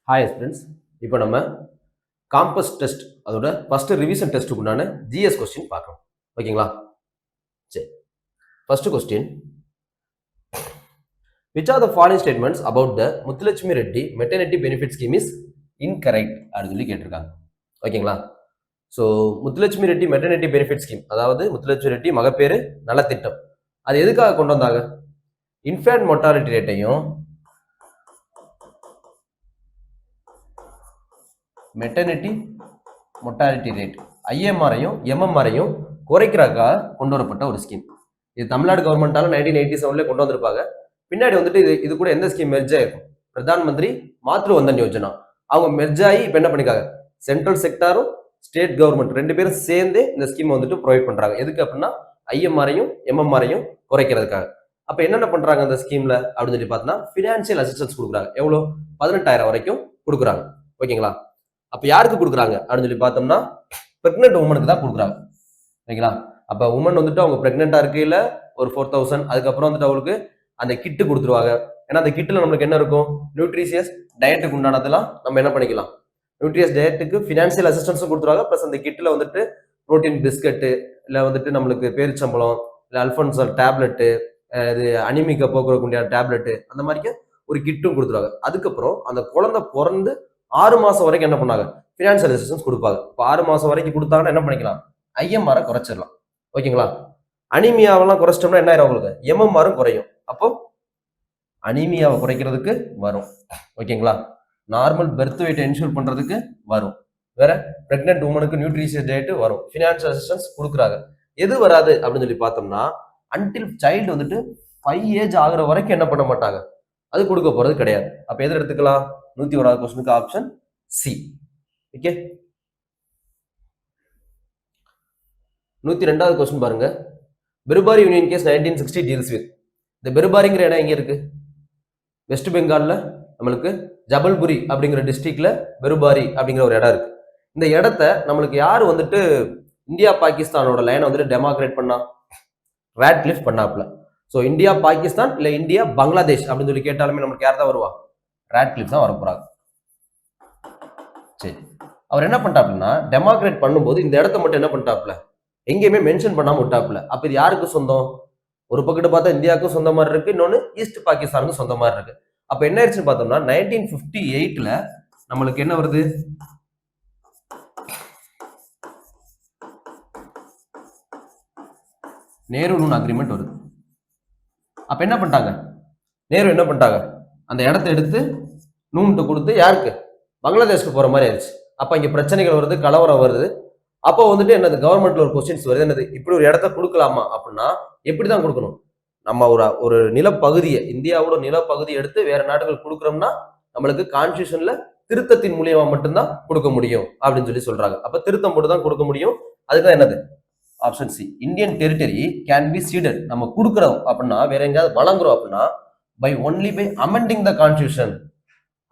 Hi friends, இப்போ நம்ம campus test அதோட ஃபர்ஸ்ட் ரிவிஷன் டெஸ்ட்டுக்கு உண்டான ஜிஎஸ் கொஸ்டின் பார்க்கலாம். ஓகேங்களா? சரி, first question, which are the following statements about the Muthulakshmi Reddy maternity benefit scheme is incorrect அப்படின்னு சொல்லி கேட்டிருக்காங்க. ஓகேங்களா? So Muthulakshmi Reddy maternity benefit scheme, அதாவது முத்துலட்சுமி ரெட்டி மகப்பேறு நலத்திட்டம், அது எதுக்காக கொண்டு வந்தாங்க? இன்ஃபேன்ட் மொர்டாலிட்டி ரேட்டையும் மெட்டர்னிட்டி மொர்டாலிட்டி ரேட் ஐஎம்ஆரையும் எம்எம்ஆரையும் குறைக்கிறதுக்காக கொண்டு வரப்பட்ட ஒரு ஸ்கீம். இது தமிழ்நாடு கவர்மெண்டால 1987 கொண்டு வந்திருப்பாங்க. பின்னாடி வந்துட்டு இது கூட எந்த ஸ்கீம் மெர்ஜ் ஆயிருக்கும்? பிரதான் மந்திரி மாத்ரு வந்தன் யோஜனா. அவங்க மெர்ஜ் ஆகி இப்போ என்ன பண்ணிக்காங்க, சென்ட்ரல் செக்டாரும் ஸ்டேட் கவர்மெண்ட் ரெண்டு பேரும் சேர்ந்து இந்த ஸ்கீம் வந்துட்டு ப்ரொவைட் பண்றாங்க. எதுக்கு அப்படின்னா ஐஎம்ஆரையும் எம்எம்ஆரையும் குறைக்கிறதுக்காக. அப்ப என்னென்ன பண்றாங்க அந்த ஸ்கீம்ல அப்படின்னு சொல்லி பார்த்தோம்னா, பினான்சியல் அசிஸ்டன்ஸ் கொடுக்குறாங்க. எவ்வளோ? 18,000 வரைக்கும் கொடுக்குறாங்க. ஓகேங்களா? அப்ப யாருக்கு கொடுக்குறாங்க அப்படின்னு சொல்லி பார்த்தோம்னா, பிரெக்னென்ட் உமனுக்கு தான் கொடுக்குறாங்க. ஓகேங்களா? அப்ப உமன் வந்துட்டு அவங்க பிரெக்னெண்டா இருக்கையில ஒரு 4,000, அதுக்கப்புறம் வந்துட்டு அவங்களுக்கு அந்த கிட்டு கொடுத்துருவாங்க. ஏன்னா அந்த கிட்டில் நம்மளுக்கு என்ன இருக்கும்? நியூட்ரிஷியஸ் டயட்டுக்கு உண்டானதெல்லாம் நம்ம என்ன பண்ணிக்கலாம், நியூட்ரிஷியஸ் டயட்டுக்கு ஃபினான்சியல் அசிஸ்டன்ஸும் கொடுத்துருவாங்க. ப்ளஸ் அந்த கிட்டில் வந்துட்டு ப்ரோட்டீன் பிஸ்கட்டு, இல்லை வந்துட்டு நம்மளுக்கு பேரிச்சம்பளம், இல்லை அல்ஃபன்சல் டேப்லெட்டு, இது அனிமிக்கை போக்குறக்கூடிய டேப்லெட்டு, அந்த மாதிரிக்கு ஒரு கிட்டும் கொடுத்துருவாங்க. அதுக்கப்புறம் அந்த குழந்தை பிறந்து 6 மாசம் வரைக்கும் என்ன பண்ணாங்க, ஃபினான்சியல் அசிஸ்டன்ஸ் கொடுப்பாங்க. இப்போ 6 மாசம் வரைக்கும் கொடுத்தாங்கன்னா என்ன பண்ணிக்கலாம், ஐஎம்ஆரை குறைச்சிடலாம். ஓகேங்களா? அனிமியாவெல்லாம் குறைச்சிட்டோம்னா என்ன ஆயிரும், உங்களுக்கு எம்எம்ஆரும் குறையும். அப்போ அனிமியாவை குறைக்கிறதுக்கு வரும். ஓகேங்களா? நார்மல் பெர்த் வெயிட் என்ஷூர் பண்றதுக்கு வரும். வேற பிரெக்னென்ட் உமனுக்கு நியூட்ரிஷியஸ் டயட் வரும். ஃபினான்சியல் அசிஸ்டன்ஸ் கொடுக்குறாங்க. எது வராது அப்படின்னு சொல்லி பார்த்தோம்னா, அன்டில் சைல்டு வந்துட்டு 5 ஏஜ் ஆகுற வரைக்கும் என்ன பண்ண மாட்டாங்க, அது கொடுக்க போறது கிடையாது. அப்ப எது எடுத்துக்கலாம்? 101வது கொஸ்டினுக்கு ஆப்ஷன் சி. ஓகே, 102வது கொஸ்டின் பாருங்க. Berubari union case 1960 deals with. இந்த பெருபாரிங்கிற இடம் எங்க இருக்கு? வெஸ்ட் பெங்கால்ல நம்மளுக்கு ஜபல்புரி அப்படிங்கிற டிஸ்ட்ரிக்ட்ல பெருபாரி அப்படிங்கிற ஒரு இடம் இருக்கு. இந்த இடத்த நம்மளுக்கு யாரு வந்துட்டு இந்தியா பாகிஸ்தானோட லைனை வந்துட்டு டெமோக்ரேட் பண்ணா? ராட்க்ளிஃப் பண்ணாப்ல. ஸோ இந்தியா பாகிஸ்தான் இல்லை இந்தியா பங்களாதேஷ் அப்படின்னு சொல்லி கேட்டாலுமே நம்மளுக்கு யார் தான் வருவா? ராட்க்ளிஃப் தான் வரப்போறாங்க. சரி, அவர் என்ன பண்ணிட்டாப்லன்னா, டெமோக்ரேட் பண்ணும்போது இந்த இடத்த மட்டும் என்ன பண்ணிட்டாப்ல, எங்கேயுமே மென்ஷன் பண்ணாம விட்டாப்ல. அப்ப இது யாருக்கு சொந்தம்? ஒரு பக்கத்து பார்த்தா இந்தியாவுக்கும் சொந்த மாதிரி இருக்கு, இன்னொன்னு ஈஸ்ட் பாகிஸ்தானுக்கும் சொந்த மாதிரி இருக்கு. அப்ப என்ன ஆயிடுச்சுன்னு பார்த்தோம்னா, 1958ல நம்மளுக்கு என்ன வருது, நேரு நூன் அக்ரிமெண்ட் வருது. அப்ப என்ன பண்ணிட்டாங்க, நேரு என்ன பண்ணிட்டாங்க, அந்த இடத்த எடுத்து நூன்ட்டு கொடுத்து யாருக்கு, பங்களாதேஷ்க்கு போற மாதிரி ஆயிடுச்சு. அப்ப இங்க பிரச்சனைகள் வருது, கலவரம் வருது. அப்போ வந்துட்டு என்னது, கவர்மெண்ட்ல ஒரு கொஸ்டின்ஸ் வருது, என்னது, இப்படி ஒரு இடத்த கொடுக்கலாமா அப்படின்னா எப்படிதான் கொடுக்கணும்? நம்ம ஒரு நிலப்பகுதியை, இந்தியாவோட நிலப்பகுதி எடுத்து வேற நாடுகள் கொடுக்குறோம்னா நம்மளுக்கு கான்ஸ்டியூஷன்ல திருத்தத்தின் மூலியமா மட்டும்தான் கொடுக்க முடியும் அப்படின்னு சொல்லி சொல்றாங்க. அப்ப திருத்தம் போட்டு தான் கொடுக்க முடியும். அதுதான் என்னது, option C. Indian territory can be ceded. நம்ம கொடுக்குறோம் அப்படின்னா, வேற எங்கேயாவது வழங்குறோம் அப்படின்னா, by only by amending the constitution,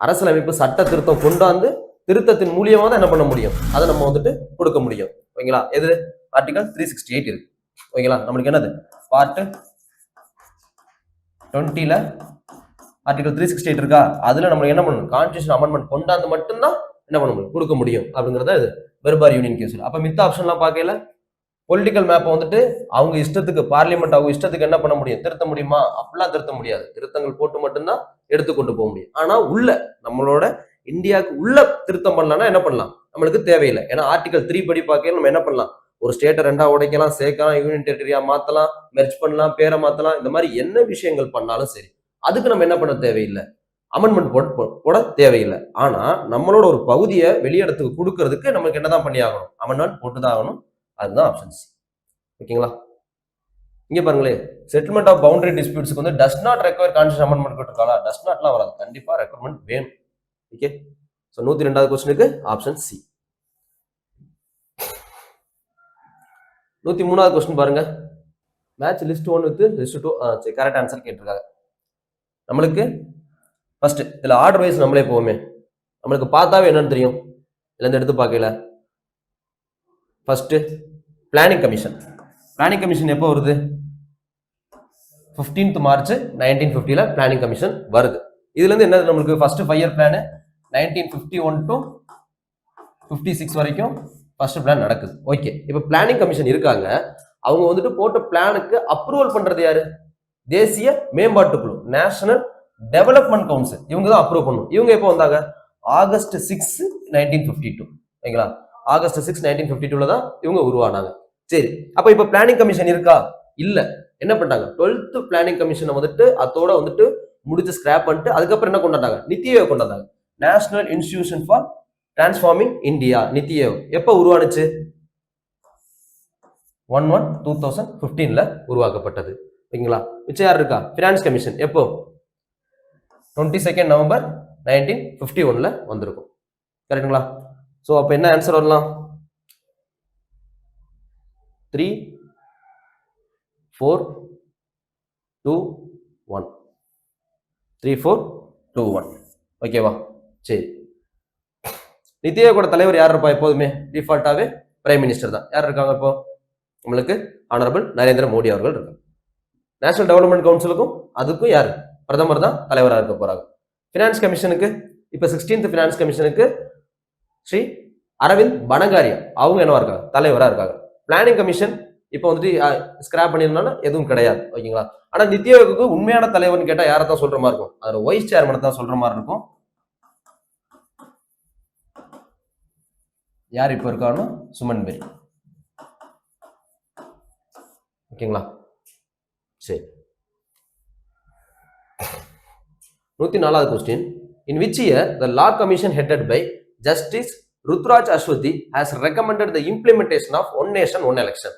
அரசியலமைப்பு சட்ட திருத்தம் கொண்டாந்து திருத்தத்தின் மூலியமா தான் என்ன பண்ண முடியும், அதை நம்ம வந்துட்டு கொடுக்க முடியும். ஓகேங்களா? எது? ஆர்டிகல் 368 இருக்கு. ஓகேங்களா? நம்மளுக்கு என்னது, பார்ட் 20ல ஆர்டிகல் 368 இருக்கா? அதுல நம்ம என்ன பண்ணணும், கான்ஸ்டியூஷன் அமெண்ட்மெண்ட் கொண்டாந்து மட்டும்தான் என்ன பண்ண முடியும், கொடுக்க முடியும் அப்படிங்கறத இது பெருபாரி யூனியன் கேஸ். அப்ப மித்த ஆப்ஷன்லாம் பார்க்கல, பொலிட்டிக்கல் மேப்பை வந்துட்டு அவங்க இஷ்டத்துக்கு, பார்லிமெண்ட் அவங்க இஷ்டத்துக்கு என்ன பண்ண முடியும், திருத்த முடியுமா? அப்படிலாம் திருத்த முடியாது. திருத்தங்கள் போட்டு மட்டும்தான் எடுத்துக்கொண்டு போக முடியும். ஆனா உள்ள நம்மளோட இந்தியாவுக்கு உள்ள திருத்தம் பண்ணலாம்னா என்ன பண்ணலாம், நம்மளுக்கு தேவையில்லை. ஏன்னா ஆர்டிகல் 3 படி பார்க்க நம்ம என்ன பண்ணலாம், ஒரு ஸ்டேட்டை 2ஆ உடைக்கலாம், சேர்க்கலாம், யூனியன் டெரிட்டரியா மாத்தலாம், மெர்ஜ் பண்ணலாம், பேரை மாத்தலாம். இந்த மாதிரி என்ன விஷயங்கள் பண்ணாலும் சரி, அதுக்கு நம்ம என்ன பண்ண தேவையில்லை, அமெண்ட்மெண்ட் போட தேவையில்லை. ஆனா நம்மளோட ஒரு பகுதியை வெளியிடத்துக்கு கொடுக்கறதுக்கு நமக்கு என்னதான் பண்ணி ஆகணும், அமெண்ட்மெண்ட் போட்டுதான் ஆகணும். அதுதான் ஆப்ஷன் சி. ஓகேங்களா? இங்க பாருங்களேன், செட்டில்மெண்ட் ஆஃப் பவுண்டரி டிஸ்பியூட்ஸ்க்கு வந்து does not require constitution amendment போட்டுருக்காளா? டஸ் நாட்லாம் வராது, கண்டிப்பா ரெக்வயர்மெண்ட் வேணும். ஓகே, சோ 102வது क्वेश्चनக்கு ஆப்ஷன் சி. 103வது क्वेश्चन பாருங்க. Match list 1 with list 2. சரி, கரெக்ட் ஆன்சர் கேட்டிருக்காங்க. நம்மளுக்கு ஃபர்ஸ்ட் இதுல ஆர்டர் வைஸ் நம்மளே போவோமே. நம்மளுக்கு பார்த்தாவே என்னன்னு தெரியும், இதுல இருந்து எடுத்து பார்க்கல. First planning commission. Planning commission எப்போ வருது? 15th March 1950ல பிளானிங் கமிஷன் வருது. இதுல இருந்து என்ன, நம்மளுக்கு ஃபர்ஸ்ட் 5 இயர் பிளான், 1951 டு 56 வரைக்கும் ஃபர்ஸ்ட் பிளான் நடக்குது. ஓகே, இப்போ பிளானிங் கமிஷன் இருக்காங்க. அவங்க வந்துட்டு போட்ட பிளானுக்கு அப்ரூவல் பண்றது யாரு? தேசிய மேம்பாட்டு குழு, நேஷனல் டெவலப்மெண்ட் கவுன்சில். இவங்க தான் அப்ரூவ் பண்ணும். இவங்க எப்போ வந்தாங்க? ஆகஸ்ட் 6, 1952. ஓகேங்களா? ஆகஸ்ட் 6, 1952 தான் இவங்க உருவானாங்க. சரி, அப்ப இப்ப பிளானிங் கமிஷன் இருக்கா? இல்ல. என்ன பண்ணாங்க? 12th பிளானிங் கமிஷனை வந்துட்டு அதோட வந்துட்டு முடிச்சு ஸ்கிராப் பண்ணிட்டு அதுக்கப்புறம் என்ன கொண்டாண்டாங்க? நித்தி ஆயோக் கொண்டாந்தாங்க. National institution for transforming India, NITI Aayog. எப்ப உருவானுச்சு? 11/2015 உருவாக்கப்பட்டது. ஓகேங்களா? மிச்சம் யார் இருக்கா? பினான்ஸ் கமிஷன் எப்போ? 22 நவம்பர் 1951 வந்திருக்கும். கரெக்டுங்களா? ஸோ அப்போ என்ன ஆன்சர் வரலாம்? 3, 4, 2, 1. 3, 4, 2, 1. ஓகேவா? சரி, நித்தி ஆயோகோட தலைவர் யார் இருப்பா? எப்போதுமே டிஃபால்ட்டாவே பிரைம் மினிஸ்டர் தான். யார் இருக்காங்க இப்போ? நம்மளுக்கு ஆனரபிள் நரேந்திர மோடி அவர்கள் இருக்காங்க. நேஷனல் டெவலப்மெண்ட் கவுன்சிலுக்கும் அதுக்கும் யார்? பிரதமர் தான் தலைவராக இருக்க போறாங்க. பினான்ஸ் கமிஷனுக்கு இப்ப 16th பினான்ஸ் கமிஷனுக்கு ஸ்ரீ அரவிந்த் பனகாரியா அவங்க என்னவா இருக்காங்க? தலைவரா இருக்காங்க. பிளானிங் கமிஷன் இப்ப வந்துட்டு ஸ்கிராப் பண்ணிருந்தா எதுவும் கிடையாது. ஓகேங்களா? ஆனா நித்தி ஆயோக்கு உண்மையான தலைவர்னு கேட்டா யாரை தான் சொல்ற மாதிரி இருக்கும்? அதோட வைஸ் சேர்மன் தான் சொல்ற மாதிரி இருக்கும். யார் இப்ப இருக்கான்னு? சுமன் பெரி. ஓகேங்களா? சரி, 104வது question. In which year the law commission headed by Justice Ruturaj Ashwati has recommended the implementation of one nation one election?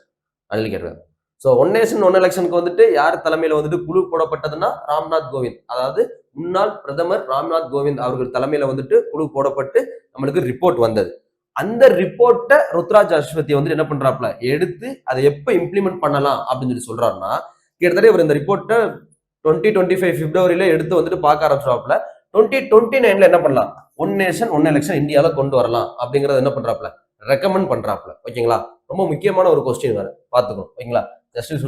அதுல கேட்கிறாங்க. ஸோ ஒன் நேஷன் ஒன் எலெக்ஷனுக்கு வந்துட்டு யார் தலைமையில வந்துட்டு குழு போடப்பட்டதுன்னா ராம்நாத் கோவிந்த், அதாவது முன்னாள் பிரதமர் ராம்நாத் கோவிந்த் அவர்கள் தலைமையில வந்துட்டு குழு போடப்பட்டு நம்மளுக்கு ரிப்போர்ட் வந்தது. அந்த ரிப்போர்ட்டை ருத்ராஜ் அஸ்வதி வந்துட்டு என்ன பண்றாப்ல எடுத்து அதை எப்ப இம்ப்ளிமெண்ட் பண்ணலாம் அப்படின்னு சொல்லி சொல்றாருன்னா, கிட்டத்தட்ட இவர் இந்த ரிப்போர்ட்டை 2025 பிப்ரவரியில எடுத்து வந்துட்டு பார்க்க ஆரம்பிச்சாப்ல. 2029 என்ன பண்ணலாம்? ஒன் நேஷன் ஒன் எலெக்ஷன் இந்தியாவில கொண்டு வரலாம் அப்படிங்கறத என்ன பண்றாப்ல ரெக்கமெண்ட் பண்றாப்ல. ஓகேங்களா? ரொம்ப முக்கியமான ஒரு கொஸ்டின் வேற பாத்துக்கணும். ஓகேங்களா? ஜஸ்டிஸ்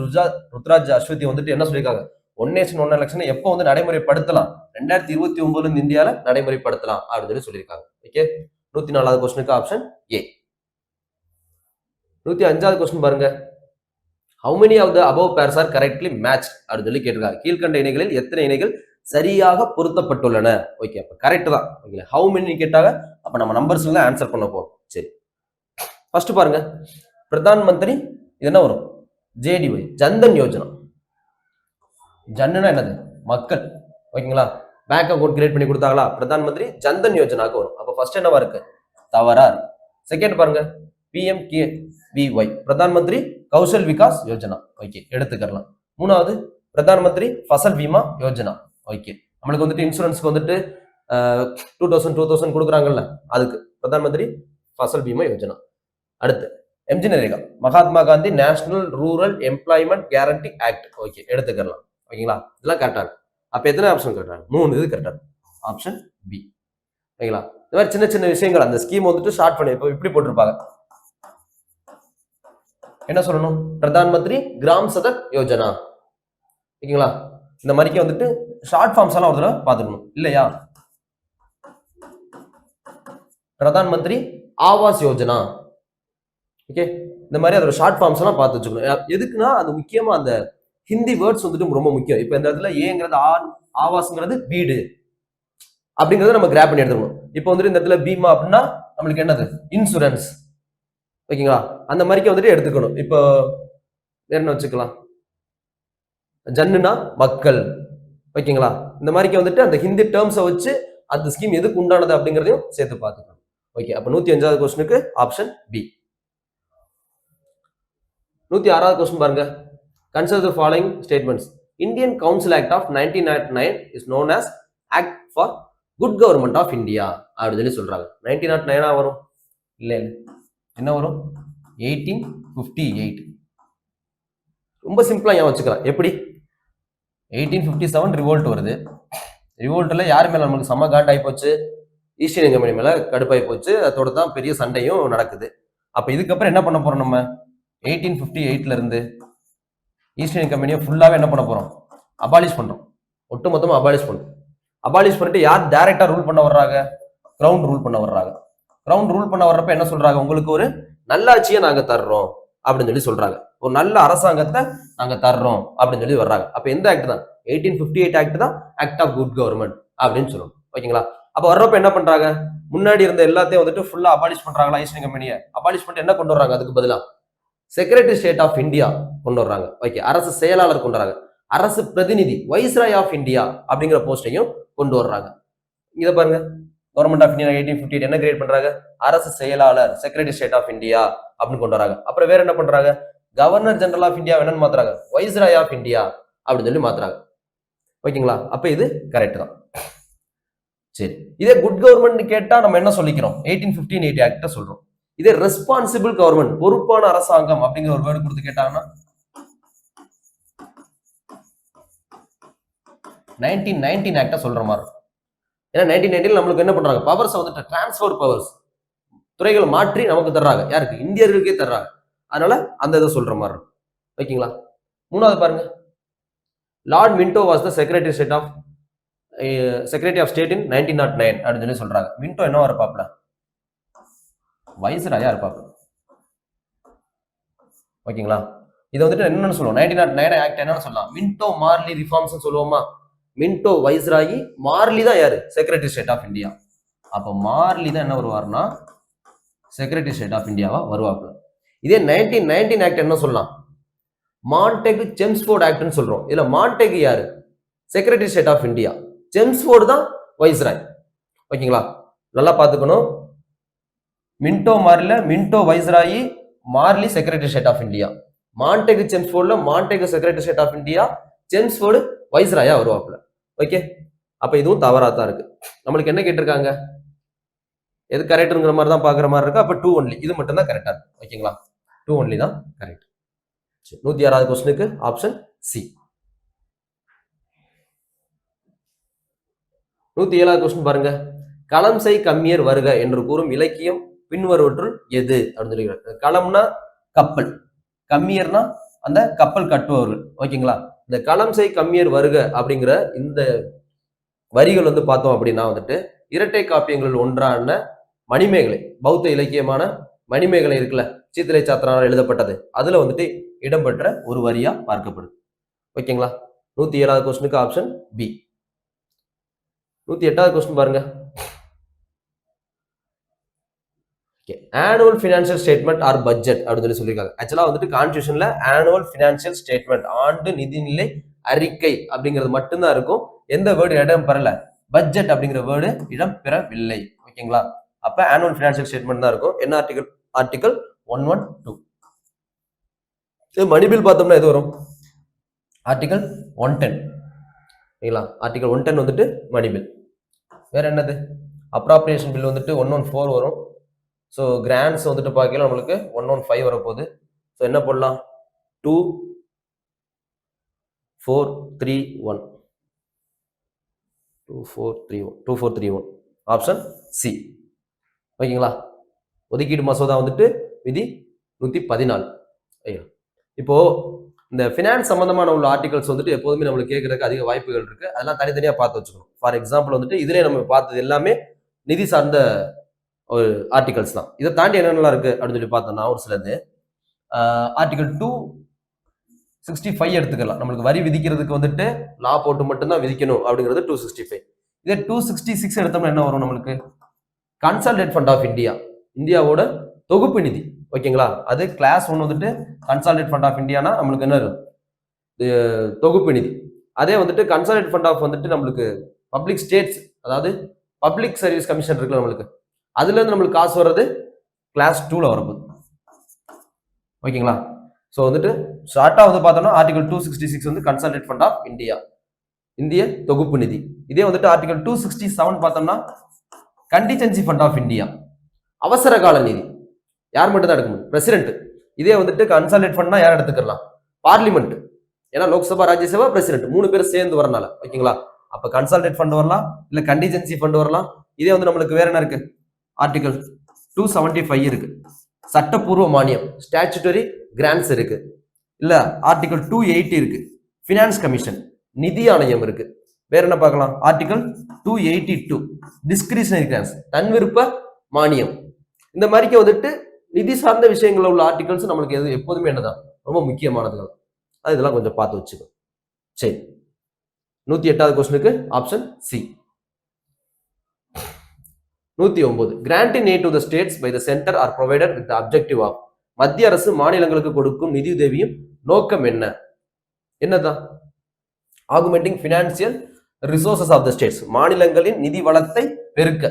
ருத்ராஜ் அஸ்வதி வந்துட்டு என்ன சொல்லியிருக்காங்க? ஒன் நேஷன் ஒன் எலெக்ஷன் எப்போ வந்து நடைமுறைப்படுத்தலாம்? 2029 இந்தியாவில நடைமுறைப்படுத்தலாம் அப்படின்னு சொல்லி சொல்லியிருக்காங்க. ஓகே, 104வது கொஸ்டினுக்கு ஆப்ஷன் ஏ. 105வது கொஸ்டின் பாருங்க. How many of the above pairs are correctly matched அப்படின்னு சொல்லி கேட்டிருக்காங்க. கீழ்கண்ட இணைகளில் எத்தனை இணைகள் சரியாக பொருத்தப்பட்டுள்ளன? ஓகே, அப்ப கரெக்ட் தான். ஓகே, ஹவு மெனி கேட்டாங்க. அப்ப நம்ம நம்பர்ஸ்ல ஆன்சர் பண்ண போறோம். சரி, ஃபர்ஸ்ட் பாருங்க. பிரதான் மந்திரி இது என்ன வரும்? ஜேடிஒய், ஜன்தன் யோஜனா. ஜன்னுனா என்னது? மக்கள். ஓகேங்களா? பேங்க் அக்கௌண்ட் கிரியேட் பண்ணி கொடுத்தாங்களா? பிரதான் மந்திரி ஜன்தன் யோஜனாக்கு வரும். அப்ப ஃபர்ஸ்ட் என்னவா இருக்கு? தவறா இருக்கு. செகண்ட் பாருங்க, PMKVY, பிரதான் மந்திரி கௌசல் விகாஸ் யோஜனா. ஓகே, எடுத்துக்கலாம். மூணாவது பிரதான் மந்திரி ஃபசல் பீமா யோஜனா. ஓகே, நம்மளுக்கு வந்துட்டு இன்சூரன்ஸ்க்கு வந்துட்டு 2000 கொடுக்குறாங்கல்ல, அதுக்கு பிரதான் மந்திரி ஃபசல் பீமா யோஜனா. அடுத்து MG NREGA, Mahatma Gandhi national rural employment guarantee act. Okay, எடுத்துக்கலாம். ஓகேங்களா? இதெல்லாம் கரெக்டா இருக்கு. அப்ப எத்தனை ஆப்ஷன் கரெக்டா? 3 இது கரெக்டா. Option B. ஓகேங்களா? இந்த மாதிரி சின்ன சின்ன விஷயங்கள் அந்த ஸ்கீம் வந்துட்டு ஷார்ட் பண்ணி இப்போ இப்படி போட்டிருப்பாங்க. என்ன சொல்லணும்? பிரதான் மந்திரி கிராம் சதக் யோஜனா. ஓகேங்களா? இந்த மாதிரிக்கு வந்துட்டு ஷார்ட் ஃபார்ம்ஸ் எல்லாம் ஒரு தடவை பார்த்துக்கணும் இல்லையா? பிரதான் மந்திரி ஆவாஸ் யோஜனா. ஓகே, இந்த மாதிரி அதோட ஷார்ட் ஃபார்ம்ஸ் எல்லாம் பார்த்து வச்சுக்கணும். எதுக்குன்னா அது முக்கியமா அந்த ஹிந்தி வேர்ட்ஸ் வந்துட்டு ரொம்ப முக்கியம். இப்போ இந்த இடத்துல ஏங்கிறது ஆவாஸ்ங்கிறது வீடு அப்படிங்கறத நம்ம கிராப் பண்ணி எடுத்துக்கணும். இப்போ வந்துட்டு இந்த இடத்துல பீமா அப்படின்னா நம்மளுக்கு என்னது? இன்சூரன்ஸ். ஓகேங்களா? அந்த மாதிரிக்கு வந்துட்டு எடுத்துக்கணும். இப்போ என்ன வச்சுக்கலாம்? ஜன்னுனா மக்கள். ஓகேங்களா? இந்த மாதிரிக்கு வந்துட்டு அந்த ஹிந்தி டேர்ம்ஸை வச்சு அந்த ஸ்கீம் எதுக்கு உண்டானது அப்படிங்கிறதையும் சேர்த்து பார்த்துக்கணும். ஓகே, அப்ப 105வது கொஸ்டினுக்கு ஆப்ஷன் பி. 106வது கொஸ்டின் பாருங்க. Consider the following statements. Indian council act of 1909 is known as act for good government of India அப்படின்னு சொல்லி சொல்றாங்க. 1909 வரும் இல்ல? என்ன வரும்? 1858. ரொம்ப சிம்பிளா ஏன் வச்சுக்கலாம். எப்படி? 1857 ரிவோல்ட் வருது. ரிவோல்ட்ல யார் மேல நமக்கு செம்ம காண்ட் ஆகி போச்சு? ஈஸ்ட் இந்தியன் கம்பெனி மேல கடுப்பாகி போச்சு. அதோட தான் பெரிய சண்டையும் நடக்குது. அப்ப இதுக்கப்புறம் என்ன பண்ண போறோம்? நம்ம 1858ல இருந்து ஈஸ்ட் இந்தியன் கம்பெனியை ஃபுல்லாவே என்ன பண்ண போறோம்? அபாலிஷ் பண்றோம். ஒட்டுமொத்தமா அபாலிஷ் பண்றோம். அபாலிஷ் பண்ணிட்டு யார் டைரக்டா ரூல் பண்ண வர்றாங்க? கிரவுண்ட் ரூல் பண்ண வர்றாங்க. கிரவுண்ட் ரூல் பண்ண வர்றப்ப என்ன சொல்றாங்க, உங்களுக்கு ஒரு நல்லாட்சியை நாங்க தர்றோம் அப்படின்னு சொல்லி சொல்றாங்க. ஒரு நல்ல அரசாங்கத்தை நாங்க தர்றோம் அப்படின்னு சொல்லி வர்றாங்க. அப்ப எந்த ஆக்ட் தான், 1858 ஆக்ட் தான் ஆக்ட் ஆஃப் குட் கவர்மெண்ட் அப்படின்னு சொல்லணும். ஓகேங்களா? அப்ப வர்றப்ப என்ன பண்றாங்க, முன்னாடி இருந்த எல்லாத்தையும் வந்துட்டு ஃபுல்லா அபாலிஷ் பண்றாங்களா, ஈஸ்ட் இந்தியா கம்பெனியை அபாலிஷ் பண்ணிட்டு என்ன கொண்டு வர்றாங்க, அதுக்கு பதிலா செக்ரட்டரி ஸ்டேட் ஆஃப் இந்தியா கொண்டு வர்றாங்க. ஓகே, அரசு செயலாளர் கொண்டு வர்றாங்க. அரசு பிரதிநிதி வைஸ்ராய் ஆஃப் இந்தியா அப்படிங்கிற போஸ்டையும் கொண்டு வர்றாங்க. இதை பாருங்க, கவர்மெண்ட் ஆஃப் இந்தியா 1858 என்ன கிரியேட் பண்றாங்க, அரசு செயலாளர் செக்ரட்டரி ஸ்டேட் ஆஃப் இந்தியா அப்படின்னு கொண்டு வராங்க. அப்புறம் வேற என்ன பண்றாங்க, கவர்னர் ஜெனரல் ஆஃப் இந்தியா என்னன்னு மாத்துறாங்க, வைஸ்ராய் ஆஃப் இந்தியா அப்படின்னு சொல்லி மாத்துறாங்க. ஓகேங்களா? அப்ப இது கரெக்ட் தான். சரி, இதே குட் கவர்மெண்ட் கேட்டா நம்ம என்ன சொல்லிக்கிறோம், 1858 ஆக்ட சொல்றோம். இதே ரெஸ்பான்சிபிள் கவர்மெண்ட், பொறுப்பான அரசாங்கம் அப்படிங்கிற ஒரு வேர்டு கொடுத்து கேட்டாங்கன்னா 1919 ஆக்ட சொல்ற மாதிரி இருக்கும். ஏன்னா 1919 நம்மளுக்கு என்ன பண்றாங்க, பவர்ஸ் வந்துட்டு டிரான்ஸ்பர் பவர்ஸ், துறைகளை மாற்றி நமக்கு தர்றாங்க. யாருக்கு, இந்தியர்களுக்கே தர்றாங்க. அதனால அந்த இதை சொல்ற மாதிரி இருக்கும். ஓகேங்களா? மூணாவது பாருங்க, lord Minto was the secretary state in 1909 அப்படின்னு சொல்லி சொல்றாங்க. மின்டோ என்னவா இருப்பாப்ல, வைஸ்ராயா இருப்பாப்ல. ஓகேங்களா? இதை வந்துட்டு என்னன்னு சொல்லுவோம், 1909 ஆக்ட் என்னன்னு சொல்லலாம், மின்டோ மார்லி ரிஃபார்ம்ஸ் சொல்லுவோமா. மின்டோ வைஸ்ராயி, மார்லி தான் யாரு, செக்ரட்டரி ஸ்டேட் ஆஃப் இந்தியா. அப்ப மார்லி தான் என்ன வருவார்னா செக்ரட்டரி ஸ்டேட் ஆஃப் இந்தியாவா வருவாப்ல. இதே 1919 ஆக்ட் என்ன சொல்லலாம், மான்டேக் செம்ஸ்போர்ட் ஆக்ட்னு சொல்றோம். இதுல மான்டேக் யாரு, secretary state of India, Chelmsford தான் வைஸ்ராய். ஓகேங்களா? நல்லா பாத்துக்கணும். மின்டோ மார்ல Minto viceroy, Morley secretary state of India. Montagu செம்ஸ்போர்ட்ல Montagu secretary state of India, Chelmsford வைஸ்ராயா வருவாப்ல. ஓகே, அப்ப இதுவும் தவறா தான் இருக்கு. நம்மளுக்கு என்ன கேட்டிருக்காங்க, எது கரெக்ட்ங்கிற மாதிரி தான் பாக்குற மாதிரி இருக்கு. அப்ப 2 ஒன்லி, இது மட்டும் தான் கரெக்டா இருக்கு. ஓகேங்களா? 2 ஒன்லி தான் கரெக்ட். 106வது क्वेश्चनக்கு ஆப்ஷன் சி. 107வது क्वेश्चन பாருங்க, களம் செய் கம்மியர் வருக என்று கூறும் இலக்கியம் பின்வருவற்றுள் எது அப்படின்னு சொல்லி. களம்னா கப்பல், கம்மியர்னா அந்த கப்பல் கட்டுபவர்கள். ஓகேங்களா? இந்த களம் செய் கம்மியர் வருக அப்படிங்கிற இந்த வரிகள் வந்து பார்த்தோம் அப்படின்னா வந்துட்டு இரட்டை காப்பியங்களில் ஒன்றான மணிமேகலை, பௌத்த இலக்கியமான மணிமேகலை இருக்குல்ல, சீத்திரை சாத்தனார் எழுதப்பட்டது, அதுல வந்துட்டு இடம்பெற்ற ஒரு வரியா பார்க்கப்படுது. ஓகேங்களா? 107வது क्वेश्चनக்கு ஆப்ஷன் பி. 108வது क्वेश्चन பாருங்க, annual financial statement or budget அப்படின்னு சொல்லியிருக்காங்க. ஆக்சுவலா வந்துட்டு கான்ஸ்டிடியூஷன்ல ஆனுவல் ஃபினான்ஷியல் ஸ்டேட்மெண்ட், ஆண்டு நிதிநிலை அறிக்கை அப்படிங்கிறது மட்டும்தான் இருக்கும். எந்த வேர்டு இடம் பெறல, பட்ஜெட் அப்படிங்கிற வேர்டு இடம் பெறவில்லை. ஓகேங்களா? அப்ப ஆனுவல் ஃபினான்ஷியல் ஸ்டேட்மெண்ட் தான் இருக்கும். என்ன ஆர்டிகல், ஆர்டிகல் 112. மணிபில் பார்த்தோம்னா எது வரும், ஆர்டிகல் 110. ஓகேங்களா? ஆர்டிகல் 110 வந்துட்டு மணிபில். வேற என்னது, அப்ராப்ரியேஷன் பில் வந்துட்டு 114 வரும். ஸோ கிராண்ட்ஸ் வந்துட்டு பார்க்கல நம்மளுக்கு 115 வரப்போகுது. ஸோ என்ன போடலாம், 2431, 2431 ஆப்ஷன் சி. ஓகேங்களா? ஒதுக்கீடு மசோதா வந்துட்டு விதி 114. ஐயோ, இப்போ இந்த ஃபினான்ஸ் சம்பந்தமான உள்ள ஆர்டிகல்ஸ் வந்துட்டு எப்போதுமே நம்மளுக்கு கேட்கறதுக்கு அதிக வாய்ப்புகள் இருக்கு. அதெல்லாம் தனித்தனியா பார்த்து வச்சுக்கணும். ஃபார் எக்ஸாம்பிள் வந்துட்டு இதுல நம்ம பார்த்தது எல்லாமே நிதி சார்ந்த ஒரு ஆர்டிகல்ஸ் தான். இதை தாண்டி என்னென்னலாம் இருக்கு அப்படின்னு சொல்லி பார்த்தோம்னா ஒரு சிலது ஆர்டிகல் 265 எடுத்துக்கலாம். நம்மளுக்கு வரி விதிக்கிறதுக்கு வந்துட்டு லா போட்டு மட்டும்தான் விதிக்கணும் அப்படிங்கிறது 265. இதே 266 எடுத்தோம்னா என்ன வரும், நம்மளுக்கு கன்சாலிடேட் ஃபண்ட் ஆஃப் இந்தியா, இந்தியாவோட தொகுப்பு நிதி. ஓகேங்களா? அது கிளாஸ் 1 வந்துட்டு கன்சாலிடேட் ஃபண்ட் ஆஃப் இந்தியானா நம்மளுக்கு என்ன இருக்கும், தொகுப்பு நிதி. அதே வந்துட்டு கன்சாலிடேட் ஃபண்ட் ஆஃப் வந்துட்டு நம்மளுக்கு பப்ளிக் ஸ்டேட்ஸ், அதாவது பப்ளிக் சர்வீஸ் கமிஷன் இருக்குல்ல நம்மளுக்கு, அதுல இருந்து நம்மளுக்கு காசு வர்றது கிளாஸ் 2ல வரப்போகுது. ஓகேங்களா? ஸோ வந்துட்டு ஷார்ட்டா வந்து பார்த்தோம்னா ஆர்டிகல் 266 வந்து கன்சாலிடேட் ஃபண்ட் ஆஃப் இந்தியா, இந்திய தொகுப்பு நிதி. இதே வந்துட்டு ஆர்டிகல் 267 பார்த்தோம்னா கண்டிஜென்சி ஃபண்ட் ஆஃப் இந்தியா, அவசர கால நிதி. யார் மட்டும் தான் எடுக்க முடியும், பிரசிடென்ட். இதே வந்துட்டு கன்சாலிடேட் ஃபண்ட்னா யார் எடுத்துக்கலாம், பார்லிமெண்ட். ஏன்னா லோக்சபா, ராஜ்யசபா, பிரசிடென்ட் 3 பேர் சேர்ந்து வரனால. ஓகேங்களா? அப்ப கன்சாலிடேட் ஃபண்ட் வரலாம், இல்ல கண்டிஜென்சி ஃபண்ட் வரலாம். இதே வந்து நம்மளுக்கு வேற என்ன இருக்கு, ஆர்டிகல் 275 இருக்கு, சட்டப்பூர்வ மானியம், ஸ்டாச்சுட்டரி கிராண்ட்ஸ் இருக்கு. இல்ல ஆர்டிகல் 280 இருக்கு, பினான்ஸ் கமிஷன், நிதி ஆணையம் இருக்கு. வேற என்ன பார்க்கலாம்? ஆர்டிகல் 282 டிஸ்கிரிஷனரி கிராண்ட்ஸ், தன்விருப்ப மானியம். இந்த மாதிரிக்கு வந்துட்டு நிதி சார்ந்த விஷயங்கள் உள்ள ஆர்டிகல்ஸ் நம்மளுக்கு எப்போதுமே என்னதான் ரொம்ப முக்கியமானதுகள். அது இதெல்லாம் கொஞ்சம் பார்த்து வச்சுக்கோ. சரி, 108வது கொஸ்டினுக்கு option C. 109 granting aid to the states by the center are provided with the objective of. மத்திய அரசு மாநிலங்களுக்கு கொடுக்கும் நிதியுதவியும் நோக்கம் என்ன? என்னதான்? Augmenting financial resources of the states, மாநிலங்களின் நிதி வளத்தை பெருக்க.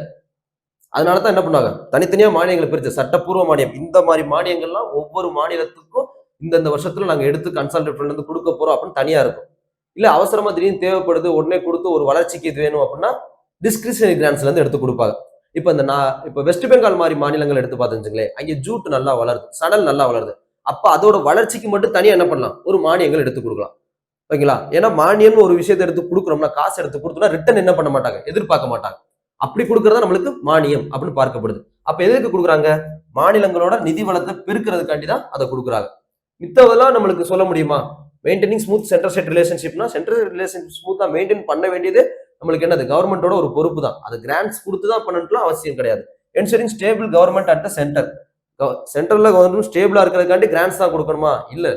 அதனாலதான் என்ன பண்ணுவாங்க, தனித்தனியா மானியங்களை பிரிச்சு சட்டப்பூர்வ மானியம், இந்த மாதிரி மானியங்கள்லாம் ஒவ்வொரு மாநிலத்துக்கும் இந்த வருஷத்துல நாங்க எடுத்து கன்சல்டேட் ஃபண்ட்ல இருந்து கொடுக்க போறோம் அப்படின்னு தனியா இருக்கும். இல்ல அவசரமா திடீர்னு தேவைப்படுது, உடனே கொடுத்து ஒரு வளர்ச்சிக்கு இது வேணும் அப்படின்னா டிஸ்கிரிஷனரி கிராண்ட்ஸ்ல இருந்து எடுத்து கொடுப்பாங்க. இப்ப வெஸ்ட் பெங்கால் மாதிரி மாநிலங்கள் எடுத்து பார்த்துங்களேன், அங்கே ஜூட் நல்லா வளருது, சணல் நல்லா வளருது. அப்ப அதோட வளர்ச்சிக்கு மட்டும் தனியா என்ன பண்ணலாம், ஒரு மானியங்கள் எடுத்து கொடுக்கலாம். ஓகேங்களா? ஏன்னா மானியம் ஒரு விஷயத்தை எடுத்து கொடுக்குறோம்னா, காசு எடுத்து கொடுத்தோம்னா ரிட்டர்ன் என்ன பண்ண மாட்டாங்க, எதிர்பார்க்க மாட்டாங்க. அப்படி கொடுக்கறதா நம்மளுக்கு மானியம் அப்படின்னு பார்க்கப்படுது. அப்ப எதுக்கு கொடுக்குறாங்க? மாநிலங்களோட நிதி வளத்தை பெருக்கிறதுக்காண்டி தான் அதை கொடுக்குறாங்க. மித்தவெல்லாம் நம்மளுக்கு சொல்ல முடியுமா? மெயின்டைனிங் ஸ்மூத் சென்ட்ரல் ஸ்டேட் ரிலேஷன்ஷிப்னா, சென்ட்ரல் ரிலேஷன்ஷிப் ஸ்மூத்தா மெயின்டைன் பண்ண வேண்டியது நம்மளுக்கு என்னது, கவர்மெண்டோட ஒரு பொறுப்பு தான். அது கிராண்ட்ஸ் கொடுத்து தான் பண்ணணும்லாம் அவசியம் கிடையாது. Ensuring stable government at the centre, சென்ட்ரல்ல கவர்மெண்ட் ஸ்டேபிளா இருக்கிறதுக்காண்டி கிராண்ட்ஸ் தான் கொடுக்கணுமா? இல்ல,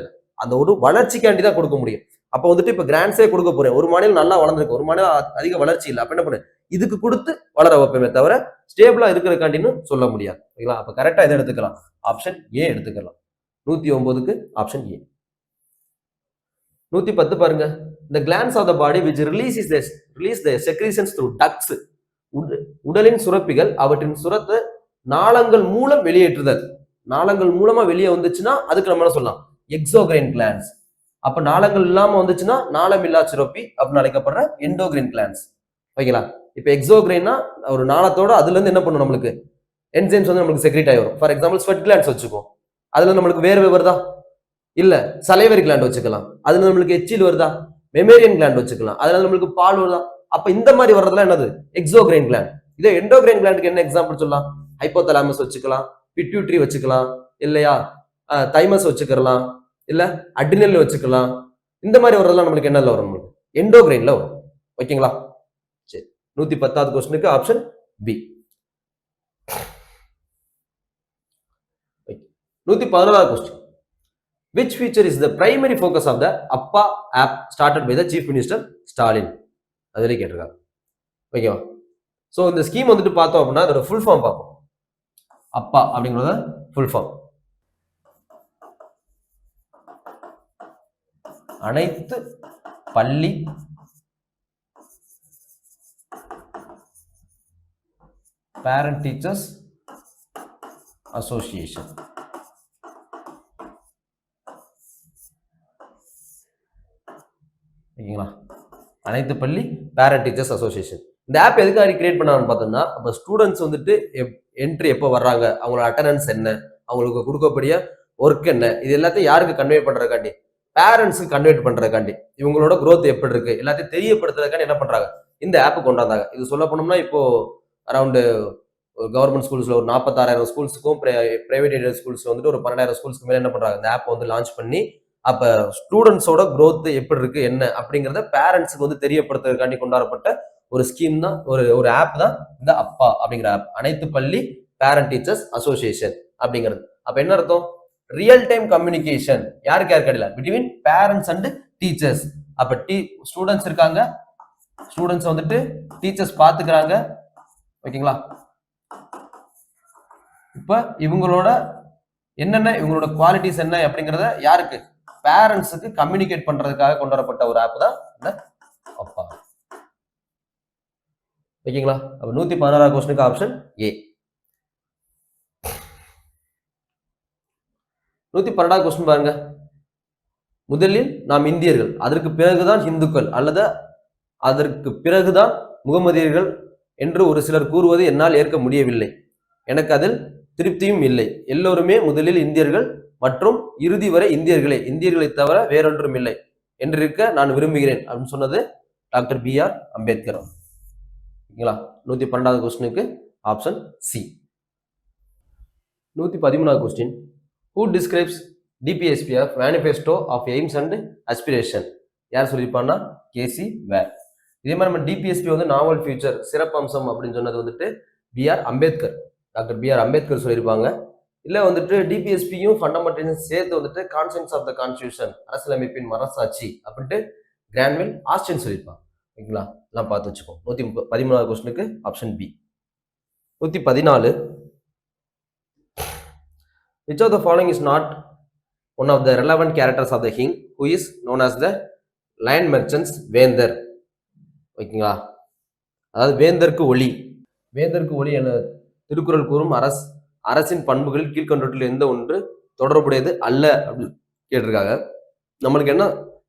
அந்த ஒரு வளர்ச்சிக்காண்டி தான் கொடுக்க முடியும். அப்ப வந்துட்டு இப்ப கிராண்ட்ஸே கொடுக்க போறேன், ஒரு மாநிலம் நல்லா வளர்ந்துருக்கு, ஒரு மாநிலம் அதிக வளர்ச்சி இல்லை, அப்ப என்ன பண்ணு, இதுக்கு கொடுத்து வளர வைப்பமே தவிர ஸ்டேபிளா இருக்கிறதுக்காண்டின்னு சொல்ல முடியாது. ஓகேங்களா? அப்ப கரெக்டா எதை எடுத்துக்கலாம்? ஆப்ஷன் ஏ எடுத்துக்கலாம். 109க்கு ஆப்ஷன் ஏ. 110 பாருங்க. The glands of the body which release the secretions through ducts, உடலின் சுரப்பிகள் அவற்றின் சுரத்தை நாளங்கள் மூலம் வெளியேற்றுதல். நாளங்கள் மூலமா வெளியே வந்துச்சுன்னா அதுக்கு நம்ம என்ன சொல்லலாம், எக்ஸோகிரைன் கிளான்ஸ். அப்ப நாளங்கள் இல்லாம வந்துச்சுன்னா நாளமில்லா சுரப்பி அப்படின்னு அழைக்கப்படுற எண்டோகிரைன் கிளான்ஸ். ஓகேங்களா? இப்ப எக்ஸோகிரைன்னா ஒரு நாளத்தோட அதுல இருந்து என்ன பண்ணும், நம்மளுக்கு என்சைம்ஸ் வந்து நம்மளுக்கு செக்ரேட் ஆயிரும். ஃபார் எக்ஸாம்பிள் ஸ்வெட் கிளான்ஸ் வச்சுக்கோம், அதுல நம்மளுக்கு வேர்வை வருதா? இல்ல. சலைவரி கிளாண்ட் வச்சுக்கலாம், அதுல நம்மளுக்கு எச்சில் வருதா? மெமேரியன் கிளாண்ட் வச்சுக்கலாம், அதுல நம்மளுக்கு பால் வருதா? அப்ப இந்த மாதிரி வர்றதுலாம் என்னது, எக்ஸோகிரைன் கிளாண்ட். இதே எண்டோகிரைன் கிளாண்டுக்கு என்ன எக்ஸாம்பிள் சொல்லலாம்? ஹைப்போதலாமஸ் வச்சுக்கலாம், பிட்யூட்டரி வச்சுக்கலாம், இல்லையா தைமஸ் வச்சுக்கலாம், இல்ல அட்ரினல் வச்சுக்கலாம். இந்த மாதிரி வர்றதெல்லாம் நம்மளுக்கு என்னல வரும், நம்மளுக்கு எண்டோகிரைன்ல வரும். ஓகேங்களா? சரி, 110வது கொஸ்டினுக்கு ஆப்ஷன் பி. 111வது question. Which feature is the primary focus of the APPA app started by the Chief Minister Stalin? அதுல கேட்டிருக்காங்க. ஓகேவா? ஸோ இந்த ஸ்கீம் வந்துட்டு பார்த்தோம் அப்படின்னா அதோட ஃபுல் ஃபார்ம் பார்ப்போம். அப்பா அப்படிங்கிறத ஃபுல் ஃபார்ம் அனைத்து பள்ளி பேரண்ட் டீச்சர்ஸ் அசோசியேஷன். ஓகேங்களா? அனைத்து பள்ளி பேரண்ட் டீச்சர்ஸ் அசோசியேஷன். இந்த ஆப் எதுக்காக கிரியேட் பண்ணான்னு பார்த்தோம்னா, அப்போ ஸ்டூடெண்ட்ஸ் வந்துட்டு என்ட்ரி எப்போ வர்றாங்க, அவங்களோட அட்டண்டன்ஸ் என்ன, அவங்களுக்கு கொடுக்கக்கூடிய ஒர்க் என்ன, இது எல்லாத்தையும் யாருக்கு கன்வே பண்றதுக்காண்டி, பேரண்ட்ஸுக்கு கன்வே பண்றதுக்காண்டி, இவங்களோட growth எப்படி இருக்கு எல்லாத்தையும் தெரியப்படுத்துறதுக்காண்டி என்ன பண்றாங்க, இந்த ஆப் கொண்டாந்தாங்க. இது சொல்ல போனோம்னா இப்போ அரௌண்ட் கவர்மெண்ட் ஸ்கூல்ஸ்ல ஒரு 46,000 ஸ்கூல்ஸுக்கும் பிரைவேட் எய்டட் ஸ்கூல்ஸ் வந்துட்டு ஒரு 12,000 ஸ்கூல்ஸ்க்கு மேல என்ன பண்றாங்க, இந்த ஆப் வந்து லான்ச் பண்ணி அப்ப ஸ்டூடெண்ட்ஸோட growth எப்படி இருக்கு என்ன அப்படிங்கறத பேரண்ட்ஸுக்கு வந்து தெரியப்படுத்துறதுக்காண்டி கொண்டாடப்பட்ட ஒரு ஸ்கீம் தான், ஒரு ஆப் தான் இந்த அப்பா அப்படிங்கிற ஆப், அனைத்து பள்ளி பேரண்ட் டீச்சர்ஸ் அசோசியேஷன் அப்படிங்கிறது. அப்ப என்ன அர்த்தம், ரியல் டைம் கம்யூனிகேஷன் யாருக்கு யாருக்கு கிடையாது பிட்வீன் பேரண்ட்ஸ் அண்ட் டீச்சர்ஸ். அப்ப ஸ்டூடெண்ட்ஸ் இருக்காங்க, ஸ்டூடெண்ட்ஸ் வந்துட்டு டீச்சர்ஸ் பாத்துக்கிறாங்க. ஓகேங்களா? இப்ப இவங்களோட என்னென்ன, இவங்களோட குவாலிட்டிஸ் என்ன அப்படிங்கறத யாருக்கு, பேரண்ட்ஸுக்கு கம்யூனிகேட் பண்றதுக்காக கொண்டு வரப்பட்ட ஒரு ஆப் தான் இந்த அப்பா. ஓகேங்களா? அப்ப 116வது क्वेश्चनக்கு ஆப்ஷன் ஏ. 112வது क्वेश्चन பாருங்க. முதலில் நாம் இந்தியர்கள், அதற்கு பிறகுதான் இந்துக்கள் அல்லது அதற்கு பிறகுதான் முகமதியர்கள் என்று ஒரு சிலர் கூறுவது என்னால் ஏற்க முடியவில்லை. எனக்கு அதில் திருப்தியும் இல்லை. எல்லோருமே முதலில் இந்தியர்கள் மற்றும் இறுதி வரை இந்தியர்களே, இந்தியர்களை தவிர வேறொன்றும் இல்லை என்றிருக்க நான் விரும்புகிறேன் அப்படின்னு சொன்னது டாக்டர் BR அம்பேத்கர். ஓகேங்களா? 112வது क्वेश्चनக்கு ஆப்ஷன் சி. 113வது question. Who describes DPSPF manifesto of aims and aspiration? யார் சொல்லியிருப்பான்னா KC வேர். இதே மாதிரி நம்ம டிபிஎஸ்பி வந்து நாவல் ஃபியூச்சர் சிறப்பம்சம் அப்படின்னு சொன்னது வந்துட்டு B R Ambedkar, doctor B R Ambedkar சொல்லியிருப்பாங்க. இல்லை வந்துட்டு டிபிஎஸ்பியும் ஃபண்டமெண்டல்ஸும் சேர்த்து வந்துட்டு கான்சென்ஸ் ஆஃப் த கான்ஸ்டியூஷன் அரசியலமைப்பின் மனசாட்சி அப்படின்ட்டு கிரான்வில் ஆஸ்டின் சொல்லியிருப்பாங்க. ஓகேங்களா, எல்லாம் பார்த்து வச்சுக்கோம். 113வது கொஸ்டினுக்கு option B. 114, which of the following is not one of the relevant characters of the king who is known as the lion merchants வேந்தர்? ஓகேங்களா, அதாவது வேந்தருக்கு ஒளி. வேந்தருக்கு ஒளி என திருக்குறள் கூறும் அரசின் பண்புகளில் கீழ்கண்டவற்றில் எந்த ஒன்று தொடர்புடையது அல்ல அப்படின்னு கேட்டிருக்காங்க. நம்மளுக்கு என்ன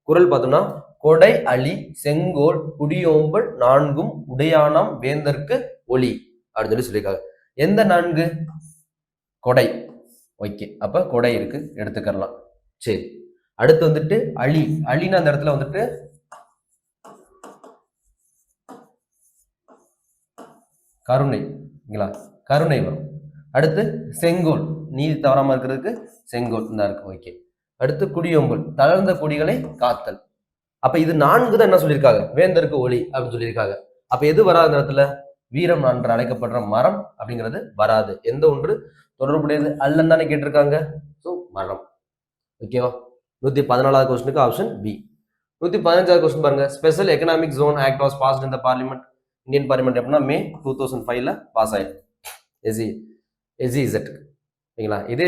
குறள் பார்த்தோம்னா, கொடை அழி செங்கோல் குடியோம்பல் நான்கும் உடையானாம் வேந்தற்கு ஒளி அப்படின்னு சொல்லியிருக்காங்க. எந்த நான்கு? கொடை. ஓகே, அப்ப கொடை இருக்கு, எடுத்துக்கலாம். சரி, அடுத்து வந்துட்டு அழி. அழின்னு அந்த இடத்துல வந்துட்டு கருணை, கருணை வரும். அடுத்து செங்கோல், நீதி தவறாம இருக்கிறதுக்கு செங்கோல் இந்த இருக்கு. ஓகே, அடுத்து குடியோம்பல், தளர்ந்த குடிகளை காத்தல். அப்ப இது 4 தான் என்ன சொல்லியிருக்காங்க, வேந்தருக்கு ஒளி அப்படின்னு சொல்லியிருக்காங்க. அப்ப எது வராத இடத்துல? வீரம் என்று அழைக்கப்படுற மரம் அப்படிங்கிறது வராது. எந்த ஒன்று தொடர்புடையது அல்லன்னு தானே கேட்டிருக்காங்க. ஸோ மரம். ஓகேவா, 114வது கொஸ்டினுக்கு ஆப்ஷன் பி. 115வது கொஸ்டின் பாருங்க. Special economic zone act was passed in the parliament, Indian parliament எப்படின்னா மே 2005ல பாஸ் ஆயிடும். எஸ்இஇசட். ஓகேங்களா, இது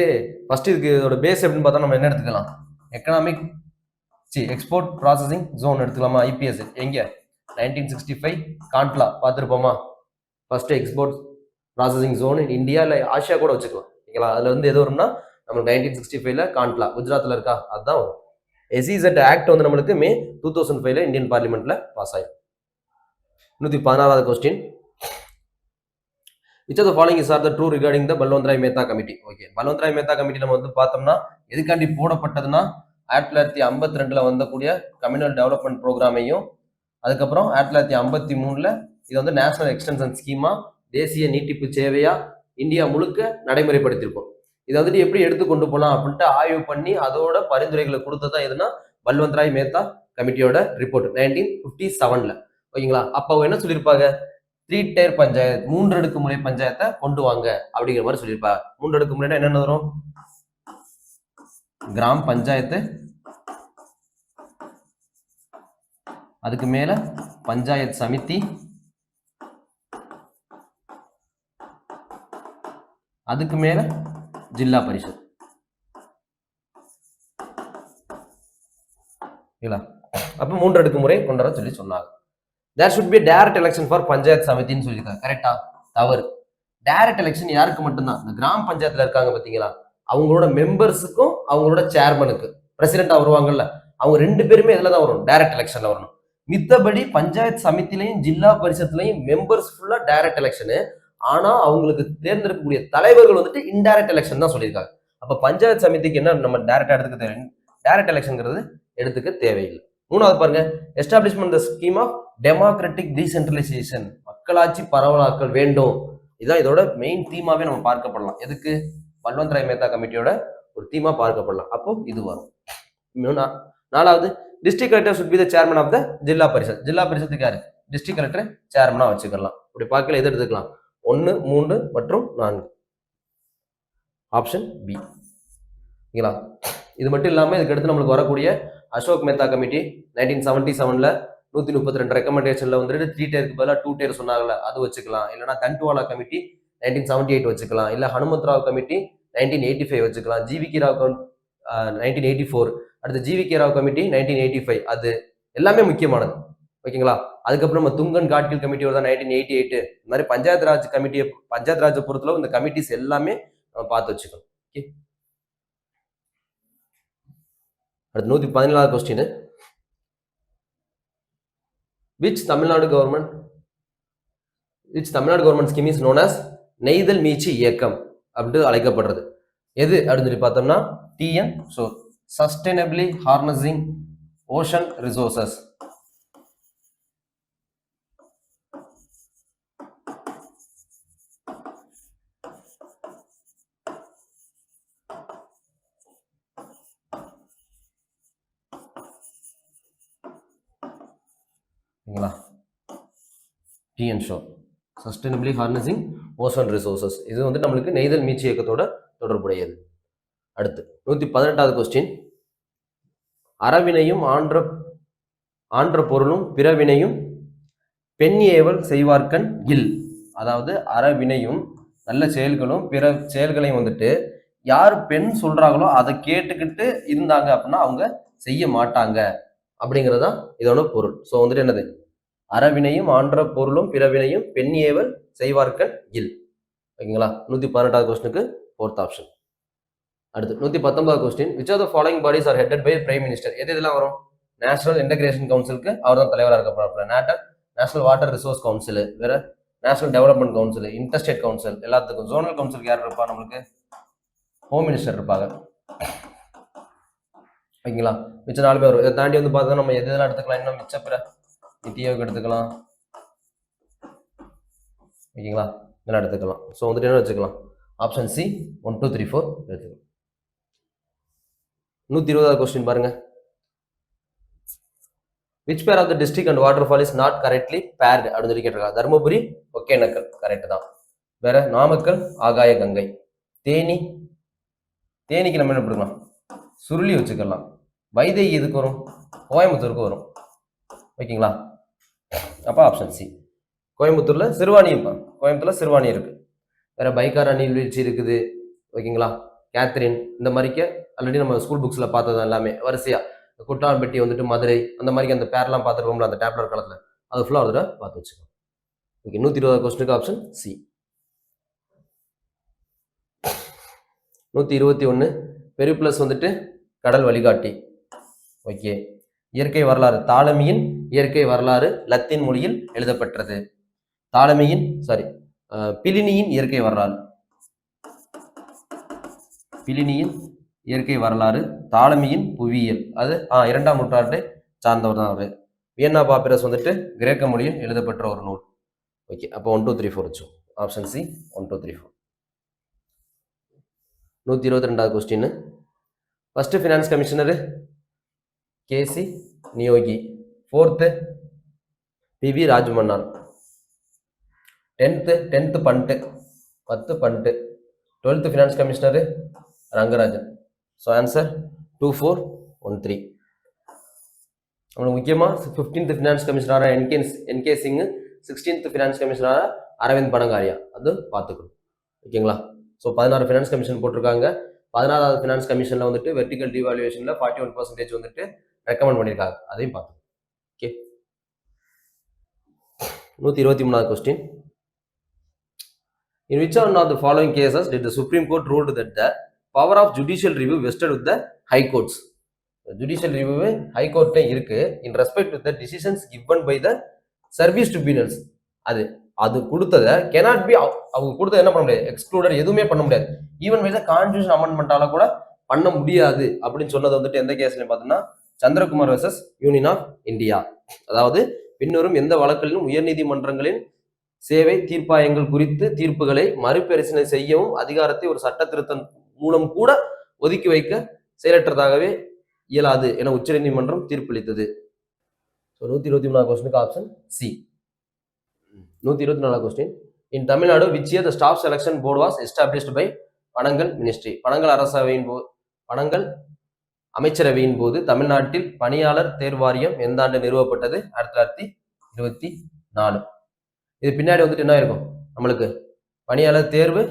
ஃபர்ஸ்ட் இதுக்கு இதோட பேஸ் எப்படின்னு பார்த்தா நம்ம என்ன எடுத்துக்கலாம், எக்கனாமிக் எக்ஸ்போர்ட் ப்ராசஸிங் ஜோன் எடுத்துக்கலாமா. ஐபிஎஸ் எங்க 1965 காண்ட்லா பார்த்துருப்போமா. First export processing zone India இல்லை ஆசியா கூட வச்சுக்கலாம். ஓகேங்களா, அதில் வந்து எது வரும்னா நம்மளுக்கு 1965ல காண்ட்லா குஜராத்தில் இருக்கா, அதுதான் வரும். எஸ்இஇசட் ஆக்ட் வந்து நம்மளுக்கு மே 2005ல இந்தியன் பார்லிமெண்ட்ல பாஸ் ஆயிடும். 116வது question. Which of the following is are the true regarding the Balwantrai Mehta committee? Okay, Balwantrai Mehta committee நம்ம வந்து பார்த்தோம்னா எதுக்காண்டி போடப்பட்டதுன்னா 1952ல வந்தக்கூடிய கம்யூனல் டெவலப்மெண்ட் ப்ரோக்ராமையும், அதுக்கப்புறம் 1953ல இது வந்து நேஷனல் எக்ஸ்டென்ஷன் ஸ்கீமா, தேசிய நீட்டிப்பு சேவையா இந்தியா முழுக்க நடைமுறைப்படுத்தியிருக்கோம். இதை வந்துட்டு எப்படி எடுத்து கொண்டு போகலாம் அப்படின்ட்டு ஆய்வு பண்ணி அதோட பரிந்துரைகளை கொடுத்ததான் எதுனா பல்வந்த்ராய் மேத்தா கமிட்டியோட ரிப்போர்ட் 1957ல. ஓகேங்களா, அப்போ என்ன சொல்லியிருப்பாங்க, 3 tier பஞ்சாயத்து, 3 அடுக்கு முறை பஞ்சாயத்தை கொண்டு வாங்க அப்படிங்கிற மாதிரி சொல்லியிருப்பாங்க. 3 அடுக்கு முறைனா என்னென்ன வரும்? கிராம் பஞ்சாயத்து, அதுக்கு மேல பஞ்சாயத் சமிதி, அதுக்கு மேல ஜில்லா பரிஷத். அப்ப 3 அடுக்கு முறை கொண்டு வர சொல்லி சொன்னாங்க. There should be direct election for panchayat சமிதின்னு சொல்லியிருக்காங்க. கரெக்டா? தவறு. டைரக்ட் எலெக்ஷன் யாருக்கு மட்டும்தான்? இந்த கிராம பஞ்சாயத்துல இருக்காங்க பாத்தீங்களா, அவங்களோட மெம்பர்ஸுக்கும் அவங்களோட சேர்மனுக்கு பிரசிடென்டா வருவாங்கல்ல, அவங்க 2 பேருமே இதுல தான் வரணும், டைரக்ட் எலெக்ஷன்ல வரணும். மித்தபடி பஞ்சாயத்து சமிதிலையும் ஜில்லா பரிஷத்துலையும் மெம்பர்ஸ் ஃபுல்லா டைரக்ட் எலெக்ஷனு. ஆனா அவங்களுக்கு தேர்ந்தெடுக்கக்கூடிய தலைவர்கள் வந்துட்டு இன்டைரக்ட் எலெக்ஷன் தான் சொல்லியிருக்காங்க. அப்ப பஞ்சாயத்து சமிதிக்கு என்ன நம்ம டைரக்டா எடுத்துக்க தேவை, டைரக்ட் எலெக்ஷன்ங்கிறது எடுத்துக்க தேவையில்லை. 3வது பாருங்க, establishment the scheme of democratic decentralisation, மக்களாட்சி பரவலாக்கல் வேண்டும். இதான் இதோட மெயின் தீமாவே நம்ம பார்க்கப்படலாம். எதுக்கு? பல்வந்த்ராய் மேத்தா கமிட்டியோட ஒரு தீமா பார்க்கப்படலாம். அப்போ இது வரும். 4வது, district collector should be the chairman of the ஜில்லா பரிஷத். ஜில்லா பரிஷத்துக்கு யாரு? டிஸ்ட்ரிக்ட் கலெக்டர் சேர்மனா வச்சுக்கலாம். இப்படி பார்க்கல எது எடுத்துக்கலாம்? 1, 3 மற்றும் 4. Option B. ஓகேங்களா, இது மட்டும் இல்லாம இதுக்கு அடுத்து நம்மளுக்கு வரக்கூடிய அசோக் மேத்தா கமிட்டி 1977ல 132 ரெக்கமெண்டேஷன்ல வந்துட்டு 3 tier பதிலாக 2 tier சொன்னாங்கல்ல, அது வச்சுக்கலாம். இல்லைன்னா தன்ட்டுவாலா கமிட்டி 1978 வச்சுக்கலாம். இல்ல ஹனுமந்த் ராவ் கமிட்டி 1985 வச்சுக்கலாம். ஜிவிகே ராவ் 1984, அடுத்து ஜிவிகே ராவ் கமிட்டி 1985. அது எல்லாமே முக்கியமானது. ஓகேங்களா, அதுக்கப்புறம் நம்ம துங்கன் காட்கில் கமிட்டி தான் 1988. இந்த மாதிரி பஞ்சாயத்து ராஜ் கமிட்டியை, பஞ்சாயத்து ராஜை பொறுத்தளவு இந்த கமிட்டிஸ் எல்லாமே நம்ம பார்த்து வச்சுக்கணும். ஓகே, அடுத்து 114வது question. Which Tamil Nadu government scheme is known as நெய்தல் மீட்சி இயக்கம் அப்படி அழைக்கப்படுறது? எது அப்படின்னு சொல்லி பார்த்தோம்னா TN sure, சஸ்டைனபிளி harnessing ocean resources. TN show சஸ்டைனபிளி harnessing ozone resources. இது வந்து நம்மளுக்கு நெய்தல் மீட்சி இயக்கத்தோட தொடர்புடையது. அடுத்து 118வது கொஸ்டின், அறவினையும் ஆன்ற பொருளும் பிறவினையும் பெண் ஏவல் செய்வார்கண் இல். அதாவது அறவினையும் நல்ல செயல்களும் பிற செயல்களையும் வந்துட்டு யார் பெண் சொல்றாங்களோ அதை கேட்டுக்கிட்டு இருந்தாங்க அப்படின்னா அவங்க செய்ய மாட்டாங்க அப்படிங்கிறதான் இதோட பொருள். ஸோ வந்துட்டு என்னது, அறவினையும் ஆன்ற பொருளும் பிறவினையும் பெண் ஏவல் செய்வார்கண் இல். ஓகேங்களா? 118வது கொஸ்டினுக்கு 4th ஆப்ஷன். அடுத்து 119வது question, which are the following bodies are headed by prime minister. எது இதெல்லாம் வரும்? நேஷனல் இன்டகிரேஷன் கவுன்சிலுக்கு அவர் தான் தலைவராக இருக்க போறாப்ல. நேஷனல் வாட்டர் ரிசோர்ஸ் கவுன்சில், வேற national development council, interstate council, எல்லாத்துக்கும். ஜோனல் கவுன்சிலுக்கு யார் இருப்பா? நம்மளுக்கு ஹோம் மினிஸ்டர் இருப்பாங்க. ஓகேங்களா? மிச்சம் 4 பேர். இதை தாண்டி வந்து பார்த்தா நம்ம எதெல்லாம் எடுத்துக்கலாம், இன்னும் மிச்ச பிற நித்தியோக்கு எடுத்துக்கலாம். ஓகேங்களா? இதெல்லாம் எடுத்துக்கலாம். ஸோ வந்துட்டு என்ன வச்சுக்கலாம், ஆப்ஷன் சி 1 2 3 4 எடுத்துக்கலாம். 120வது கொஸ்டின் பாருங்க, which pair of the district and waterfall is not correctly paired அப்படின்னு சொல்லி கேட்டிருக்காங்க. தருமபுரி ஒகேனக்கல் கரெக்ட் தான். வேற நாமக்கல் ஆகாய கங்கை. தேனிக்கு நம்ம என்ன பண்ணலாம், சுருளி வச்சுக்கலாம். வைதேகி எதுக்கு வரும்? கோயம்புத்தூருக்கு வரும். ஓகேங்களா? அப்போ ஆப்ஷன் சி. கோயம்புத்தூர்ல சிறுவாணி இருப்பான், கோயம்புத்தூர்ல சிறுவாணி இருக்கு. வேற பைக்காரா நீர்வீழ்ச்சி இருக்குது. ஓகேங்களா? கேத்ரின், இந்த மாதிரிக்கு ஆல்ரெடி நம்ம ஸ்கூல் புக்ஸ்ல பார்த்தது எல்லாமே வரிசையா. குட்டான்பட்டி வந்துட்டு மதுரை, அந்த மாதிரி அந்த பேர்லாம் பார்த்துருப்போம்ல அந்த டேப்லர் காலத்தில், அது ஃபுல்லாக ஒரு தடவை பார்த்து வச்சுக்கோங்க. ஓகே, 120வது கொஸ்டினுக்கு ஆப்ஷன் சி. 121 பெரிப்ளஸ் வந்துட்டு கடல் வழிகாட்டி. ஓகே, இயற்கை வரலாறு, தாலமியின் இயற்கை வரலாறு லத்தீன் மொழியில் எழுதப்பட்டது. பிலினியின் இயற்கை வரலாறு, பிலினியின் இயற்கை வரலாறு, தாலமியின் புவியியல், அது 2ஆம் நூற்றாண்டை சார்ந்தவர் தான் அவர். வியன்னா பாப்பிரஸ் வந்துட்டு கிரேக்க மொழியில் எழுதப்பட்ட ஒரு நூல். ஓகே, அப்போ 1 2 3 4 வச்சோம். Option C 1 2 3 4. 122வது question, first finance commissioner KC Neogy, 4th PV Rajamannar, 10th Pant 10 Pant, 12th finance commissioner Rangarajan. So answer 2 4 1 3. நம்மளுக்கு முக்கியமாக 15th ஃபினான்ஸ் கமிஷனராக என்கே சிங், 16th ஃபினான்ஸ் கமிஷனராக அரவிந்த் பனகாரியா, அது பார்த்துக்கணும். ஓகேங்களா? ஸோ 16 ஃபினான்ஸ் கமிஷன் போட்டிருக்காங்க. 16வது ஃபினான்ஸ் கமிஷனில் வந்துட்டு வெர்டிகல் டிவாலுவேஷனில் 41% வந்துட்டு ரெக்கமெண்ட் பண்ணியிருக்காங்க, அதையும் பார்த்துக்கணும். ஓகே, 123வது question, in which one of the following cases did the Supreme Court ruled that the power of judicial review vested with the high courts? Judicial review high court இருக்கு in respect with the decisions given by the service tribunals. அது கொடுத்ததை cannot be, அவங்க கொடுத்தது என்ன பண்ண முடியாது, excluded, எதுவுமே பண்ண முடியாது. ஈவன் பை த கான்ஸ்டிடியூஷன் அமெண்ட்மெண்டால கூட பண்ண முடியாது அப்படின்னு சொன்னது வந்துட்டு எந்த கேஸ்ல பார்த்தோம்னா Chandrakumar versus union of India. அதாவது பின்னரும் எந்த வழக்கிலும் உயர்நீதிமன்றங்களின் சேவை தீர்ப்பாயங்கள் குறித்து தீர்ப்புகளை மறுபரிசீலனை செய்யவும் அதிகாரத்தை ஒரு சட்ட திருத்தம் மூலம் கூட ஒதுக்கி வைக்க செயலற்றதாகவே இயலாது என உச்சநீதிமன்றம் தீர்ப்பளித்தது. 123வது கொஸ்டினுக்கு ஆப்ஷன் சி. 124வது question, in Tamil Nadu which year the staff selection board was established by Panagal ministry. Panagal அமைச்சரவையின் போது தமிழ்நாட்டில் பணியாளர் தேர்வாரியம் எந்த ஆண்டு நிறுவப்பட்டது? 1924. இது பின்னாடி வந்துட்டு என்ன இருக்கும், நம்மளுக்கு பணியாளர் தேர்வு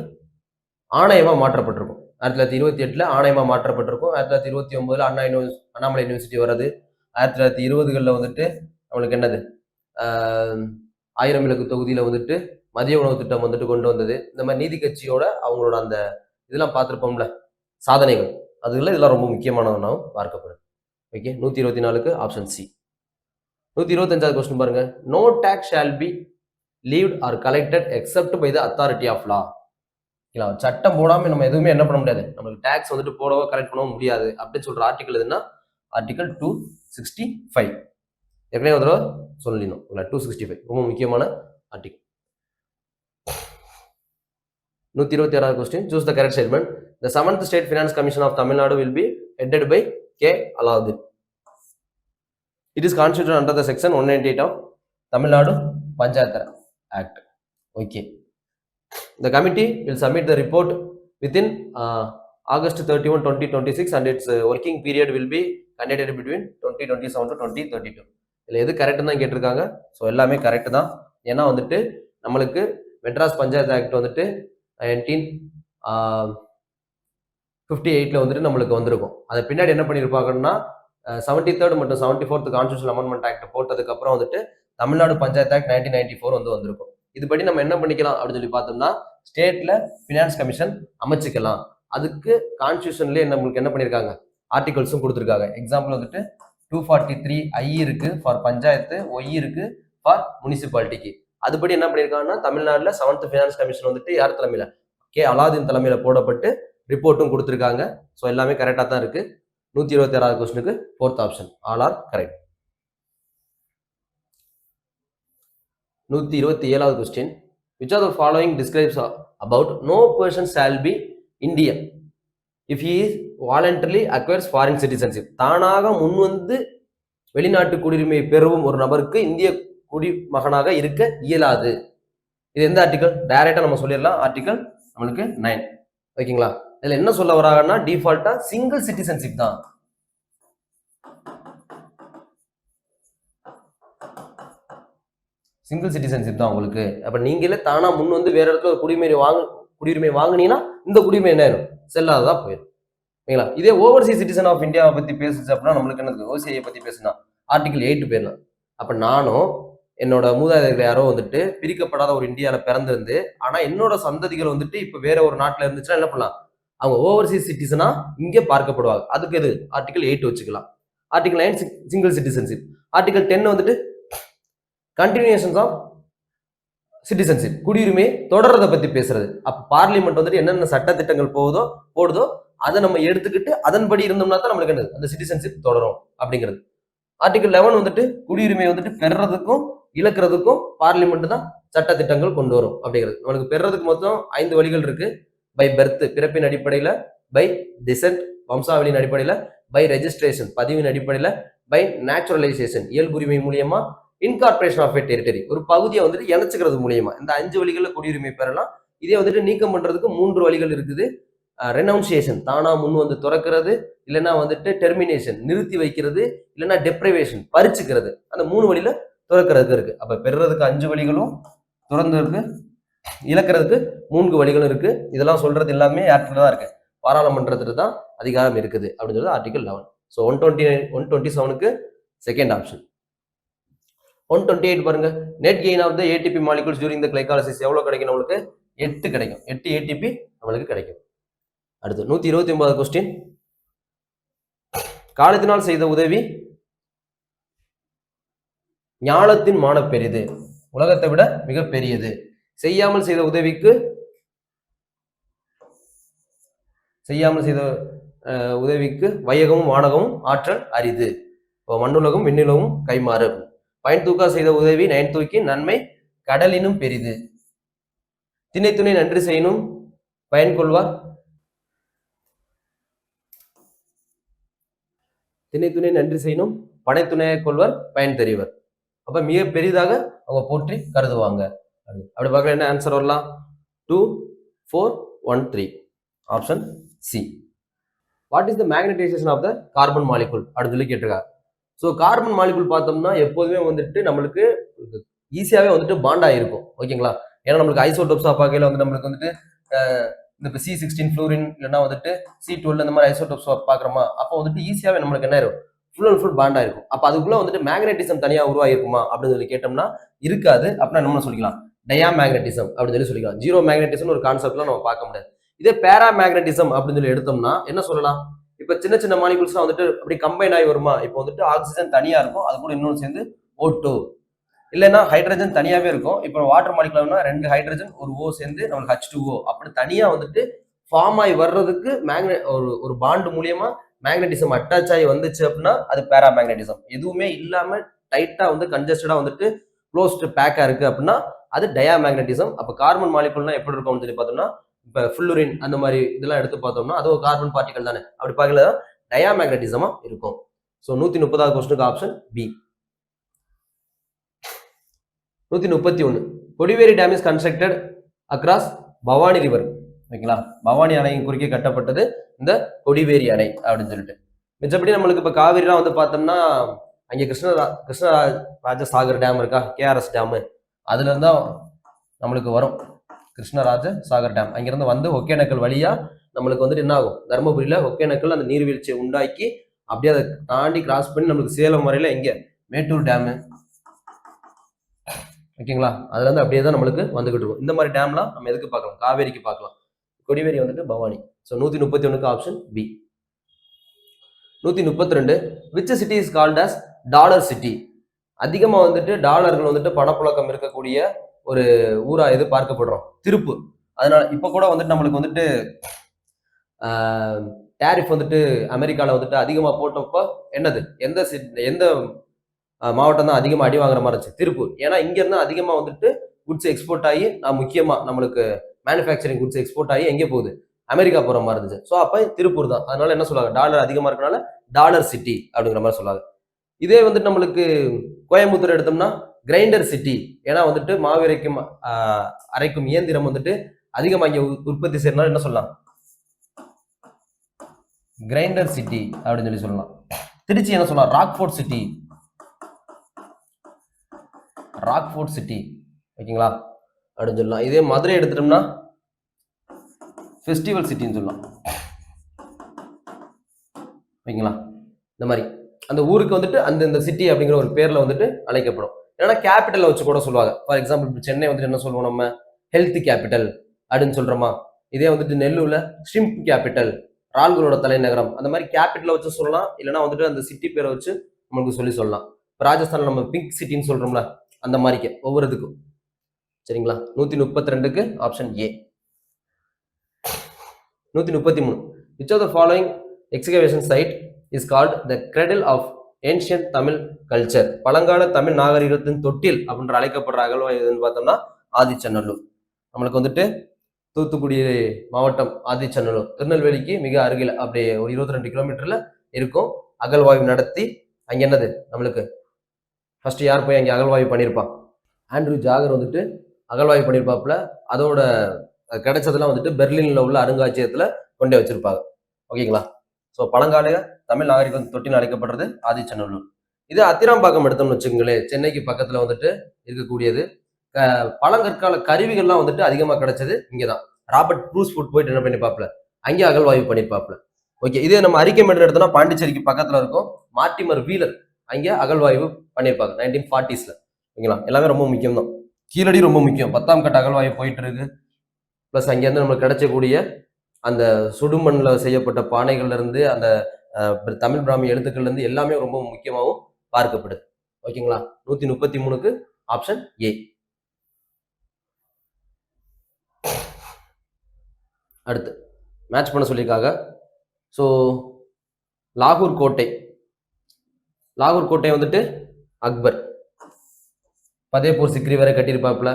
ஆணையமா மாற்றப்பட்டிருக்கும். 1928 ஆணையமா மாற்றப்பட்டிருக்கும். 1929 அண்ணாமலை யூனிவர்சிட்டி வர்றது. 1920களில் வந்துட்டு நம்மளுக்கு என்னது, 1000 விளக்கு தொகுதியில வந்துட்டு மதிய உணவு திட்டம் வந்துட்டு கொண்டு வந்தது. இந்த மாதிரி நீதி கட்சியோட அவங்களோட அந்த இதெல்லாம் பார்த்துருப்போம்ல சாதனைகள், அதுல இதெல்லாம் ரொம்ப முக்கியமானவனாகவும் பார்க்கப்படுது. ஓகே, 124க்கு ஆப்ஷன் சி. 125வது கொஸ்டின் பாருங்க, no tax shall be levied or collected except by the authority of law. சட்டம் போடாம நம்ம எதுவுமே என்ன பண்ண முடியாது, நம்மளுக்கு டேக்ஸ் வந்துட்டு போடவோ கலெக்ட் பண்ணவும் முடியாது அப்படின்னு சொல்ற ஆர்டிகல் எதுனா ஆர்டிகல் 265. ஏற்கனவே ஒரு தடவை சொல்லிடணும், 265 ரொம்ப முக்கியமான ஆர்டிகல். 126வது question, choose the correct statement. The 7th State Finance Commission of Tamil Nadu will be headed by K. Alauddin. It is constituted under the section 198 of Tamil Nadu Panchayat Act. Act. Okay. The committee will submit the report within August 31, 2026 and its working period will be conducted between 2027 to 2032. இதில் எது correct தான் கேட்டிருக்காங்க. So எல்லாமே correct தான். ஏன்னா வந்துட்டு நம்மளுக்கு Madras panchayat act வந்துட்டு 1958 வந்துட்டு நம்மளுக்கு வந்திருக்கும். அது பின்னாடி என்ன பண்ணியிருப்பாங்கன்னா 73rd மற்றும் 74th கான்ஸ்டியூஷன் அமெண்ட்மெண்ட் ஆக்ட் போட்டதுக்கு அப்புறம் வந்துட்டு தமிழ்நாடு பஞ்சாயத்து ஆக்ட் 1994 வந்திருக்கும். இதுபடி நம்ம என்ன பண்ணிக்கலாம் அப்படின்னு சொல்லி பார்த்தோம்னா ஸ்டேட்ல ஃபினான்ஸ் கமிஷன் அமைச்சிக்கலாம். அதுக்கு கான்ஸ்டியூஷன்லேயே நம்மளுக்கு என்ன பண்ணியிருக்காங்க ஆர்டிகல்ஸும் கொடுத்துருக்காங்க. எக்ஸாம்பிள் வந்துட்டு 243 I இருக்கு ஃபார் பஞ்சாயத்து, ஒய் இருக்கு ஃபார் முனிசிபாலிட்டிக்கு. அதுபடி என்ன பண்ணியிருக்காங்கன்னா தமிழ்நாட்டில் 7th ஃபினான்ஸ் கமிஷன் வந்துட்டு யார் தலைமையில அலாதீன் தலைமையில போடப்பட்டு ரிப்போர்ட்டும் கொடுத்துருக்காங்க. ஸோ எல்லாமே கரெக்டாக தான் இருக்கு. 126வது கொஸ்டினுக்கு 4th option all are correct. 127வது question, which of the following describes about no person shall be Indian if he is voluntarily acquires foreign citizenship. தானாக முன்வந்து வெளிநாட்டு குடியுரிமை பெறும் ஒரு நபருக்கு இந்திய குடிமகனாக இருக்க இயலாது. இது எந்த ஆர்டிகல்? டைரக்டா நம்ம சொல்லிடலாம். ஆர்டிகல் நம்மளுக்கு 9. ஓகேங்களா? இதுல என்ன சொல்ல வராங்கன்னா டிஃபால்ட்டா சிங்கிள் சிட்டிசன்ஷிப் தான். சிங்கிள் சிட்டிசன்ஷிப் தான் உங்களுக்கு. அப்ப நீங்களே தானா முன் வந்து வேற இடத்துல ஒரு குடியுரிமை வாங்கினீங்கன்னா இந்த குடியுரிமை என்ன ஆயிடும்? செல்லாததா போயிடும். ஓகேங்களா? இதே ஓவர்சீஸ் சிட்டிசன் ஆஃப் இந்தியாவை பத்தி பேசுச்சு அப்படின்னா நம்மளுக்கு என்னது ஓசிஐ பத்தி பேசுனா ஆர்டிகல் 8 போயிடலாம். அப்ப நானும் என்னோட மூதாதையர்கள் யாரோ வந்துட்டு பிரிக்கப்படாத ஒரு இந்தியாவில பிறந்திருந்து ஆனா என்னோட சந்ததிகள் வந்துட்டு இப்ப வேற ஒரு நாட்டுல இருந்துச்சுன்னா என்ன பண்ணலாம்? அவங்க ஓவர்சீஸ் சிட்டிசனா இங்கே பார்க்கப்படுவாங்க. அதுக்கு எது? ஆர்டிகல் 8 வச்சுக்கலாம். Article 9 single citizenship. ஆர்டிகல் 10 வந்துட்டு கண்டினியூஷன்ஸ் ஆஃப் சிட்டிசன்ஷிப், குடியுரிமை தொடர்றதை பத்தி பேசுறது. அப்ப பார்லிமெண்ட் வந்துட்டு என்னென்ன சட்டத்திட்டங்கள் போடுதோ அதை நம்ம எடுத்துக்கிட்டு அதன்படி இருந்தோம்னா தான் நம்மளுக்கு என்னது அந்த சிட்டிசன்ஷிப் தொடரும் அப்படிங்கிறது. ஆர்டிகல் 11 வந்துட்டு குடியுரிமை வந்துட்டு பெறறதுக்கும் இழக்கிறதுக்கும் பார்லிமெண்ட் தான் சட்டத்திட்டங்கள் கொண்டு வரும் அப்படிங்கிறது. நம்மளுக்கு பெறறதுக்கு மொத்தம் 5 வழிகள் இருக்கு. பை பர்த் பிறப்பின் அடிப்படையில, பை டிசென்ட் வம்சாவளியின் அடிப்படையில, பை ரெஜிஸ்ட்ரேஷன் பதிவின் அடிப்படையில, பை நேச்சுரலைசேஷன் இயல்புரிமை மூலியமா, இன்கார்பரேஷன் ஆஃப் எ டெரிட்டரி ஒரு பகுதியை வந்துட்டு இணைச்சுக்கிறது மூலியமா. இந்த 5 வழிகளில் குடியுரிமை பெறலாம். இதே வந்துட்டு நீக்கம் பண்றதுக்கு 3 வழிகள் இருக்குது. ரெனவுன்சியேஷன் தானா முன் வந்து துறக்கிறது, இல்லைன்னா வந்துட்டு டெர்மினேஷன் நிறுத்தி வைக்கிறது, இல்லைன்னா டெப்ரைவேஷன் பறிச்சுக்கிறது. அந்த 3 வழியில துறக்கிறதுக்கு இருக்கு. அப்ப பெறுறதுக்கு 5 வழிகளும் துறந்ததுக்கு இழக்கிறதுக்கு 3 வழிகளும் இருக்கு. இதெல்லாம் சொல்றது எல்லாமே யார்கிட்ட தான் இருக்கு? பாராளுமன்றத்துல தான் அதிகாரம் இருக்குது அப்படின்றது ஆர்டிகல் 11. ஸோ 127க்கு செகண்ட் ஆப்ஷன். 128 பாருங்க, net gain of the ATP molecules during the glycolysis எவ்வளவு கிடைக்கும்? நம்மளுக்கு 8 கிடைக்கும். 8 ஏடிபி நம்மளுக்கு கிடைக்கும். அடுத்து 129வது கொஸ்டின், காலத்தினால் செய்த உதவி ஞாலத்தின் மான பெரிது, உலகத்தை விட மிக பெரியது. செய்யாமல் செய்த உதவிக்கு வையகமும் வானகமும் ஆற்றல் அரிது. மண்ணுலகும் விண்ணுலகும் கைமாறு. பயன் தூக்கா செய்த உதவி நயன் தூக்கி நன்மை கடலினும் பெரிது. திணை துணை நன்றி செய்யணும் பயன் கொள்வார். திணை துணை நன்றி செய்யணும் பனை துணையை கொள்வார் பயன் தெரிவர். அப்ப மிக பெரிதாக அவங்க போற்றி கருதுவாங்க. அப்படி பார்க்கல என்ன ஆன்சர் வரலாம்? 2, 4, 1, 3 option C. What is the magnetisation of the carbon molecule அப்படின்னு சொல்லி கேட்டிருக்காங்க. ஸோ கார்பன் மாலிகூல் பார்த்தோம்னா எப்போதுமே வந்துட்டு நம்மளுக்கு ஈஸியாகவே வந்துட்டு பாண்டா இருக்கும். ஓகேங்களா? ஏன்னா நம்மளுக்கு ஐசோடோப்ஸா பார்க்கையில வந்து நம்மளுக்கு வந்துட்டு இந்த இப்போ C16 ஃப்ளூரின் இல்லைன்னா வந்துட்டு C12 இந்த மாதிரி ஐசோடோப்ஸ் பார்க்குறோமா, அப்போ வந்துட்டு ஈஸியாகவே நம்மளுக்கு என்ன இருக்கும்? ஃபுல் அண்ட் ஃபுல் பாண்டா இருக்கும். அப்போ அதுக்குள்ள வந்துட்டு மேக்னட்டிசம் தனியாக உருவாயிருக்குமா அப்படின்னு சொல்லி கேட்டோம்னா இருக்காது. அப்படின்னா நம்ம சொல்லிக்கலாம் டயா மேக்னட்டிசம் அப்படின்னு சொல்லிக்கலாம். ஜீரோ மேக்னட்டிசம் ஒரு கான்செப்ட்லாம் நம்ம பார்க்க முடியாது. இதே பேரா மேக்னட்டிசம் அப்படின்னு சொல்லி எடுத்தோம்னா என்ன சொல்லலாம்? இப்ப சின்ன சின்ன மாலிகூல்ஸ்லாம் வந்துட்டு அப்படி கம்பைன் ஆகி வருமா? இப்போ வந்துட்டு ஆக்சிஜன் தனியா இருக்கும், அது கூட இன்னொன்று சேர்ந்து O2, இல்லைன்னா ஹைட்ரஜன் தனியாவே இருக்கும். இப்போ வாட்டர் மாலிகுலர்னா 2 ஹைட்ரஜன் ஒரு O சேர்ந்து நம்மளுக்கு H2O அப்படி தனியா வந்துட்டு ஃபார்ம் ஆகி வர்றதுக்கு ஒரு பாண்டு மூலியமா மேக்னட்டிசம் அட்டாச் ஆகி வந்துச்சு அப்படின்னா அது பேரா மேக்னட்டிசம். எதுவுமே இல்லாம டைட்டா வந்து கன்ஜஸ்டடா வந்துட்டு க்ளோஸ்டு பேக்கா இருக்கு அப்படின்னா அது டயா மேக்னட்டிசம். அப்ப கார்பன் மாலிகுல்னா எப்படி இருக்கும்னு சொல்லி பார்த்தோம்னா இப்ப ஃபுல்லுரின் அந்த மாதிரி இதெல்லாம் எடுத்து பார்த்தோம்னா அது ஒரு கார்பன் பார்ட்டிகல் தானே. அப்படி பார்க்கல டயா மேக்னட்டிசமா இருக்கும். ஸோ 130வது கொஸ்டினுக்கு option B. 131 Kodiveri dam is constructed across Bhavani river. ஓகேங்களா, பவானி அணையின் குறுக்கே கட்டப்பட்டது இந்த கொடிவேரி அணை அப்படின்னு சொல்லிட்டு. மிச்சப்படி நம்மளுக்கு இப்போ காவிரிலாம் வந்து பார்த்தோம்னா அங்கே கிருஷ்ணராஜ சாகர் டேம் இருக்கா, கேஆர்எஸ் டேமு, அதுல இருந்தா நம்மளுக்கு வரும் கிருஷ்ணராஜ சாகர் டேம். அங்கிருந்து வந்து ஒகேனக்கல் வழியா நம்மளுக்கு வந்துட்டு என்ன ஆகும், தருமபுரியில ஒகேனக்கல் அந்த நீர்வீழ்ச்சியை உண்டாக்கி அப்படியே அதை தாண்டி கிராஸ் பண்ணி நம்மளுக்கு சேலம் வரையில எங்க மேட்டூர் டேமு. ஓகேங்களா, அதுல இருந்து அப்படியே தான் நம்மளுக்கு வந்துகிட்டு இருக்கும். இந்த மாதிரி டேம்லாம் நம்ம எதுக்கு பார்க்கலாம், காவேரிக்கு பார்க்கலாம். கொடிவேரி வந்துட்டு Bhavani. So 131 option B. 132 which city is called as dollar city. அதிகமா வந்துட்டு டாலர்கள் வந்துட்டு பணப்புழக்கம் இருக்கக்கூடிய ஒரு ஊரா எது பார்க்கப்படுறோம், திருப்பூர். அதனால இப்ப கூட வந்துட்டு நம்மளுக்கு வந்துட்டு டேரிஃப் வந்துட்டு அமெரிக்கால வந்துட்டு அதிகமா போட்டப்போ என்னது, எந்த மாவட்டம் தான் அதிகமா அடி வாங்குற மாதிரி இருந்துச்சு, திருப்பூர். ஏன்னா இங்க இருந்தா அதிகமா வந்துட்டு குட்ஸ் எக்ஸ்போர்ட் ஆகி முக்கியமா நம்மளுக்கு மேனுஃபேக்சரிங் குட்ஸ் எக்ஸ்போர்ட் ஆகி எங்கே போகுது, அமெரிக்கா போற மாதிரி இருந்துச்சு. ஸோ அப்ப திருப்பூர் தான். அதனால என்ன சொல்லுவாங்க, டாலர் அதிகமா இருக்கனால டாலர் சிட்டி அப்படிங்கிற மாதிரி சொல்லுவாங்க. இதே வந்துட்டு நம்மளுக்கு கோயம்புத்தூர் எடுத்தோம்னா கிரைண்டர் சிட்டி. ஏன்னா வந்துட்டு மாவிரைக்கும் அரைக்கும் இயந்திரம் வந்துட்டு அதிகமாக இங்க உற்பத்தி செய்யறதுனால என்ன சொல்லலாம், கிரைண்டர் சிட்டி அப்படின்னு சொல்லலாம். திருச்சி என்ன சொல்லலாம், ராக்ஃபோர்ட் சிட்டி. Rockford city. ஓகேங்களா அப்படின்னு சொல்லலாம். இதே மதுரை எடுத்துட்டோம்னா ஃபெஸ்டிவல் சிட்டின்னு சொல்லலாம். ஓகேங்களா, இந்த மாதிரி அந்த ஊருக்கு வந்துட்டு அந்த சிட்டி அப்படிங்கிற ஒரு பேர்ல வந்துட்டு அழைக்கப்படும். ஏன்னா கேபிட்டல் வச்சு கூட சொல்லுவாங்க. ஃபார் எக்ஸாம்பிள் சென்னை வந்துட்டு என்ன சொல்லுவோம் நம்ம, ஹெல்த் கேபிட்டல் அப்படின்னு சொல்றோமா. இதே வந்துட்டு நெல்லூர்ல ஷ்ரிம்ப் கேபிட்டல், ரால்களோட தலைநகரம். அந்த மாதிரி கேபிட்டலை வச்சு சொல்லலாம். இல்லைன்னா வந்துட்டு அந்த சிட்டி பேரை வச்சு நம்மளுக்கு சொல்லலாம். இப்போ ராஜஸ்தான்ல நம்ம பிங்க் சிட்டின்னு சொல்றோம்ல, அந்த மாதிரிக்கு ஒவ்வொரு இதுக்கும். சரிங்களா, 132க்கு option A. 133 which of the following excavation site is called the cradle of ancient Tamil culture. பழங்கால தமிழ் நாகரிகத்தின் தொட்டில் அப்படின்ற அழைக்கப்படுற அகழ்வாய் எதுன்னு பார்த்தோம்னா ஆதிச்சநல்லூர். நம்மளுக்கு வந்துட்டு தூத்துக்குடி மாவட்டம் ஆதிச்சநல்லூர், திருநெல்வேலிக்கு மிக அருகில் அப்படியே ஒரு 22 கிலோமீட்டர்ல இருக்கும். அகழ்வாய்வு நடத்தி அங்க என்னது நம்மளுக்கு ஃபர்ஸ்ட் யார் போய் அங்கே அகழ்வாய்வு பண்ணியிருப்பான், ஆண்ட்ரூ ஜாகர் வந்துட்டு அகழ்வாய்வு பண்ணியிருப்பாப்புல. அதோட கிடைச்சதெல்லாம் வந்துட்டு பெர்லின்ல உள்ள அருங்காட்சியகத்துல கொண்டே வச்சிருப்பாங்க. ஓகேங்களா, ஸோ பழங்கால தமிழ் நாகரிகம் தொட்டில் அழைக்கப்படுறது ஆதிச்சநல்லூர். இது அத்திராம்பாக்கம் எடுத்தோம்னு வச்சுக்கோங்களேன், சென்னைக்கு பக்கத்துல வந்துட்டு இருக்கக்கூடியது. பழங்கற்கால கருவிகள்லாம் வந்துட்டு அதிகமா கிடைச்சது இங்கதான். ராபர்ட் ப்ரூஸ்ஃபுட் போயிட்டு என்ன பண்ணிப்பாப்ல, அங்கே அகழ்வாய்வு பண்ணிப்பாப்ல. ஓகே, இதே நம்ம அரிக்கமேடு எடுத்தோம்னா பாண்டிச்சேரிக்கு பக்கத்துல இருக்கும், மார்ட்டிமர் வீலர் அங்கே அகழ்வாய்வு பண்ணியிருப்பாங்க 1940s. ஓகேங்களா, எல்லாமே ரொம்ப முக்கியம் தான். கீழடி ரொம்ப முக்கியம், 10ஆம் கட்ட அகழ்வாய்வு போயிட்டு இருக்கு. பிளஸ் அங்கேருந்து நம்மளுக்கு கிடைச்சக்கூடிய அந்த சுடுமண்ணில் செய்யப்பட்ட பானைகள்ல இருந்து அந்த தமிழ் பிராமி எழுத்துக்கள்ல இருந்து எல்லாமே ரொம்ப முக்கியமாகவும் பார்க்கப்படுது. ஓகேங்களா, 133க்கு ஆப்ஷன் ஏ. அடுத்து மேட்ச் பண்ண சொல்லியிருக்காங்க. ஸோ லாகூர் கோட்டை. லாகூர் கோட்டை வந்துட்டு அக்பர் பதேபூர் சிக்ரி வேற கட்டியிருப்பாப்புல.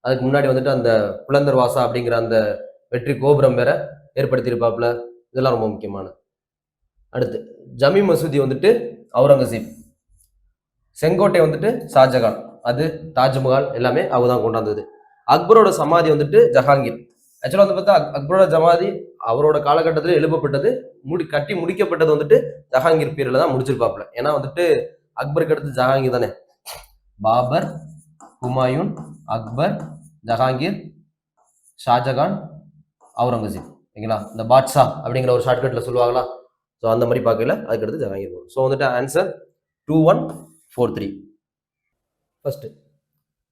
அதுக்கு முன்னாடி வந்துட்டு அந்த புலந்தர் வாசா அப்படிங்கிற அந்த வெற்றி கோபுரம் வேற ஏற்படுத்தியிருப்பாப்புல. இதெல்லாம் ரொம்ப முக்கியமானது. அடுத்து ஜமி மசூதி வந்துட்டு அவுரங்கசீப். செங்கோட்டை வந்துட்டு ஷாஜகான், அது தாஜ்மஹால் எல்லாமே அவங்க தான் கொண்டாந்தது. அக்பரோட சமாதி வந்துட்டு ஜஹாங்கீர். ஆக்சுவலாக வந்து பார்த்தா அக்பரோட சமாதி அவரோட காலகட்டத்தில் எழுப்பப்பட்டது, கட்டி முடிக்கப்பட்டது வந்துட்டு ஜஹாங்கீர் பீரியட்ல தான் முடிச்சிருப்பாப்புல. ஏன்னா வந்துட்டு அக்பருக்கு அடுத்து ஜஹாங்கீர் தானே. பாபர், ஹுமாயூன், அக்பர், ஜஹாங்கீர், ஷாஜகான், அவுரங்கசீப். ஓகேங்களா, இந்த பாட்ஷா அப்படிங்கிற ஒரு ஷார்ட்கட்ல சொல்லுவாங்களா, ஸோ அந்த மாதிரி பார்க்கல. அதுக்கடுத்து ஜஹாங்கீர். ஸோ வந்துட்டு answer 2143. First,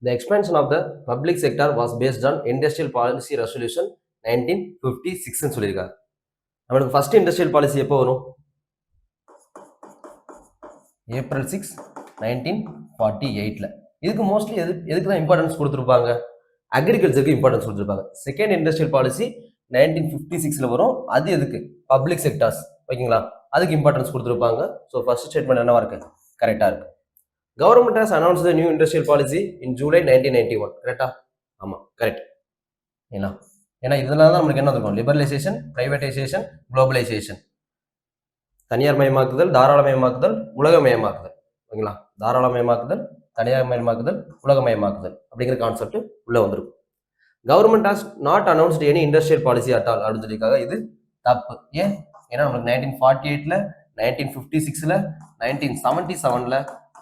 the expansion of the public sector was based on industrial policy resolution 1956 சொல்லியிருக்காங்க. நம்மளுக்கு ஃபர்ஸ்ட் இண்டஸ்ட்ரியல் பாலிசி எப்போ வரும், April 6, 1948. இதுக்கு மோஸ்ட்லி எதுக்கு தான் இம்பார்ட்டன்ஸ் கொடுத்துருப்பாங்க, அக்ரிகல்ச்சருக்கு இம்பார்ட்டன்ஸ் கொடுத்துருப்பாங்க. செகண்ட் இண்டஸ்ட்ரியல் பாலிசி 1956 வரும். அது எதுக்கு, பப்ளிக் செக்டார்ஸ். ஓகேங்களா, அதுக்கு இம்பார்ட்டன்ஸ் கொடுத்துருப்பாங்க. ஸோ ஃபர்ஸ்ட் ஸ்டேட்மெண்ட் என்னவா இருக்கு, கரெக்டா இருக்கு. Government has announce the new industrial policy இன் ஜூலை 1991. கரெக்டா, ஆமா கரெக்ட். ஏன்னா இதனால தான் நம்மளுக்கு என்ன இருக்கும், லிபரலைசேஷன், பிரைவேடைசேஷன், குளோபலைசேஷன். தனியார் மயமாக்குதல், தாராளமயமாக்குதல், உலகமயமாக்குதல். ஓகேங்களா, தாராளமயமாக்குதல், தனியார் மயமாக்குதல், உலகமயமாக்குதல் அப்படிங்கிற கான்செப்ட் உள்ள வந்திருக்கும். Government has not announced any industrial policy at all அப்படின்னு சொல்லியிருக்காங்க. இது தப்பு. ஏன்? ஏன்னா நமக்கு 1948ல 1956ல 1977ல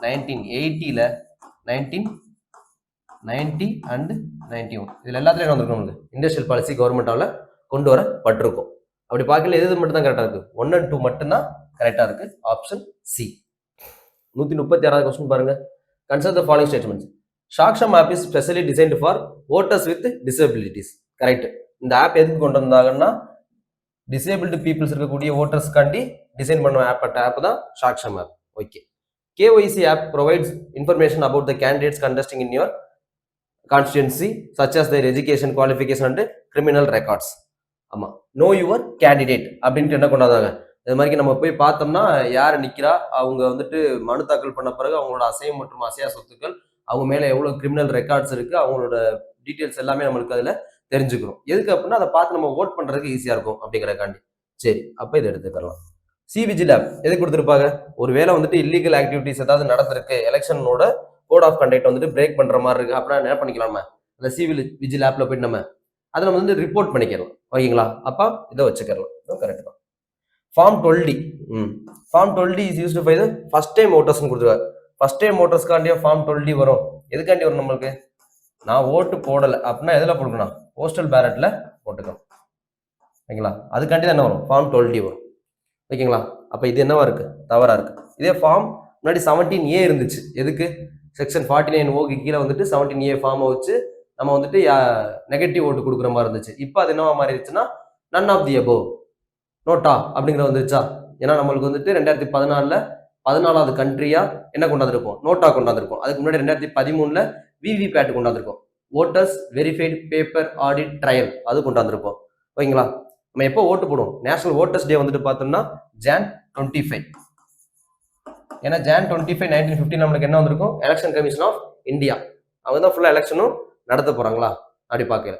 1980ல 1990 அண்ட் 91 இதுல எல்லாத்துலயும் என்ன வந்திருக்கும்? நமக்கு இண்டஸ்ட்ரியல் பாலிசி கவர்மெண்டால கொண்டு வரப்பட்டிருக்கும். அப்படி பார்க்கல எது மட்டும் தான் கரெக்டா இருக்கு? 1 and 2 மட்டும் தான் கரெக்டா இருக்கு. Option C. 136வது கொஸ்டின் பாருங்க. Consider the following statements. Saksham app is specially designed for voters with disabilities. Correct. இந்த ஆப் எதுக்கு கொண்டு வந்தாங்கன்னா டிசேபிள்டு பீப்புள்ஸ் இருக்கக்கூடிய ஓட்டர்ஸ்க்காண்டி டிசைன் பண்ண ஆப் தான் Saksham app. Okay. KYC app provides information about the candidates contesting in your constituency such as their education qualification and criminal records. ஆமா, know your candidate அப்படின்ட்டு என்ன கொண்டாந்தாங்க? இது மாதிரி நம்ம போய் பார்த்தோம்னா யார் நிற்கிறா, அவங்க வந்துட்டு மனு தாக்கல் பண்ண பிறகு அவங்களோட அசையம் மற்றும் அசையா சொத்துக்கள், அவங்க மேல எவ்வளவு கிரிமினல் ரெக்கார்ட்ஸ் இருக்கு, அவங்களோட டீட்டெயில்ஸ் எல்லாமே நம்மளுக்கு அதுல தெரிஞ்சுக்கிறோம். எதுக்கு அப்படின்னா அதை பார்த்து நம்ம ஓட் பண்றதுக்கு ஈஸியா இருக்கும் அப்படிங்கிறக்காண்டி. சரி, அப்ப இதை எடுத்துக்கலாம். சி விஜில் ஆப் எதுக்கு கொடுத்துருப்பாங்க? ஒரு வேலை வந்துட்டு இல்லீகல் ஆக்டிவிட்டிஸ் ஏதாவது நடந்திருக்கு, எலெக்ஷனோட கோட் ஆஃப் கண்டக்ட் வந்துட்டு பிரேக் பண்ற மாதிரி இருக்கு அப்படின்னா என்ன பண்ணிக்கலாமா? அந்த சி விஜில் ஆப்ல போயிட்டு நம்ம அதை நம்ம வந்து ரிப்போர்ட் பண்ணிக்கலாம். ஓகேங்களா? அப்ப இதை வச்சுக்கலாம். கரெக்ட் தான். Form 12D. Form 12D is used by the first time ஓட்டர்ஸ்னு கொடுத்துருக்காரு. ஃபர்ஸ்ட் டைம் ஓட்டர்ஸ்க்காண்டியே ஃபார்ம் 12D வரும். எதுக்காண்டி வரும் நம்மளுக்கு? நான் ஓட்டு போடலை அப்படின்னா எதில் போட்டுக்கணும்? போஸ்டல் பேலட்ல போட்டுக்கலாம். ஓகேங்களா? அதுக்காண்டி தான் என்ன வரும்? ஃபார்ம் 12D வரும். ஓகேங்களா? அப்போ இது என்னவா இருக்கு? தவறா இருக்கு. இதே ஃபார்ம் முன்னாடி 17A இருந்துச்சு. எதுக்கு? செக்ஷன் 49O கீழே வந்துட்டு 17A ஃபார்மை வச்சு நம்ம வந்துட்டு நெகட்டிவ் ஓட்டு கொடுக்குற மாதிரி இருந்துச்சு. இப்போ அது என்னவா மாறிடுச்சுன்னா none of the above NOTA அப்படிங்கிற வந்துருச்சா? ஏன்னா நம்மளுக்கு வந்துட்டு 2014ல 14வது கண்ட்ரியா என்ன கொண்டாந்துருக்கோம்? நோட்டா கொண்டாந்துருக்கோம். அதுக்கு முன்னாடி 2013ல விவிபேட் கொண்டாந்துருக்கோம். Voters verified paper audit trail அது கொண்டாந்துருக்கோம். ஓகேங்களா? நம்ம எப்போ ஓட்டு போடுவோம்? நேஷனல் ஓட்டர்ஸ் டே வந்துட்டு பார்த்தோம்னா Jan 25. ஏன்னா Jan 25 1950 நம்மளுக்கு என்ன வந்திருக்கும்? Election commission of India. அவங்க தான் ஃபுல்லா எலெக்ஷனும் நடத்த போறாங்களா அப்படி பார்க்கல.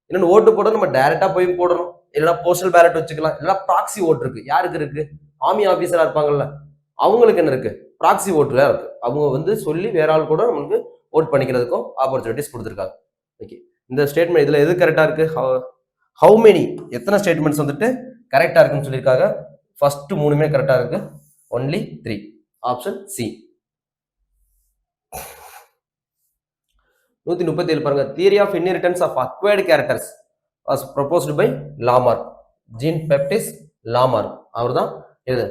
இன்னொன்று ஓட்டு போட நம்ம டைரக்டா போய் போடணும், இல்லைன்னா போஸ்டல் பேலட் வச்சுக்கலாம், இல்லைன்னா ப்ராக்சி ஓட்டு இருக்கு. யாருக்கு இருக்கு? ஆர்மி ஆபீசரா இருப்பாங்கல்ல, அவங்களுக்கு என்ன இருக்கு? ப்ராக்சி ஓட்டுல இருக்கு. அவங்க வந்து சொல்லி வேற ஆள் கூட நம்மளுக்கு ஓட் பண்ணிக்கிறதுக்கும் ஆப்பர்ச்சுனிட்டிஸ் கொடுத்துருக்காங்க. ஓகே, இந்த ஸ்டேட்மெண்ட் இதுல எது கரெக்டா இருக்கு? ஹவு மெனி எத்தனை ஸ்டேட்மெண்ட்ஸ் வந்துட்டு கரெக்டா இருக்குன்னு சொல்லியிருக்காங்க. ஃபர்ஸ்ட் 3மே கரெக்டா இருக்கு. ஒன்லி 3. Option C. 137 பாருங்க. Theory of inheritance of acquired characters was proposed by Lamarck. Jean Baptiste Lamarck அவர் தான் இது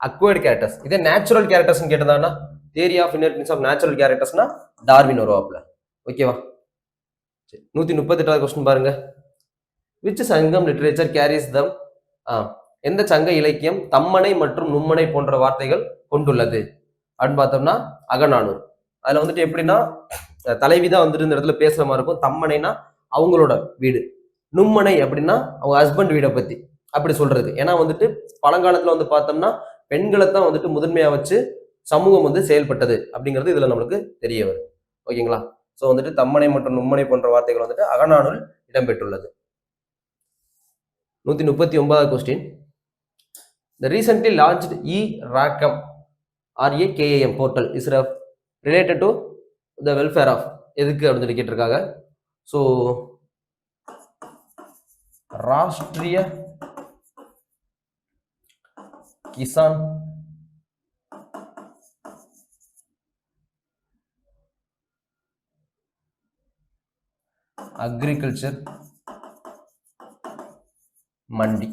அக்வயர்டு கேரக்டர்ஸ். இதே நேச்சுரல் கேரக்டர்ஸ் கேட்டதானா theory of inheritance of natural கேரக்டர்ஸ்னா டார்வின் வருவாப்ல. ஓகேவா? 138வது கொஸ்டின் பாருங்க. Which Sangam literature carries them எந்த சங்க இலக்கியம் தம்மனை மற்றும் நும்மனை போன்ற வார்த்தைகள் கொண்டுள்ளது அப்படின்னு பார்த்தோம்னா அகநானூறு. அதுல வந்துட்டு எப்படின்னா தலைவிதான் வந்துட்டு இந்த இடத்துல பேசுற மாதிரி இருக்கும். தம்மனைனா அவங்களோட வீடு, நும்மனை அப்படின்னா அவங்க ஹஸ்பண்ட் வீடை பத்தி அப்படி சொல்றது. ஏன்னா வந்துட்டு பழங்காலத்துல வந்து பார்த்தோம்னா பெண்களை தான் வந்துட்டு முதன்மையா வச்சு சமூகம் வந்து செயல்பட்டது அப்படிங்கிறது இதுல நம்மளுக்கு தெரிய வருது. ஓகேங்களா? ஸோ வந்துட்டு தம்மனை மற்றும் நும்மனை போன்ற வார்த்தைகள் வந்துட்டு அகநானூல் இடம்பெற்றுள்ளது. 139வது question. The recently launched e-Rakam RAKAM portal is related to the welfare of எதுக்கு அப்படின்னு சொல்லி கேட்டிருக்காங்க. ஸோ ராஷ்டிரிய கிசான் அக்ரிகல்ச்சர் மண்டி.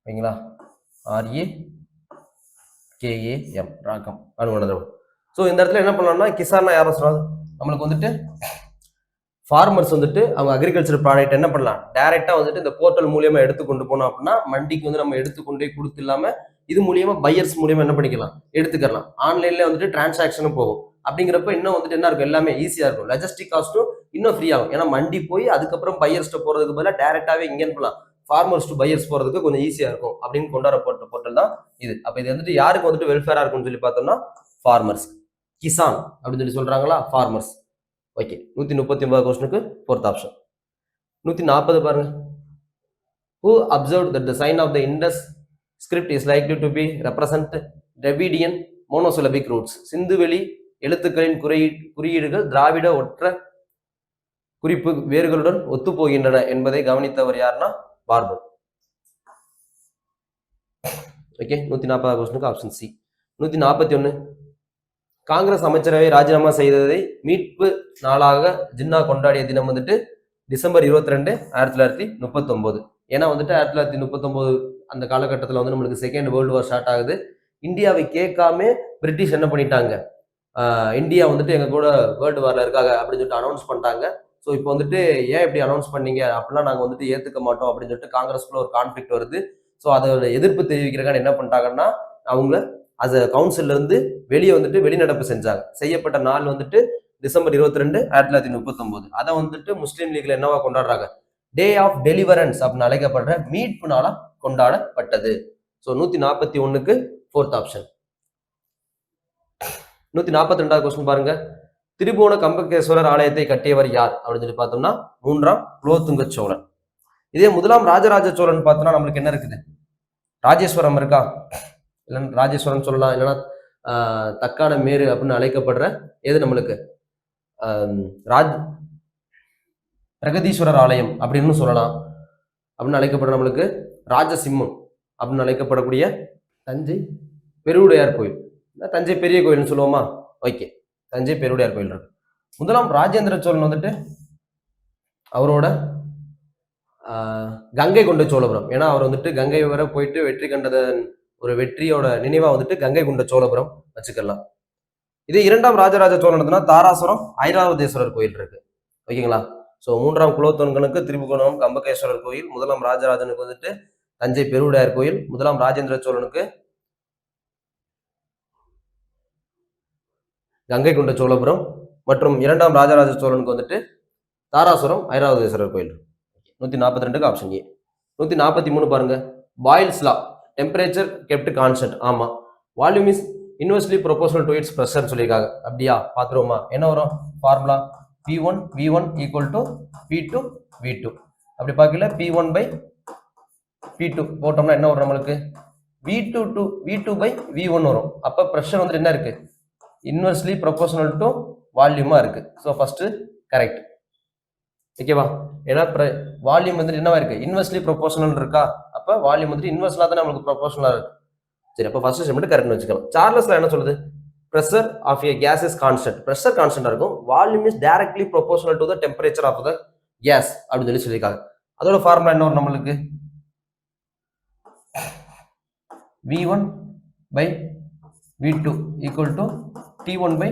ஓகேங்களா? RAKAM ராகம் அனுமதி. ஸோ இந்த இடத்துல என்ன பண்ணலாம்னா கிசான்னா யாரும் சொல்றாங்க நம்மளுக்கு வந்துட்டு ஃபார்மர்ஸ் வந்துட்டு அவங்க அக்ரிகல்ச்சர் ப்ராடக்ட் என்ன பண்ணலாம் டைரக்டா வந்துட்டு இந்த போர்ட்டல் மூலியமா எடுத்து கொண்டு போனோம் அப்படின்னா மண்டிக்கு வந்து நம்ம எடுத்துக்கொண்டே கொடுத்து இல்லாம இது மூலியமா பையர்ஸ் மூலியமா என்ன பண்ணிக்கலாம் எடுத்துக்கலாம். ஆன்லைன்ல வந்துட்டு டிரான்சாக்ஷனும் போகும். அப்படிங்கிறப்ப இன்னும் வந்துட்டு என்ன இருக்கும்? எல்லாமே ஈஸியா இருக்கும். லாஜிஸ்டிக் காஸ்ட்டும் இன்னும் ஃப்ரீ ஆகும். ஏன்னா மண்டி போய் அதுக்கப்புறம் பையர்ஸ்ட்டு போறதுக்கு பதிலாக டைரக்டாவே இங்கே போகலாம். ஃபார்மர்ஸ் டு பையர்ஸ் போறதுக்கு கொஞ்சம் ஈஸியா இருக்கும் அப்படின்னு கொண்டாடப்பட்ட போர்ட்டல் தான் இது. அப்ப இது வந்துட்டு யாருக்கு வந்துட்டு வெல்ஃபேரா இருக்கும்னு சொல்லி பார்த்தோம்னா ஃபார்மர்ஸ். கிசான் அப்படின்னு சொல்லி சொல்றாங்களா ஃபார்மர்ஸ். ஓகே, 139வது கொஸ்டினுக்கு 4th ஆப்ஷன். 140 பாருங்க. Who observed that the sign of the Indus script is likely to be represent Dravidian monosyllabic roots? சிந்துவெளி எழுத்துக்களின் குறியீடுகள் திராவிட ஒற்ற குறிப்பு வேர்களுடன் ஒத்து போகின்றன என்பதை கவனித்தவர் யாருன்னா பார்பர். ஓகே, 140 கொஸ்டினுக்கு ஆப்ஷன் சி. 141 காங்கிரஸ் அமைச்சரவை ராஜினாமா செய்ததை மீட்பு நாளாக ஜின்னா கொண்டாடிய தினம் வந்துட்டு டிசம்பர் 22, 1939. ஏன்னா வந்துட்டு 1939 அந்த காலகட்டத்தில் வந்து நம்மளுக்கு செகண்ட் வேர்ல்டு வார் ஸ்டார்ட் ஆகுது. இந்தியாவை கேட்காம பிரிட்டிஷ் என்ன பண்ணிட்டாங்க, இந்தியா வந்துட்டு எங்க கூட வேர்ல்டு வார்ல இருக்காங்க அப்படின்னு சொல்லிட்டு அனௌன்ஸ் பண்ணிட்டாங்க. ஸோ இப்போ வந்துட்டு ஏன் இப்படி அனௌன்ஸ் பண்ணீங்க, அப்படிலாம் நாங்கள் வந்துட்டு ஏற்றுக்க மாட்டோம் அப்படின்னு சொல்லிட்டு காங்கிரஸ்குள்ள ஒரு கான்ஃபிளிக்ட் வருது. ஸோ அதோட எதிர்ப்பு தெரிவிக்கிறக்கான என்ன பண்ணிட்டாங்கன்னா அவங்க அது கவுன்சில்ல இருந்து வெளியே வந்துட்டு வெளிநடப்பு செஞ்சாங்க. செய்யப்பட்ட நாள் வந்துட்டு டிசம்பர் 22, 1939. அதை வந்துட்டு முஸ்லீம் லீக்ல என்னவா கொண்டாடுறாங்க, டே ஆஃப் டெலிவரன்ஸ் அப்படின்னு அழைக்கப்படுற மீட்பு நாளா கொண்டாடப்பட்டது. ஸோ 141க்கு 4th ஆப்ஷன். 142வது கொஸ்டின் பாருங்க. திரிபுவன கம்பகேஸ்வரர் ஆலயத்தை கட்டியவர் யார் அப்படின்னு சொல்லி பார்த்தோம்னா 3ஆம் குலோத்துங்க சோழன். இதே முதலாம் ராஜராஜ சோழன் பார்த்தோம்னா நம்மளுக்கு என்ன இருக்குது, ராஜேஸ்வரம் இருக்கா, இல்லைன்னா ராஜேஸ்வரம் சொல்லலாம், இல்லைன்னா தக்கான மேரு அப்படின்னு அழைக்கப்படுற எது நம்மளுக்கு பிரகதீஸ்வரர் ஆலயம் அப்படின்னு சொல்லலாம். அப்படின்னு அழைக்கப்படுற நம்மளுக்கு ராஜசிம்மம் அப்படின்னு அழைக்கப்படக்கூடிய தஞ்சை பெருவுடையார் கோயில், தஞ்சை பெரிய கோயில்னு சொல்லுவோமா. ஓகே, தஞ்சை பெருவுடையார் கோயில் இருக்கு. முதலாம் ராஜேந்திர சோழன் வந்துட்டு அவரோட கங்கை கொண்ட சோழபுரம், ஏன்னா அவர் வந்துட்டு கங்கை வரை போயிட்டு வெற்றி கண்டதன் ஒரு வெற்றியோட நினைவா வந்துட்டு கங்கை கொண்ட சோழபுரம் வச்சுக்கலாம். இதே 2ஆம் ராஜராஜ சோழன் தாராசுரம் ஐராவதேஸ்வரர் கோயில் இருக்கு. ஓகேங்களா. ஸோ 3ஆம் குலோத்துங்கனுக்கு திரிபுவனம் கம்பகேஸ்வரர் கோயில், முதலாம் ராஜராஜனுக்கு வந்துட்டு தஞ்சை பெருவுடையார் கோயில், முதலாம் ராஜேந்திர சோழனுக்கு கங்கை கொண்ட சோழபுரம் மற்றும் 2ஆம் ராஜராஜ சோழனுக்கு வந்துட்டு தாராசுரம் ஐராவதேஸ்வரர் கோயில். 142க்கு ஆப்ஷன் ஏ. 143 பாருங்க. Boyle's law, temperature kept constant. ஆமா, volume is inversely proportional to its pressure சொல்லியிருக்காங்க. அப்படியா, பார்த்துருவோமா. என்ன வரும் formula, P1 V1 equal to P2 V2. அப்படி பார்க்கல P1 by P2 போட்டோம்னா என்ன வரும் நம்மளுக்கு, V2 by V1 வரும். அப்போ ப்ரெஷர் வந்துட்டு என்ன இருக்கு, இன்வெர்ஸ்லி ப்ரொபோர்ஷனல் டு வால்யூமா இருக்கு. So first correct. ஓகேவா, ஏன்னா வால்யூம் வந்துட்டு என்னவா இருக்கு, இன்வெர்ஸ்லி ப்ரொபோர்ஷனல் இருக்கா. அப்போ வால்யூம் வந்துட்டு இன்வெர்ஸ்லா தான் நம்மளுக்கு ப்ரொபோர்ஷனலா இருக்கு. சரி, அப்போ ஃபர்ஸ்ட் ஸ்டெப் மட்டும் கரெக்ட்னு வச்சுக்கலாம். சார்லஸ்ல என்ன சொல்லுது, pressure of a gas is constant. pressure constant இருக்கும், volume is directly proportional to the temperature of the gas அப்படின்னு சொல்லியிருக்காங்க. அதோட ஃபார்முலா என்ன வரும் நம்மளுக்கு, V1 by V2 equal to T1 by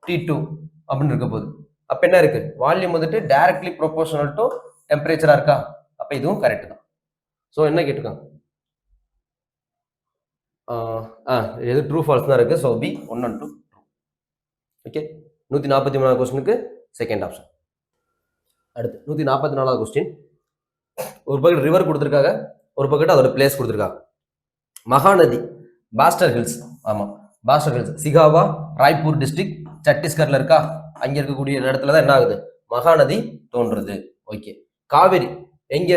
T2 அப்படின்னு இருக்க போகுது. அப்ப என்ன இருக்கு, வால்யூம் வந்துட்டு டைரக்ட்லி ப்ரொபோர்ஷனல் டு டெம்பரேச்சரா இருக்கா. அப்ப இதுவும் கரெக்ட் தான். ஸோ என்ன கேட்டுக்காங்க, எது ட்ரூ ஃபால்ஸ் தான் இருக்கு. So B 1 and 2 true. Okay, 143வது கொஸ்டினுக்கு செகண்ட் ஆப்ஷன். அடுத்து 144வது கொஸ்டின். ஒரு பக்கெட் ரிவர் கொடுத்துருக்காங்க, ஒரு பக்கெட் அதோட பிளேஸ் கொடுத்துருக்காங்க. மகாநதி பாஸ்டர் ஹில்ஸ். ஆமா, பாஸ்டர் ஹில்ஸ் சிகாவா ராய்ப்பூர் டிஸ்ட்ரிக்ட் சத்தீஸ்கர்ல இருக்கா. அங்க இருக்கக்கூடிய இடத்துல தான் என்ன ஆகுது, மகாநதி தோன்றுது. ஓகே, காவேரி எங்க,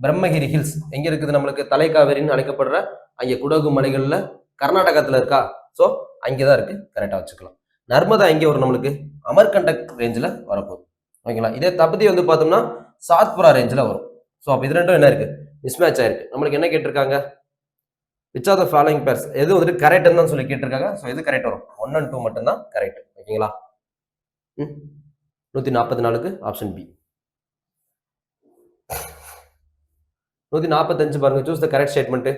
பிரம்மகிரி ஹில்ஸ் எங்க இருக்குது நம்மளுக்கு, தலைக்காவேரின்னு அழைக்கப்படுற அங்கே குடகு மலைகள்ல கர்நாடகத்துல இருக்கா. ஸோ அங்கேதான் இருக்கு, கரெக்டா வச்சுக்கலாம். நர்மதா எங்கே வரும் நம்மளுக்கு, அமர்கண்டக் ரேஞ்சில் வரப்போகுது. ஓகேங்களா. இதே தபதி வந்து பார்த்தோம்னா சாத்புரா ரேஞ்சில் வரும். ஸோ அப்போ இது ரெண்டும் என்ன இருக்கு, மிஸ்மேட்ச் ஆயிருக்கு. நம்மளுக்கு என்ன கேட்டிருக்காங்க, which are the following purse, எது வந்துட்டு கரெக்ட்னு தான் சொல்லி கேட்டிருக்காங்க. ஸோ எது கரெக்ட் வரும், 1 and 2 மட்டும்தான் கரெக்ட். ஓகேங்களா. 144க்கு ஆப்ஷன் பி. 145 பாருங்க. Choose the correct statement.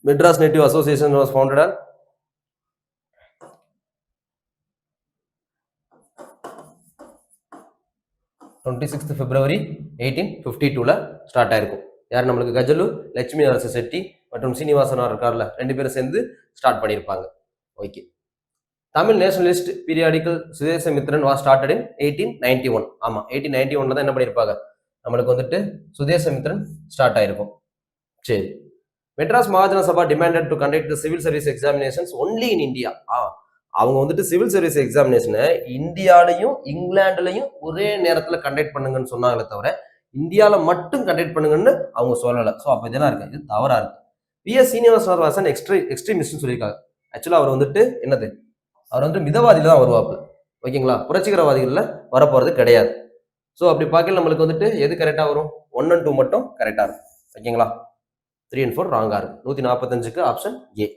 Madras Native Association was founded on February 1852 start ஆயிருக்கும். யார் நம்மளுக்கு, கஜலு லட்சுமி நரச செட்டி மற்றும் சீனிவாசனார் இருக்கார்ல, 2 பேரும் சேர்ந்து ஸ்டார்ட் பண்ணியிருப்பாங்க. Okay. Tamil nationalist periodical Swadesamitran was started in 1891. ஆமா, 1891 தான் என்ன பண்ணியிருப்பாங்க, நம்மளுக்கு வந்துட்டு சுதேசமித்ரன் ஸ்டார்ட் ஆயிருக்கும். சரி. Madras Mahajana Sabha demanded to conduct the civil service examinations only in India. அவங்க வந்துட்டு சிவில் சர்வீஸ் எக்ஸாமினேஷனை இந்தியாலையும் இங்கிலாந்துலையும் ஒரே நேரத்தில் கண்டக்ட் பண்ணுங்கன்னு சொன்னாங்களே தவிர இந்தியாவில் மட்டும் கண்டக்ட் பண்ணுங்கன்னு அவங்க சொல்லலை. ஸோ அப்போ இதெல்லாம் இருக்கு, இது தவறா இருக்கு. PS சீனிவாசன் வாசன் எக்ஸ்ட்ரீமிஸ்ட்னு சொல்லியிருக்காங்க. ஆக்சுவலாக அவர் வந்துட்டு என்னது, அவர் வந்து மிதவாதியில தான் வருவாப்பு. ஓகேங்களா? புரட்சிகரவாதிகள்ல வரப்போறது கிடையாது. ஸோ அப்படி பார்க்கல நம்மளுக்கு வந்துட்டு எது கரெக்டா வரும்? 1 and 2 மட்டும் கரெக்டா இருக்கும். ஓகேங்களா? 3 and 4 ராங்கா இருக்கு. 145க்கு ஆப்ஷன் ஏ.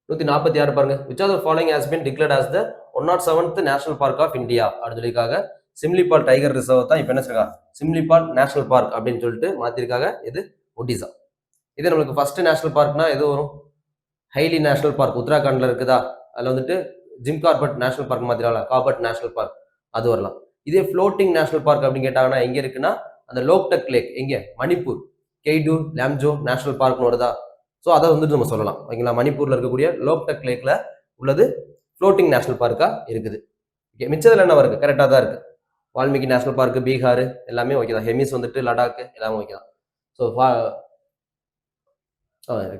146 பாருங்க. which of the following has been declared as the 107th national park of India அப்படின்னு சொல்லியிருக்காங்க. சிம்லிபால் டைகர் ரிசர்வ் தான் இப்போ என்ன சொல்றாங்க, சிம்லிபால் நேஷனல் பார்க் அப்படின்னு சொல்லிட்டு மாத்திருக்காங்க. இது ஒடிசா. இது நம்மளுக்கு ஃபர்ஸ்ட் நேஷனல் பார்க்னா எது வரும்? ஹைலி நேஷனல் பார்க் உத்தராகண்ட்ல இருக்குதா, அதுல வந்துட்டு ஜிம் கார்பெட் நேஷனல் பார்க் மாத்திரலாம், கார்பெட் நேஷனல் பார்க் அது வரலாம். இதே ஃப்ளோட்டிங் நேஷனல் பார்க் அப்படின்னு கேட்டாங்கன்னா எங்க இருக்குன்னா அந்த லோக்டக் லேக் எங்க, மணிப்பூர் கெய்டு லாம்ஜோ நேஷனல் பார்க்னு வருதா. ஸோ அதை வந்துட்டு நம்ம சொல்லலாம். ஓகேங்களா? மணிப்பூர்ல இருக்கக்கூடிய லோக்டக் லேக்ல உள்ளது ஃப்ளோட்டிங் நேஷனல் பார்க்கா இருக்குது. ஓகே, மிச்சத்தில் என்ன இருக்கு? கரெக்டாக தான் இருக்கு. வால்மீகி நேஷனல் பார்க், பீகார் எல்லாமே ஓகே தான். ஹெமிஸ் வந்துட்டு லடாக் எல்லாமே ஓகே தான். ஸோ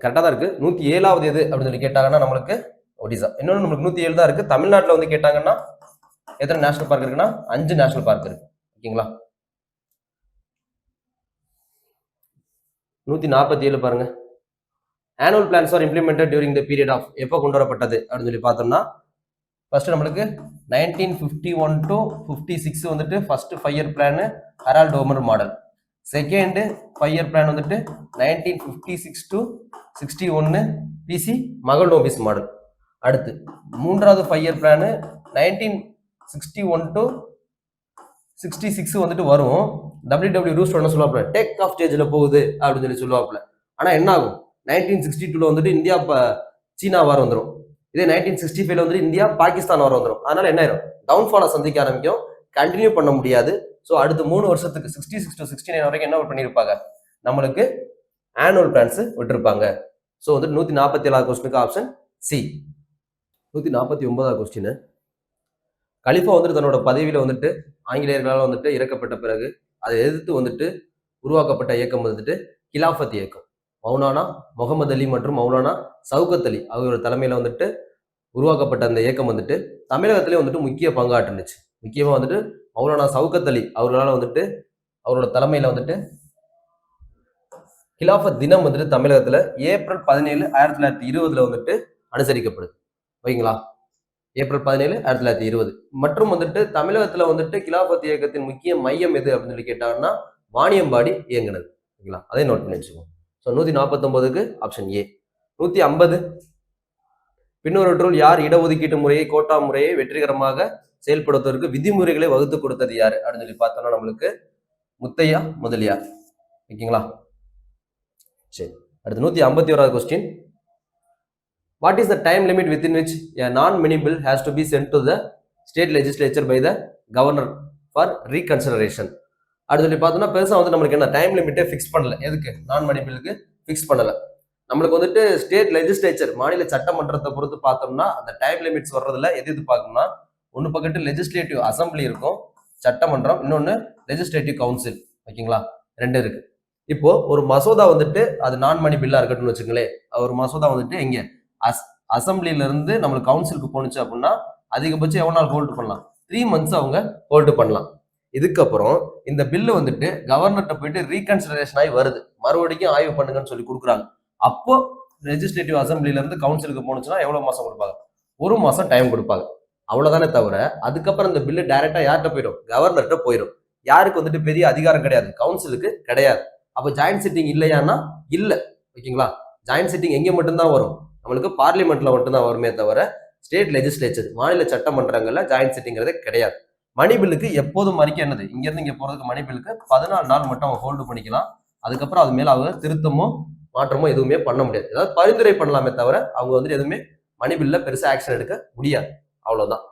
கரெக்டாக தான் இருக்கு. 107வது எது அப்படின்னு சொல்லி கேட்டாங்கன்னா நம்மளுக்கு ஒடிசா. இன்னொன்று நம்மளுக்கு 107 தான் இருக்கு. தமிழ்நாட்டில் வந்து கேட்டாங்கன்னா எத்தனை நேஷனல் பார்க் இருக்குன்னா 5 நேஷனல் பார்க் இருக்கு. ஓகேங்களா? 147 பாருங்க. Annual plans are implemented during the period of, எப்போ கொண்டு வரப்பட்டது அப்படின்னு சொல்லி பார்த்தோம்னா ஃபர்ஸ்ட் நம்மளுக்கு 1951 to 56 வந்துட்டு first 5 year plan Harrod Domar model. Second 5 year plan வந்துட்டு 1956 to 61 பிசி மகள்நோபிஸ் மாடல். அடுத்து மூன்றாவது 5 இயர் பிளான் 1961 to 66 வந்துட்டு வரும். WW ரூஸ்ட் என்ன சொல்லுவாப்ல, டேக் ஆஃப் ஸ்டேஜ்ல போகுது அப்படின்னு சொல்லி சொல்லுவாப்ல. ஆனா என்ன ஆகும், 1962 வந்துட்டு இந்தியா சீனா வார் வந்துடும். இதே 1965 வந்துட்டு இந்தியா பாகிஸ்தான் வார் வந்துடும். அதனால என்ன ஆயிரும், டவுன்ஃபாலை சந்திக்க ஆரம்பிக்கும், கண்டினியூ பண்ண முடியாது. ஸோ அடுத்து 3 வருஷத்துக்கு 66 to 69 வரைக்கும் என்ன பண்ணியிருப்பாங்க, நம்மளுக்கு ஆனுவல் பிளான்ஸ் விட்டுருப்பாங்க. ஸோ வந்துட்டு 147வது கொஸ்டினுக்கு ஆப்ஷன் சி. 149வது கொஸ்டின், கலிஃபா வந்துட்டு தன்னோட பதவியில வந்துட்டு ஆங்கிலேயர்களால் வந்துட்டு இறக்கப்பட்ட பிறகு அதை எதிர்த்து வந்துட்டு உருவாக்கப்பட்ட இயக்கம் வந்துட்டு கிலாஃபத் இயக்கம். மௌலானா முகமது அலி மற்றும் மௌலானா சவுகத் அலி அவரோட தலைமையில வந்துட்டு உருவாக்கப்பட்ட அந்த இயக்கம் வந்துட்டு தமிழகத்திலே வந்துட்டு முக்கிய பங்காற்றுனுச்சு. முக்கியமா வந்துட்டு மௌலானா சவுகத் அலி அவர்களால் வந்துட்டு அவரோட தலைமையில வந்துட்டு கிலாஃபத் தினம் வந்துட்டு தமிழகத்துல ஏப்ரல் 17 1920 வந்துட்டு அனுசரிக்கப்படுது. ஓகேங்களா? ஏப்ரல் 17 1920. மற்றும் வந்துட்டு தமிழகத்துல வந்துட்டு கிலாஃபத் இயக்கத்தின் முக்கிய மையம் எது அப்படின்னு சொல்லி கேட்டாங்கன்னா வாணியம்பாடி இயங்குனது. ஓகேங்களா? அதே நோட் பண்ணி வச்சுக்கோங்க. So 149க்கு option A. 150, பின்வருவற்றுள் யார் இடஒதுக்கீட்டு முறையை கோட்டா முறையை வெற்றிகரமாக செயல்படுத்துவதற்கு விதிமுறைகளை வகுத்து கொடுத்தது யாரு அப்படின்னு சொல்லி பார்த்தோம்னா நம்மளுக்கு முத்தையா முதலியார். ஓகேங்களா? சரி, அடுத்து 151வது question, what is the time limit within which a non-mini bill has to be sent to the state legislature by the governor for reconsideration? அப்படி சொல்லி பார்த்தோம்னா பெருசா வந்து நம்மளுக்கு என்ன டைம் லிமிட்டே ஃபிக்ஸ் பண்ணல. எதுக்கு, நான் மணி பில்லுக்கு ஃபிக்ஸ் பண்ணல. நம்மளுக்கு வந்துட்டு ஸ்டேட் லெஜிஸ்லேச்சர் மாநில சட்டமன்றத்தை பொறுத்து பார்த்தோம்னா அந்த டைம் லிமிட்ஸ் வர்றதுல எது பார்க்கணும்னா ஒன்று பக்கத்து லெஜிஸ்லேட்டிவ் அசம்பிளி இருக்கும், சட்டமன்றம், இன்னொன்று லெஜிஸ்லேட்டிவ் கவுன்சில். ஓகேங்களா? 2 இருக்கு. இப்போ ஒரு மசோதா வந்துட்டு அது நான் மணி பில்லா இருக்கட்டும்னு வச்சுங்களேன். ஒரு மசோதா வந்துட்டு எங்க அசம்பிளில இருந்து நம்மளுக்கு கவுன்சிலுக்கு போனுச்சு அப்படின்னா அதிகபட்சம் எவ்வளவு நாள் ஹோல்டு பண்ணலாம், 3 months அவங்க ஹோல்டு பண்ணலாம். இதுக்கப்புறம் இந்த பில்லு வந்துட்டு கவர்னர்கிட்ட போயிட்டு ரீகன்சிடரேஷன் ஆகி வருது, மறுபடியும் ஆய்வு பண்ணுங்கன்னு சொல்லி கொடுக்குறாங்க. அப்போ லெஜிஸ்லேட்டிவ் அசம்பிளில இருந்து கவுன்சிலுக்கு போனுச்சுன்னா எவ்வளவு மாசம் கொடுப்பாங்க, 1 மாசம் டைம் கொடுப்பாங்க. அவ்வளவுதானே தவிர அதுக்கப்புறம் இந்த பில்லு டைரக்டா யார்கிட்ட போயிடும், கவர்னர்கிட்ட போயிடும். யாருக்கு வந்துட்டு பெரிய அதிகாரம் கிடையாது, கவுன்சிலுக்கு கிடையாது. அப்ப ஜாயிண்ட் சிட்டிங் இல்லையானா இல்ல. ஓகேங்களா? ஜாயிண்ட் சிட்டிங் எங்க மட்டும்தான் வரும், நம்மளுக்கு பார்லிமெண்ட்ல மட்டும்தான் வருமே தவிர ஸ்டேட் லெஜிஸ்லேச்சர் மாநில சட்டமன்றங்கள்ல ஜாயிண்ட் சிட்டிங்கிறதே கிடையாது. மணி பில்லுக்கு எப்போதும் வரைக்கும் என்னது, இங்க இருந்து இங்க போறதுக்கு மணி பில்லுக்கு 14 நாள் மட்டும் அவங்க ஹோல்டு பண்ணிக்கலாம். அதுக்கப்புறம் அது மேல அவங்க திருத்தமோ மாற்றமோ எதுவுமே பண்ண முடியாது. ஏதாவது பரிந்துரை பண்ணலாமே தவிர அவங்க வந்துட்டு எதுவுமே மணி பில்ல பெருசா ஆக்ஷன் எடுக்க முடியாது. அவ்வளவுதான்.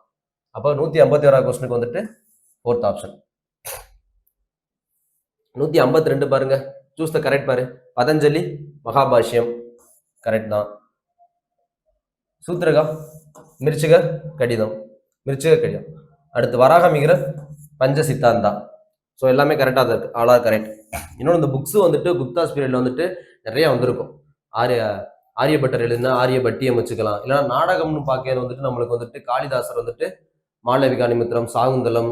அப்போ 151வது கொஸ்டினுக்கு வந்துட்டு 4th ஆப்ஷன். 152 பாருங்க, சூஸ் த கரெக்ட் பாரு. பதஞ்சலி மகாபாஷ்யம் கரெக்ட் தான். சூத்திரகா மிருச்சிக கடிதம், மிருச்சிக கடிதம். அடுத்து வராகமிகிற பஞ்ச சித்தாந்தா. ஸோ எல்லாமே கரெக்டாக தான் இருக்கு, ஆலா கரெக்ட். இன்னொன்று இந்த புக்ஸ் வந்துட்டு குப்தாஸ் பீரியட்ல வந்துட்டு நிறைய வந்திருக்கும். ஆரியபட்டர் எழுதுனா ஆரியபட்டியம் வச்சுக்கலாம். இல்லைன்னா நாடகம்னு பார்க்கறது வந்துட்டு நம்மளுக்கு வந்துட்டு காளிதாசர் வந்துட்டு மாளவிகா நிமித்திரம், சாகுந்தலம்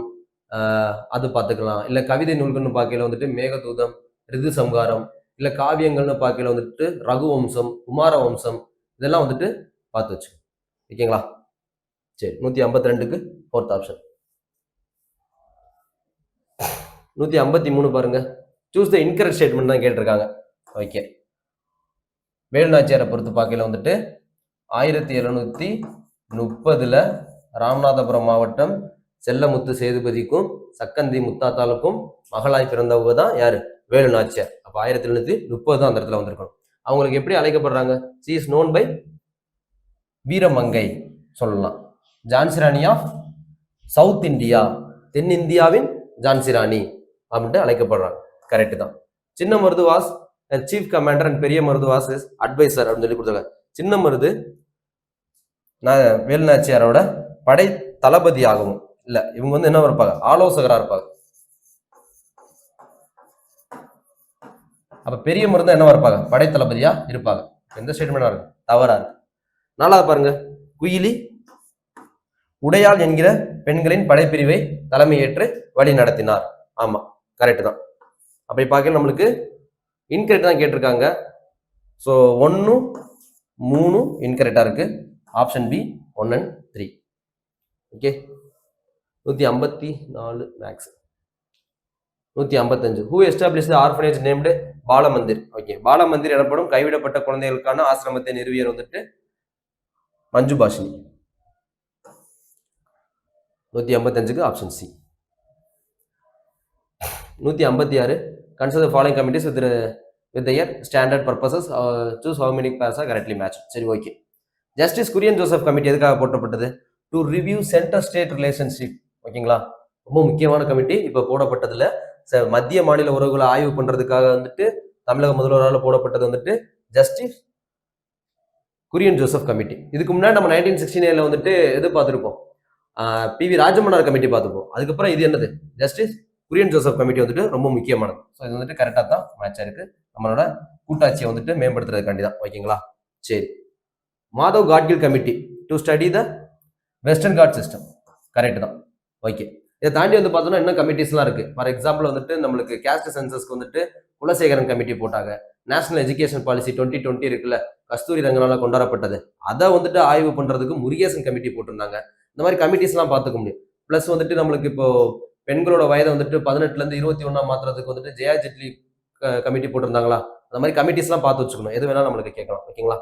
அது பார்த்துக்கலாம். இல்லை கவிதை நூல்கள்னு பார்க்கல வந்துட்டு மேகதூதம், ரிது சம்ஹாரம், இல்லை காவியங்கள்னு பார்க்கல வந்துட்டு ரகுவம்சம், குமார வம்சம், இதெல்லாம் வந்துட்டு பார்த்து வச்சு. ஓகேங்களா? சரி, 152க்கு ஃபோர்த் ஆப்ஷன். 153 பாருங்க. சூஸ் த இன்கரெக்ட் ஸ்டேட்மெண்ட் தான் கேட்டிருக்காங்க. ஓகே, வேலுநாச்சியாரை பொறுத்து பார்க்கல வந்துட்டு 1730 ராமநாதபுரம் மாவட்டம் செல்லமுத்து சேதுபதிக்கும் சக்கந்தி முத்தாத்தாளுக்கும் மகளாய் பிறந்தவங்க தான் யாரு? வேலு நாச்சியார். அப்ப 1730 தான் அந்த இடத்துல வந்திருக்கணும். அவங்களுக்கு எப்படி அழைக்கப்படுறாங்க? சி இஸ் நோன் பை வீரமங்கை சொல்லலாம். Jhansi Rani of south India, தென்னிந்தியாவின் ஜான்சி ராணி அப்படின்ட்டு அழைக்கப்படுறாங்க. கரெக்ட் தான். சின்ன Marudhu was chief commander and பெரிய மருது வாஸ் இஸ் அட்வைசர் அப்படின்னு சொல்லி கொடுத்தாங்க. சின்ன மருது வேலுநாச்சியாரோட படை தளபதி ஆகவும் இல்ல, இவங்க வந்து என்ன இருப்பாங்க? ஆலோசகரா இருப்பாங்க. அப்ப பெரிய மருந்தா என்ன இருப்பாங்க? படை தளபதியா இருப்பாங்க. எந்த ஸ்டேட்மெண்டா இருக்கு? தவறா இருக்கு. நாலாவது பாருங்க, குயிலி உடையாள் என்கிற பெண்களின் படைப்பிரிவை தலைமையேற்று வழி நடத்தினார். ஆமா, கரெக்ட் தான். அப்படி பார்க்க நம்மளுக்கு இன்கரெக்ட் தான் கேட்டிருக்காங்க. ஸோ 1, 3 இன்கரெக்டா இருக்கு. Option B 1 and 3. Okay, 154 max. 155 who establish the orphanage named Balamandir. Okay, Balamandir எனப்படும் கைவிடப்பட்ட குழந்தைகளுக்கான ஆசிரமத்தை நிறுவியர் வந்துட்டு மஞ்சு பாஷினி. 155க்கு option C. 156 consider following committees with their standard purposes, choose how many pairs are correctly matched. சரி, okay. Justice Kurian Joseph committee எதுக்காக போட்டப்பட்டது? To review centre state relationship. ஓகேங்களா? ரொம்ப முக்கியமான கமிட்டி. இப்போ போடப்பட்டதுல மத்திய மாநில உறவுகளை ஆய்வு பண்றதுக்காக வந்துட்டு தமிழக முதல்வரால் போடப்பட்டது வந்துட்டு ஜஸ்டிஸ் குரியன் ஜோசப் கமிட்டி. இதுக்கு முன்னாடி நம்ம 1969 வந்துட்டு எது பார்த்துருப்போம்? PV ராஜமன்னார் கமிட்டி பார்த்துப்போம். அதுக்கப்புறம் இது என்னது? ஜஸ்டிஸ் குரியன் ஜோசப் கமிட்டி வந்துட்டு ரொம்ப முக்கியமானது. ஸோ இது வந்துட்டு கரெக்டாக தான் மேட்ச் ஆயிருக்கு. நம்மளோட கூட்டாட்சியை வந்துட்டு மேம்படுத்துறதுக்காண்டி தான். ஓகேங்களா? சரி. Madhav Gadgil committee to study the western Ghat system. Correct தான். ஓகே, இதை தாண்டி வந்து பார்த்தோம்னா இன்னும் கமிட்டிஸ்லாம் இருக்கு. ஃபார் எக்ஸாம்பிள் வந்துட்டு நம்மளுக்கு கேஸ்ட் சென்சஸ்க்கு வந்துட்டு குலசேகரன் கமிட்டி போட்டாங்க. நேஷனல் எஜுகேஷன் பாலிசி 2020 இருக்குல்ல, கஸ்தூரி ரங்கனால கொண்டாடப்பட்டது, அதை வந்துட்டு ஆய்வு பண்றதுக்கு முருகேசன் கமிட்டி போட்டிருந்தாங்க. இந்த மாதிரி கமிட்டிஸ்லாம் பார்த்துக்க முடியும். பிளஸ் வந்துட்டு நம்மளுக்கு இப்போ பெண்களோட வயதை வந்துட்டு 18 இருந்து 21 மாத்துறதுக்கு வந்துட்டு ஜெயா ஜெட்லி கமிட்டி போட்டிருந்தாங்களா? அந்த மாதிரி கமிட்டிஸ்லாம் பார்த்து வச்சுக்கணும். எது வேணாலும் நம்மளுக்கு கேட்கலாம். ஓகேங்களா?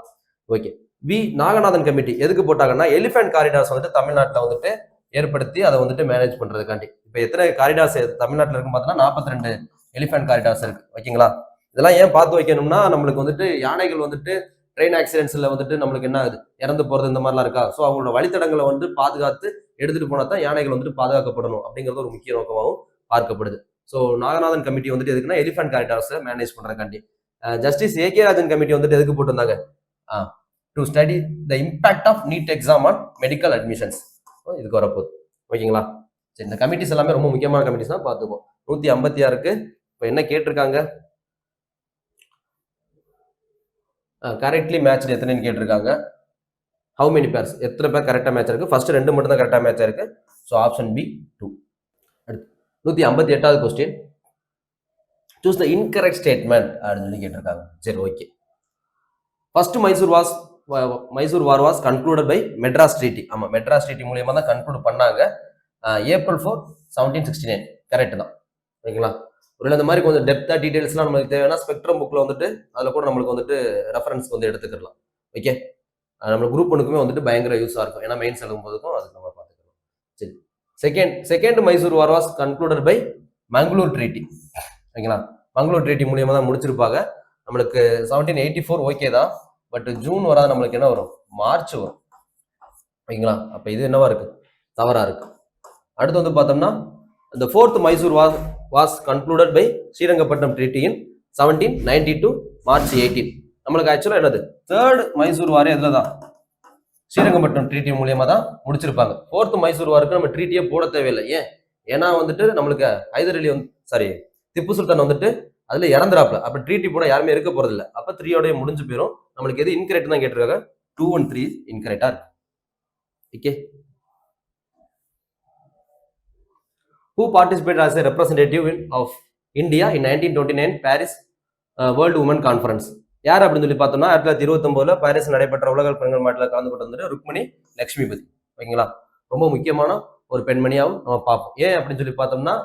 ஓகே. வி நாகநாதன் கமிட்டி எதுக்கு போட்டாங்கன்னா எலிஃபென்ட் காரிடார்ஸ் வந்துட்டு தமிழ்நாட்டில் வந்துட்டு ஏற்படுத்தி அதை வந்துட்டு மேனேஜ் பண்றதுக்காண்டி. இப்போ எத்தனை காரிடார்ஸ் தமிழ்நாட்டில் இருக்குன்னு பார்த்தோம்னா 42 எலிஃபென்ட் காரிடார்ஸ் இருக்கு. ஓகேங்களா? இதெல்லாம் ஏன் பார்த்து வைக்கணும்னா நம்மளுக்கு வந்துட்டு யானைகள் வந்துட்டு ட்ரெயின் ஆக்சிடென்ட்ஸ்ல வந்துட்டு நம்மளுக்கு என்ன ஆகுது? இறந்து போறது இந்த மாதிரிலாம் இருக்கா? ஸோ அவங்களோட வழித்தடங்களை வந்து பாதுகாத்து எடுத்துட்டு போனா தான் யானைகள் வந்துட்டு பாதுகாக்கப்படணும் அப்படிங்கிறது ஒரு முக்கிய நோக்கமாகவும் பார்க்கப்படுது. ஸோ நாகநாதன் கமிட்டி வந்துட்டு எதுக்குன்னா எலிஃபென்ட் காரிடார்ஸை மேனேஜ் பண்றதுக்காண்டி. ஜஸ்டிஸ் ஏகே ராஜன் கமிட்டி வந்துட்டு எதுக்கு போட்டிருந்தாங்க? To study the impact of NEET exam on medical admissions. இதுக்கு வரப்போகுது. ஓகேங்களா? சரி, இந்த கமிட்டிஸ் எல்லாமே ரொம்ப முக்கியமான கமிட்டிஸ் தான், பார்த்துப்போம். 156க்கு இப்போ என்ன கேட்டிருக்காங்க? கரெக்ட்லி மேட்ச் எத்தனைன்னு கேட்டிருக்காங்க. ஹவு மெனி பேர்ஸ், எத்தனை பேர் கரெக்டாக மேட்ச் இருக்கு? ஃபர்ஸ்ட் 2 மட்டும் தான் கரெக்டாக மேட்ச் இருக்கு. So option B 2. அடுத்து 158வது question, choose the incorrect statement அப்படின்னு சொல்லி கேட்டிருக்காங்க. சரி, okay. First Mysore war was concluded by Madras treaty. ஆமா, மெட்ராஸ் ட்ரீட்டி மூலியமா தான் கன்க்ளூட் பண்ணாங்க. April 4, 1769. கரெக்ட் தான். ஓகேங்களா? ஒருவேளை இந்த மாதிரி கொஞ்சம் டெப்தா டீடைல்ஸ்லாம் நமக்கு தேவைன்னா ஸ்பெக்ட்ரம் புக்ல வந்துட்டு அதில் கூட நம்மளுக்கு வந்துட்டு ரெஃபரன்ஸ்க்கு வந்து எடுத்துக்கலாம். ஓகே, நம்ம குரூப் ஒன்றுக்குமே வந்துட்டு பயங்கர யூஸாக இருக்கும். ஏன்னா மெயின்ஸ் எழுதும் போதுக்கும் அதுக்கு நம்ம பார்த்துக்கலாம். சரி, second Mysore war was concluded by Mangalore treaty. ஓகேங்களா? மங்களூர் ட்ரீட்டி மூலியமா தான் முடிச்சிருப்பாங்க. நம்மளுக்கு 1784 ஓகே தான். பட் ஜூன் வராது, நம்மளுக்கு என்ன வரும்? மார்ச் வரும். ஓகேங்களா? அப்போ இது என்னவா இருக்கு? தவறா இருக்கு. அடுத்து வந்து பார்த்தோம்னா the fourth Mysore was concluded by Srirangapatnam treaty in 1792 March 18. நம்மளுக்கு ஆக்சுவலா என்னது? தேர்ட் மைசூர் வாரே இதுல தான் ஸ்ரீரங்கப்பட்டம் ட்ரீட்டி மூலியமா தான் முடிச்சிருப்பாங்க. ஃபோர்த் மைசூர் வாருக்கு நம்ம ட்ரீட்டியே போட தேவையில்லை. ஏன்னா வந்துட்டு நம்மளுக்கு ஹைதர் அலி திப்பு சுல்தான் வந்துட்டு அதுல இறந்துறாப்ல. அப்ப ட்ரீட்டி போட யாருமே இருக்க போறது இல்லை. அப்ப 3 முடிஞ்சு போயிடும். நம்மளுக்கு எது இன்கரெக்ட் தான் கேட்டிருக்காங்க. 2 and 3 இன்கரெக்டா இருக்கு. Okay. Who participated as a representative of India in 1929 Paris world woman conference யார் அப்படின்னு சொல்லி பார்த்தோம்னா 1929 பாரிஸ் நடைபெற்ற உலக பெண்கள் மாட்டில் கலந்து கொண்டு வந்துட்டு ருக்மணி லட்சுமிபதி. ஓகேங்களா, ரொம்ப முக்கியமான ஒரு பெண்மணியாகவும் நம்ம பார்ப்போம். ஏன் அப்படின்னு சொல்லி பார்த்தோம்னா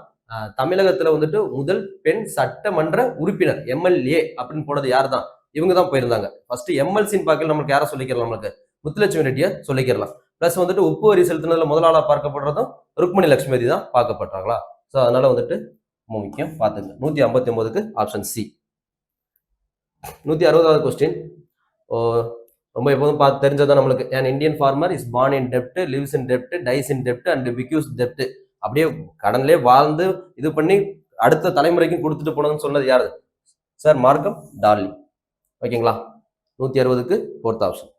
தமிழகத்துல வந்துட்டு முதல் பெண் சட்டமன்ற உறுப்பினர் எம்எல்ஏ அப்படின்னு போனது யார் தான், இவங்க தான் போயிருந்தாங்க. ஃபர்ஸ்ட் எம்எல்சின்னு பார்க்கல நம்மளுக்கு யாரை சொல்லிக்கிறலாம், நம்மளுக்கு முத்துலட்சுமி ரெட்டியை சொல்லிக்கிறலாம். பிளஸ் வந்துட்டு உப்பு வரி செலுத்தினதுல முதலாளா பார்க்கப்படுறதும் ருக்மணி லட்சுமிபதி தான் பார்க்கப்படுறாங்களா. ஸோ அதனால வந்துட்டு ரொம்ப முக்கியம் பார்த்துங்க. 159க்கு ஆப்ஷன் சி. 160வது கொஸ்டின் ரொம்ப எப்போதும் பார்த்து தெரிஞ்சதான் நம்மளுக்கு. an Indian farmer is born in debt, lives in debt, dies in debt and bequeaths debt. அப்படியே கடன்லேயே வாழ்ந்து இது பண்ணி அடுத்த தலைமுறைக்கும் கொடுத்துட்டு போனதுன்னு சொன்னது யாரு சார்? மார்க்கம் டார்லி. ஓகேங்களா, 160க்கு 4th option.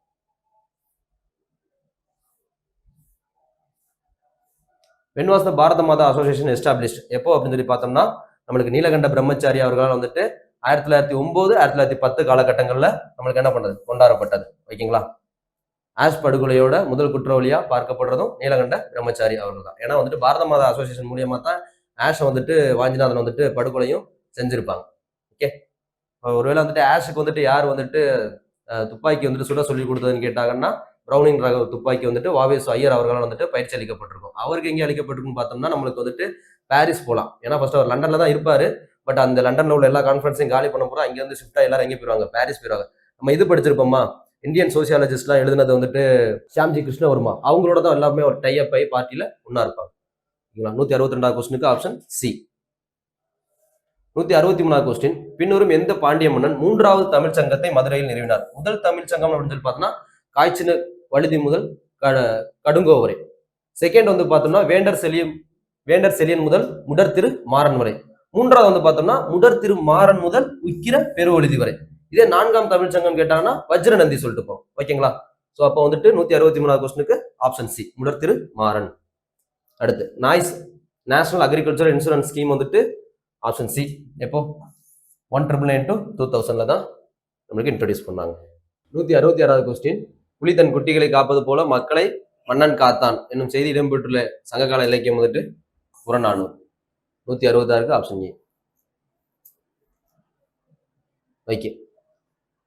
when was the Bharata Mata association established? எப்போ அப்படின்னு சொல்லி பார்த்தோம்னா நம்மளுக்கு நீலகண்ட பிரம்மச்சாரி அவர்களால் வந்துட்டு 1909 1910 காலகட்டங்கள்ல நம்மளுக்கு என்ன பண்றது, கொண்டாடப்பட்டது. ஓகேங்களா, ஆஷ் படுகொலையோட முதல் குற்றவாளியா பார்க்கப்படுறதும் நீலகண்ட பிரம்மச்சாரி அவர்கள் தான். ஏன்னா வந்துட்டு பாரத மாதா அசோசியேஷன் மூலியமா தான் ஆஷை வந்துட்டு வாஞ்சிநாதன் வந்துட்டு படுகொலையும் செஞ்சிருப்பாங்க. ஓகே, ஒருவேளை வந்துட்டு ஆஷுக்கு வந்துட்டு யார் வந்துட்டு துப்பாக்கி வந்துட்டு சுட சொல்லி கொடுத்ததுன்னு கேட்டாங்கன்னா ப்ரௌனிங் ரக துப்பாக்கி வந்துட்டு வாவேசு ஐயர் அவர்களால் வந்துட்டு பயிற்சி அளிக்கப்பட்டிருக்கும். அவருக்கு எங்கே அளிக்கப்பட்டிருக்குன்னு பார்த்தோம்னா நம்மளுக்கு வந்துட்டு பாரிஸ் போகலாம். ஏன்னா ஃபர்ஸ்ட் அவர் லண்டன்ல தான் இருப்பாரு. பட் அந்த லண்டன்ல உள்ள எல்லா கான்ஃபரன்ஸையும் காலி பண்ண போறோம், அங்கேருந்து ஷிஃப்டா எல்லாரும் எங்கே போயிருவாங்க, பாரிஸ் போயிருவாங்க. நம்ம இது படிச்சிருப்போமா, இந்தியன் சோசியாலஜிஸ்ட்லாம் எழுதுனது வந்துட்டு ஷியாம்ஜி கிருஷ்ணவர்மா, அவங்களோட தான் எல்லாமே ஒரு டைப் ஆகி பார்ட்டியில ஒன்னா இருப்பாங்க. 162வது கொஸ்டினுக்கு ஆப்ஷன் சி. 163வது கொஸ்டின், பின்வரும் எந்த பாண்டிய மன்னன் 3வது தமிழ் சங்கத்தை மதுரையில் நிறுவினார்? முதல் தமிழ் சங்கம் அப்படின்னு சொல்லி பார்த்தோம்னா காய்ச்சின வழுதி முதல் கடுங்கோவரை. செகண்ட் வந்து பார்த்தோம்னா வேண்டர் செலியன் முதல் முடர் திரு மாறன் வரை. 3வது வந்து பார்த்தோம்னா முடர் திரு மாறன் முதல் உக்கிர பெருவழுதி வரை. இதே 4ஆம் தமிழ் சங்கம் கேட்டாங்கன்னா வஜ்ரநந்தி சொல்லிட்டு போம். ஓகேங்களா, ஸோ அப்போ வந்துட்டு 163வது கொஸ்டினுக்கு ஆப்ஷன் சி முடர் திரு மாறன். அடுத்து நேஷனல் அக்ரிகல்ச்சர் இன்சூரன்ஸ் ஸ்கீம் வந்துட்டு ஆப்ஷன் சி. எப்போ 1999 தான் நம்மளுக்கு இன்ட்ரோடியூஸ் பண்ணாங்க. 166வது கொஸ்டின், புலி தன் குட்டிகளை காப்பது போல மக்களை மன்னன் காத்தான் என்னும் செய்தி இடம்பெற்றுள்ள சங்ககால இலக்கியம் வந்துட்டு புறநானூறு. 166க்கு option A. Okay,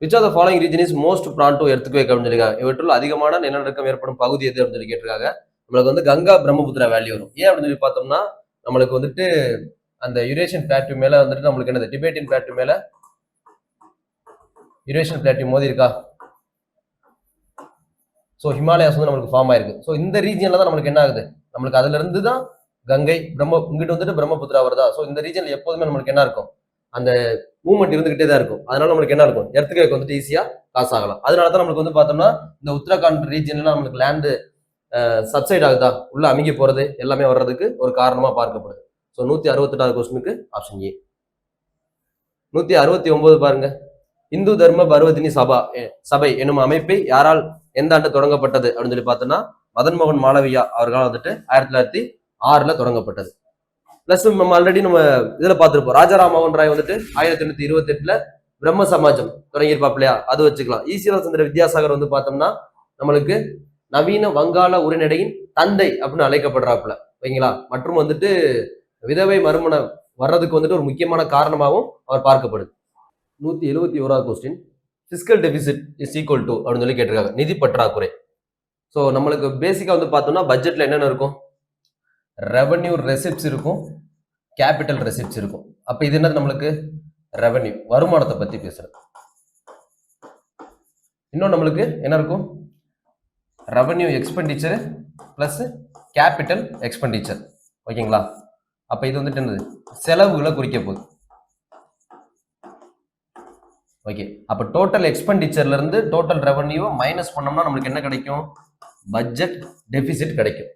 which of the following region is most prone to earthquake அப்படின்னு சொல்லியிருக்காங்க. இவற்றுள் அதிகமான நிலநடுக்கம் ஏற்படும் பகுதி எது அப்படின்னு சொல்லி கேட்டிருக்காங்க. நம்மளுக்கு வந்து கங்கா பிரம்மபுத்திரா வேல்யூ வரும். ஏன் அப்படின்னு சொல்லி பார்த்தோம்னா நம்மளுக்கு வந்துட்டு அந்த யுரேஷியன் பிளாட்டியூ மேல வந்துட்டு நம்மளுக்கு என்னது டிபேட்டியன் பிளாட்டியூ மேல யுரேஷியன் பிளாட்டியூ மோதி இருக்கா. ஸோ ஹிமாலயாஸ் வந்து நம்மளுக்கு ஃபார்ம் ஆயிருக்கு. ஸோ இந்த ரீஜியன்ல தான் நம்மளுக்கு என்ன ஆகுது, நம்மளுக்கு அதுல இருந்து தான் கங்கை இங்கிட்டு வந்துட்டு பிரம்மபுத்திரா வருதா. ஸோ இந்த ரீஜன்ல எப்போதுமே நம்மளுக்கு என்ன இருக்கும், அந்த மூவ்மெண்ட் இருந்துகிட்டே தான் இருக்கும். அதனால நம்மளுக்கு என்ன இருக்கும், எர்த்குவேக் வந்துட்டு ஈஸியா காசு ஆகலாம். அதனால தான் நம்மளுக்கு வந்து பார்த்தோம்னா இந்த உத்தரகாண்ட் ரீஜன்ல நம்மளுக்கு லேண்டு சப்சைட் ஆகுதா, உள்ள அமுங்கி போறது எல்லாமே வர்றதுக்கு ஒரு காரணமா பார்க்கப்படுது. ஸோ 168வது கொஸ்டினுக்கு ஆப்ஷன் ஏ. 169 பாருங்க, இந்து தர்ம பர்வதினி சபை என்னும் அமைப்பை யாரால் எந்த ஆண்டு தொடங்கப்பட்டது அப்படின்னு சொல்லி பார்த்தோம்னா மதன் மோகன் மாளவியா அவர்களால் வந்துட்டு 1906 தொடங்கப்பட்டது. பிளஸ் நம்ம ஆல்ரெடி நம்ம இதுல பார்த்துருப்போம், ராஜாராம் மோகன் ராய் வந்துட்டு 1828 பிரம்ம சமாஜம் தொடங்கியிருப்பாப்லையா, அது வச்சுக்கலாம். ஈஸ்வர சந்திர வித்யாசாகர் வந்து பார்த்தோம்னா நம்மளுக்கு நவீன வங்காள உரைநடையின் தந்தை அப்படின்னு அழைக்கப்படுறாப்புல. ஓகேங்களா, மற்றும் வந்துட்டு விதவை மறுமண வர்றதுக்கு வந்துட்டு ஒரு முக்கியமான காரணமாகவும் அவர் பார்க்கப்படுது. 171வது question, fiscal deficit is equal to அப்படின்னு சொல்லி கேட்டிருக்காங்க, நிதி பற்றாக்குறை. ஸோ நம்மளுக்கு பேசிக்கா வந்து பார்த்தோம்னா பட்ஜெட்ல என்னென்ன இருக்கும், ரெவன்யூ ரெசிப்ட்ஸ் இருக்கும், கேபிட்டல் ரெசிப்ட்ஸ் இருக்கும். அப்ப இது என்னது, நம்மளுக்கு ரெவன்யூ வருமானத்தை பத்தி பேசுறது. இன்னும் நம்மளுக்கு என்ன இருக்கும், revenue expenditure plus capital expenditure. ஓகேங்களா, அப்ப இது வந்துட்டு என்னது, செலவுகளை குறிக்க போகுது. ஓகே, அப்ப டோட்டல் எக்ஸ்பெண்டிச்சர்ல இருந்து டோட்டல் ரெவன்யூ மைனஸ் பண்ணோம்னா நம்மளுக்கு என்ன கிடைக்கும், பட்ஜெட் டெபிசிட் கிடைக்கும்.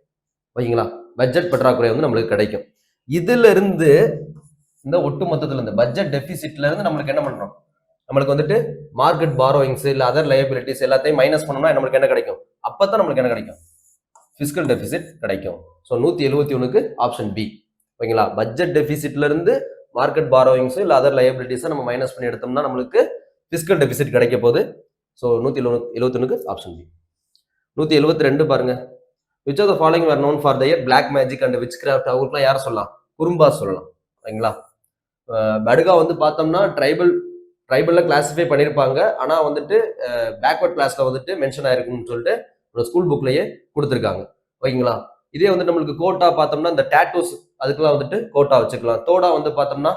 ஓகேங்களா, பட்ஜெட் பற்றாக்குறை வந்து நம்மளுக்கு கிடைக்கும். இதுல இருந்து இந்த ஒட்டுமொத்தத்துல இருந்து பட்ஜெட் டெபிசிட்ல இருந்து நம்மளுக்கு என்ன பண்றோம், நம்மளுக்கு வந்துட்டு மார்க்கெட் பாரோயிங்ஸ் இல்ல அதர் லயபிலிட்டிஸ் எல்லாத்தையும் மைனஸ் பண்ணோம்னா நம்மளுக்கு என்ன கிடைக்கும், அப்பதான் நம்மளுக்கு என்ன கிடைக்கும், பிசிக்கல் டெபிசிட் கிடைக்கும். ஸோ 171க்கு ஆப்ஷன் பி. ஓகேங்களா, பட்ஜெட் டெபிசிட்ல இருந்து மார்க்கெட் பாரோயிங்ஸ் இல்ல அதர் லயபிலிட்டிஸை நம்ம மைனஸ் பண்ணி எடுத்தோம்னா நம்மளுக்கு பிசிக்கல் டெபிசிட் கிடைக்க போகுது. ஸோ 171க்கு ஆப்ஷன் பி. 172 பாருங்க, which of the following are known for their black magic and witchcraft. அவங்களுக்குலாம் யாரை சொல்லலாம், குறும்பா சொல்லலாம். ஓகேங்களா, படுகா வந்து பார்த்தோம்னா ட்ரைபல் ட்ரைபல்ல கிளாஸிஃபை பண்ணியிருப்பாங்க, ஆனா வந்துட்டு பேக்வர்ட் கிளாஸ்ல வந்துட்டு மென்ஷன் ஆயிருக்குன்னு சொல்லிட்டு ஒரு ஸ்கூல் புக்லயே கொடுத்துருக்காங்க. ஓகேங்களா? இதே வந்து நம்மளுக்கு கோட்டா பார்த்தோம்னா இந்த டேட்டூஸ் அதுக்கெல்லாம் வந்துட்டு கோட்டா வச்சுக்கலாம். தோடா வந்து பார்த்தோம்னா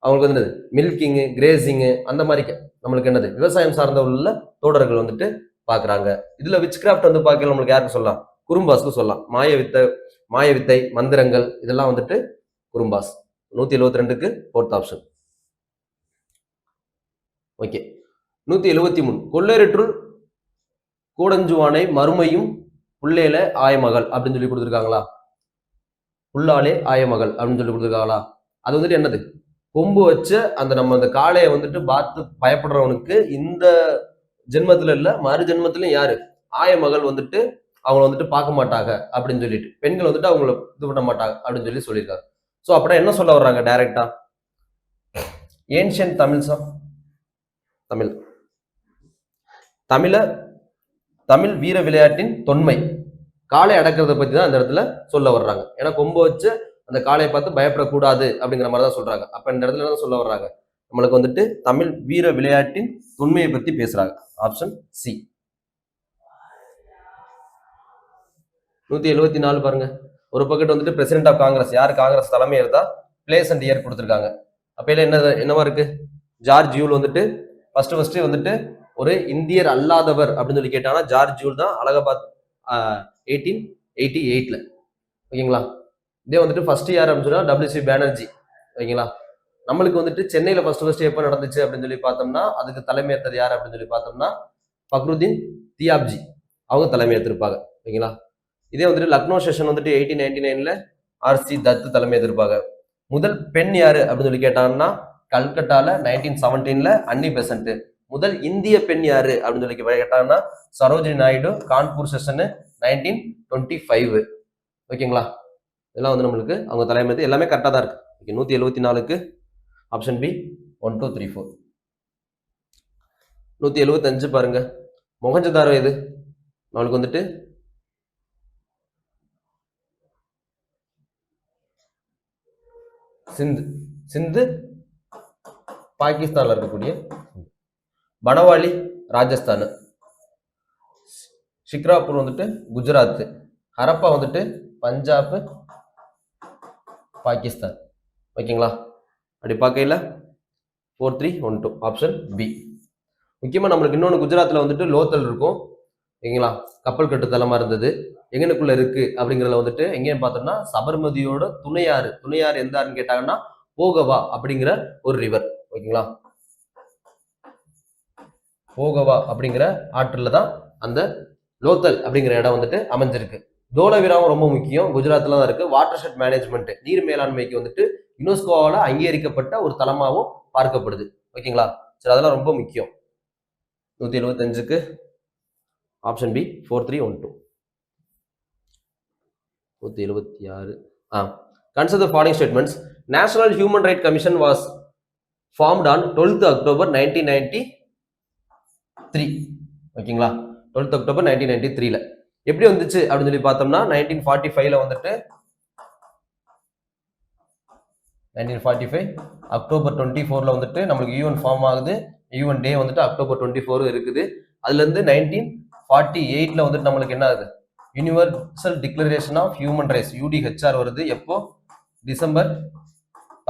அவங்களுக்கு வந்து மில்கிங்கு, கிரேசிங்கு அந்த மாதிரி நம்மளுக்கு என்னது விவசாயம் சார்ந்த உள்ள தோடர்கள் வந்துட்டு பாக்குறாங்க. இதுல விச் கிராஃப்ட் வந்து பார்க்கல நம்மளுக்கு யாருக்கு சொல்லலாம்? குறும்பாஸ்க்கு சொல்லலாம். மாய வித்தை, மந்திரங்கள் இதெல்லாம் வந்துட்டு குறும்பாஸ். 172க்கு ஃபோர்த் ஆப்ஷன். ஓகே. 173 கொள்ளேரற்றுள் கூடஞ்சுவானை மறுமையும் புள்ளேல ஆயமகள் அப்படின்னு சொல்லி கொடுத்துருக்காங்களா? புல்லாலே ஆயமகள் அப்படின்னு சொல்லி கொடுத்துருக்காங்களா? அது வந்துட்டு என்னது? கொம்பு வச்ச அந்த நம்ம அந்த காளையை வந்துட்டு பார்த்து பயப்படுறவனுக்கு இந்த ஜென்மத்துல இல்ல மறு ஜென்மத்திலும் யாரு ஆயமகள் வந்துட்டு அவங்கள வந்துட்டு பார்க்க மாட்டாங்க அப்படின்னு சொல்லிட்டு பெண்கள் வந்துட்டு அவங்கள இது பண்ண மாட்டாங்க அப்படின்னு சொல்லி சொல்லியிருக்காங்க. ஸோ அப்படின்னா என்ன சொல்ல வர்றாங்க டைரக்டா? ஏன்ஷியன் தமிழ் வீர விளையாட்டின் தொன்மை காளை அடக்கிறத பத்தி தான் அந்த இடத்துல சொல்ல வர்றாங்க. ஏன்னா கொம்பு வச்சு அந்த காளையை பார்த்து பயப்படக்கூடாது அப்படிங்கிற மாதிரி தான் சொல்றாங்க. அப்ப இந்த இடத்துல தான் சொல்ல வர்றாங்க, நம்மளுக்கு வந்துட்டு தமிழ் வீர விளையாட்டின் தொன்மையை பத்தி பேசுறாங்க. Option C. 174 பாருங்க. ஒரு பக்கெட் வந்துட்டு பிரசிடென்ட் ஆஃப் காங்கிரஸ் யார் காங்கிரஸ் தலைமை இருந்தா பிளேஸ் அண்ட் இயர் கொடுத்துருக்காங்க. அப்ப என்னவா இருக்கு? ஜார்ஜ் யூல் வந்துட்டு ஃபர்ஸ்ட் வந்துட்டு ஒரு இந்தியர் அல்லாதவர் அப்படின்னு சொல்லி கேட்டாங்கன்னா ஜார்ஜ் யூல் தான் அலகாபாத் 1888ல. ஓகேங்களா? இதே வந்துட்டு ஃபர்ஸ்ட் யார் அப்படின்னு சொன்னா WC பானர்ஜி. ஓகேங்களா? நம்மளுக்கு வந்துட்டு சென்னையில ஃபர்ஸ்ட் எப்போ நடந்துச்சு அப்படின்னு சொல்லி பார்த்தோம்னா அதுக்கு தலைமையேற்றது யார் அப்படின்னு சொல்லி பார்த்தோம்னா ஃபக்ருதீன் தியாப்ஜி அவங்க தலைமையேற்றிருப்பாங்க. ஓகேங்களா? இதே வந்துட்டு லக்னோ செஷன் வந்துட்டு 1899ல RC தத் தலைமையேற்றிருப்பாங்க. முதல் பெண் யாரு அப்படின்னு சொல்லி கேட்டாங்கன்னா கல்கட்டால 1917ல அன்னி பெசன்ட். முதல் இந்திய பெண் யாரு அப்படின்னு சொல்லி கேட்டாங்கன்னா சரோஜினி நாயுடு கான்பூர் செஷன் 1925. ஓகேங்களா? இதெல்லாம் வந்து நம்மளுக்கு அவங்க தலைமை எல்லாமே கரெக்டாக தான் இருக்கு. ஓகே. 174க்கு option B 1 2 3 4. 175 பாருங்க. மொஹஞ்சதாரோ எது? நம்மளுக்கு வந்துட்டு சிந்து பாகிஸ்தான்ல இருக்கக்கூடிய, பனவாலி ராஜஸ்தான், ஷிக்ராப்பூர் வந்துட்டு குஜராத், ஹரப்பா வந்துட்டு பஞ்சாப் பாகிஸ்தான். ஓகேங்களா? அப்படி பார்க்கல 4 3 1 2 ஆப்ஷன் பி. முக்கியமா நம்மளுக்கு இன்னொன்று குஜராத்ல வந்துட்டு லோத்தல் இருக்கும். ஓகேங்களா? கப்பல் கட்டுத்தலமா இருந்தது. எங்கனுக்குள்ள இருக்கு அப்படிங்கிறத வந்துட்டு எங்கேன்னு பார்த்தோம்னா சபர்மதியோட துணையாறு எந்த ஆறுன்னு கேட்டாங்கன்னா போகவா அப்படிங்கிற ஒரு ரிவர். ஓகேங்களா? போகவா அப்படிங்கிற ஆற்றுல தான் அந்த லோத்தல் அப்படிங்கிற இடம் வந்துட்டு அமைஞ்சிருக்கு. தோலவிராவும் ரொம்ப முக்கியம். குஜராத்ல தான் இருக்கு. வாட்டர் ஷெட் மேனேஜ்மெண்ட் நீர் மேலாண்மைக்கு வந்துட்டு யுனெஸ்கோவால அங்கீகரிக்கப்பட்ட ஒரு தளமாகவும் பார்க்கப்படுது. ஓகேங்களா? சரி, அதெல்லாம் ரொம்ப முக்கியம். 175க்கு option B 4 3 1 2. 176. Consider the following statements. National Human Rights Commission was formed on 12th October 1993. ஓகேங்களா? 12th October 1993ல எப்படி வந்துச்சு அப்படின்னு சொல்லி பார்த்தோம்னா 1945ல வந்துட்டு 1945 அக்டோபர் 24ல வந்துட்டு நம்மளுக்கு யூஎன் ஃபார்ம் ஆகுது. யூஎன் டே வந்துட்டு அக்டோபர் 24 இருக்குது. அதுல இருந்து 1948ல வந்துட்டு நம்மளுக்கு என்ன ஆகுது? Universal declaration of human rights UDHR வருது. எப்போ? டிசம்பர்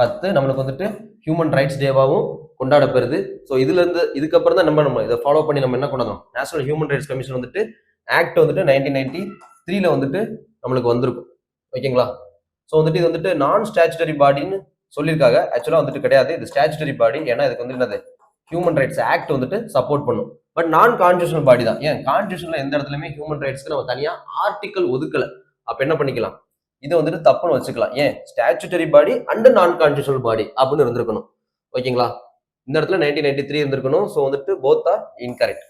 10 நம்மளுக்கு வந்துட்டு ஹியூமன் ரைட்ஸ் டேவாகவும் கொண்டாடப்படுது. ஸோ இதுக்கப்புறம் தான் நம்ம இதை ஃபாலோ பண்ணி நம்ம என்ன கொண்டாடணும்? நேஷனல் ஹியூமன் ரைட்ஸ் கமிஷன் வந்துட்டு ஆக்ட் வந்துட்டு 1993ல வந்துட்டு நம்மளுக்கு வந்திருக்கும். ஓகேங்களா? ஸோ வந்துட்டு இது வந்துட்டு நான் ஸ்டாச்சுட்டரி பாடின்னு சொல்லியிருக்காங்க. ஆக்சுவலா வந்துட்டு கிடையாது, இது ஸ்டாச்சுட்டரி பாடி. ஏன்னா இதுக்கு வந்து என்னது ஹியூமன் ரைட்ஸ் ஆக்ட் வந்துட்டு சப்போர்ட் பண்ணும். பட் நான் கான்ஸ்டியூஷனல் பாடி தான். ஏன் கான்ஸ்டியூஷன்ல எந்த இடத்துலயுமே ஹியூமன் ரைட்ஸ்க்கு நம்ம தனியா ஆர்டிகல் ஒதுக்கல. அப்ப என்ன பண்ணிக்கலாம்? இது வந்துட்டு தப்புன்னு வச்சுக்கலாம். ஏன் statutory body and non constitutional body அப்படின்னு இருந்திருக்கணும். ஓகேங்களா? இந்த இடத்துல 1993 இருந்திருக்கணும். ஸோ வந்துட்டு போத் ஆர் இன்கரெக்ட்.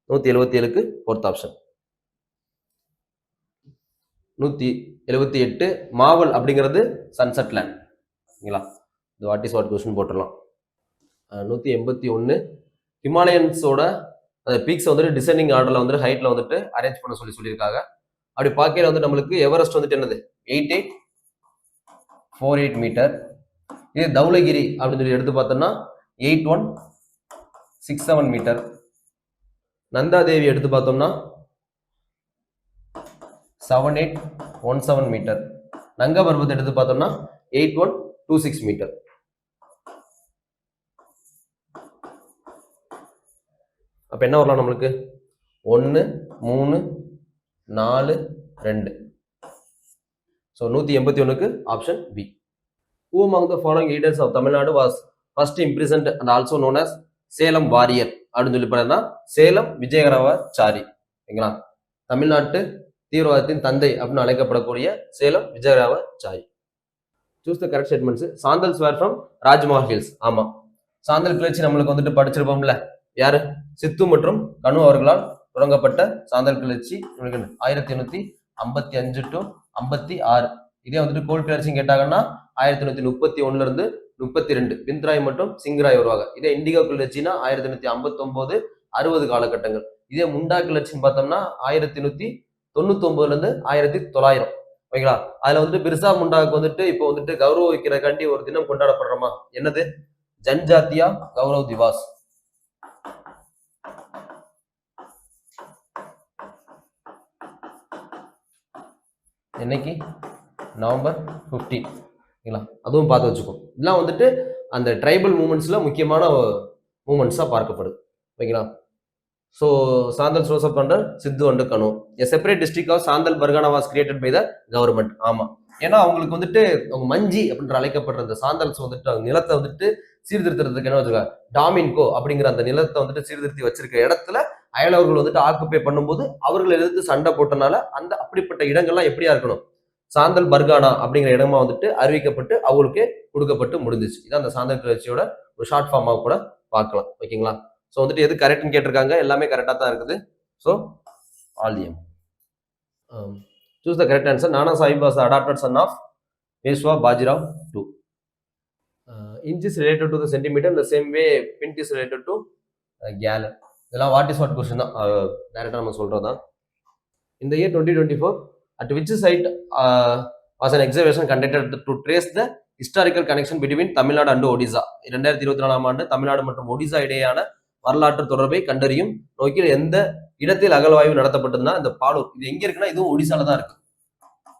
177க்கு ஃபோர்த் ஆப்ஷன். 178 மாவல் அப்படிங்கிறது சன்செட் லேண்ட். ஓகேங்களா? இது வாட் இஸ் வாட் கொஸ்டின் போட்டுடலாம். 181 ஹிமாலயன்ஸோட அந்த பீக்ஸ் வந்துட்டு டிசெண்டிங் ஆர்டர்ல வந்துட்டு ஹைட்ல வந்துட்டு அரேஞ்ச் பண்ண சொல்லியிருக்காங்க. அப்படி பார்க்கையில வந்து நம்மளுக்கு எவரெஸ்ட் வந்துட்டு என்னது 8848 மீட்டர். இது தௌலகிரி அப்படின்னு சொல்லி எடுத்து பார்த்தோம்னா 81 67 மீட்டர். நந்தாதேவி எடுத்து பார்த்தோம்னா 7817 மீட்டர். நங்க பர்வத் எடுத்து பார்த்தோம்னா 8126 மீட்டர். அப்ப என்ன வரலாம் நம்மளுக்கு? 1 3 4 2. ஸோ 181க்கு option B. Who among the following leaders of Tamil Nadu was first imprisoned and also known as Salem warrior அப்படின்னு சொல்லி பார்த்தா சேலம் விஜயராவாச்சாரி. ஓகேங்களா? தமிழ்நாட்டு தீவிரவாதத்தின் தந்தை அப்படின்னு அழைக்கப்படக்கூடிய Salem Vijayaraghavachari. Choose the correct statements. Santhal swear from Rajmahal hills. ஆமா, சாந்தல் கிளர்ச்சி நம்மளுக்கு வந்துட்டு படிச்சிருப்போம்ல, யாரு? சித்து மற்றும் கனு அவர்களால் தொடங்கப்பட்ட சாந்தல் கிளர்ச்சி 1855 to 56. இதே வந்துட்டு கோல் கிளர்ச்சி கேட்டாங்கன்னா 1831 இருந்து 32 பிந்த்ராய் மற்றும் சிங்ராய் வருவாங்க. இதே இண்டிகோ கிளர்ச்சினா 1859 60 காலகட்டங்கள். இதே முண்டா கிளர்ச்சின்னு பார்த்தோம்னா 1899 இருந்து 1900. ஓகேங்களா? அதுல வந்துட்டு பிர்சா முண்டாவுக்கு வந்துட்டு இப்போ வந்துட்டு கௌரவிக்கிறக்காண்டி ஒரு தினம் கொண்டாடப்படுறோமா? என்னது? ஜன்ஜாத்தியா கௌரவ் திவாஸ். என்னைக்கு? நவம்பர் 15. ஓகேங்களா? அதுவும் பார்த்து வச்சுக்கோ. இதெல்லாம் வந்துட்டு அந்த ட்ரைபல் மூமெண்ட்ஸ்ல முக்கியமான மூமெண்ட்ஸா பார்க்கப்படுது. ஓகேங்களா? So Santhal rose up under Sidhu and Kanhu. A separate district of Santhal Pargana was created by the government. ஆமா, ஏன்னா அவங்களுக்கு வந்துட்டு அவங்க மஞ்சி அப்படின்ற அழைக்கப்படுற அந்த சாந்தல்ஸ் வந்துட்டு அவங்க நிலத்தை வந்துட்டு சீர்திருத்துறதுக்கு என்ன வச்சிருக்காங்க? டாமின்கோ அப்படிங்கிற அந்த நிலத்தை வந்துட்டு சீர்திருத்தி வச்சிருக்க இடத்துல அயலவர்கள் வந்துட்டு ஆக்குப்பை பண்ணும்போது அவர்கள் எதிர்த்து சண்டை போட்டனால அந்த அப்படிப்பட்ட இடங்கள்லாம் எப்படியா இருக்கணும்? சாந்தல் பர்கானா அப்படிங்கிற இடமா வந்துட்டு அறிவிக்கப்பட்டு அவங்களுக்கே கொடுக்கப்பட்டு முடிஞ்சிச்சு. இதான் அந்த சாந்தல் கிளர்ச்சியோட ஒரு ஷார்ட் ஃபார்மாக கூட பார்க்கலாம். ஓகேங்களா? ஸோ வந்துட்டு எது கரெக்ட்னு கேட்டிருக்காங்க, எல்லாமே கரெக்டாக தான் இருக்குது. So all the M. Choose the correct answer. Nana Sahib was adopted son of Peshwa Bajirao II. Inch is related to the centimeter in the same way pint is related to gallon. இதெல்லாம் வாட் இஸ் வாட் கொஸ்டின் தான், டைரக்டாக நம்ம சொல்றது தான். In the year 2024, at which site was an excavation conducted to trace the historical connection between Tamil Nadu and Odisha? 2024 ஆண்டு தமிழ்நாடு மற்றும் ஒடிசா இடையேயான வரலாற்று தொடர்பை கண்டறியும் நோக்கில் எந்த இடத்தில் அகழ்வாய்வு நடத்தப்பட்டதுன்னா இந்த பாலூர். இது எங்க இருக்குன்னா இதுவும் ஒடிசால தான் இருக்கு.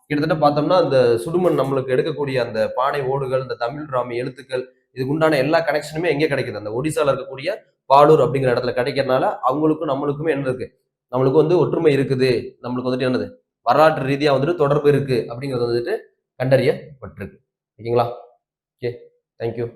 கிட்டத்தட்ட பார்த்தோம்னா அந்த சுடுமண் நம்மளுக்கு எடுக்கக்கூடிய அந்த பானை ஓடுகள், இந்த தமிழ் ராமி எழுத்துக்கள், இதுக்கு உண்டான எல்லா கனெக்ஷனுமே எங்கே கிடைக்குது? அந்த ஒடிசால இருக்கக்கூடிய பாலூர் அப்படிங்கிற இடத்துல கிடைக்கிறதுனால அவங்களுக்கும் நம்மளுக்குமே என்ன இருக்கு? நம்மளுக்கு வந்து ஒற்றுமை இருக்குது, நம்மளுக்கு வந்துட்டு என்னது வரலாற்று ரீதியா வந்துட்டு தொடர்பு இருக்கு அப்படிங்கிறது வந்துட்டு கண்டறியப்பட்டிருக்கு. ஓகேங்களா? Okay, thank you.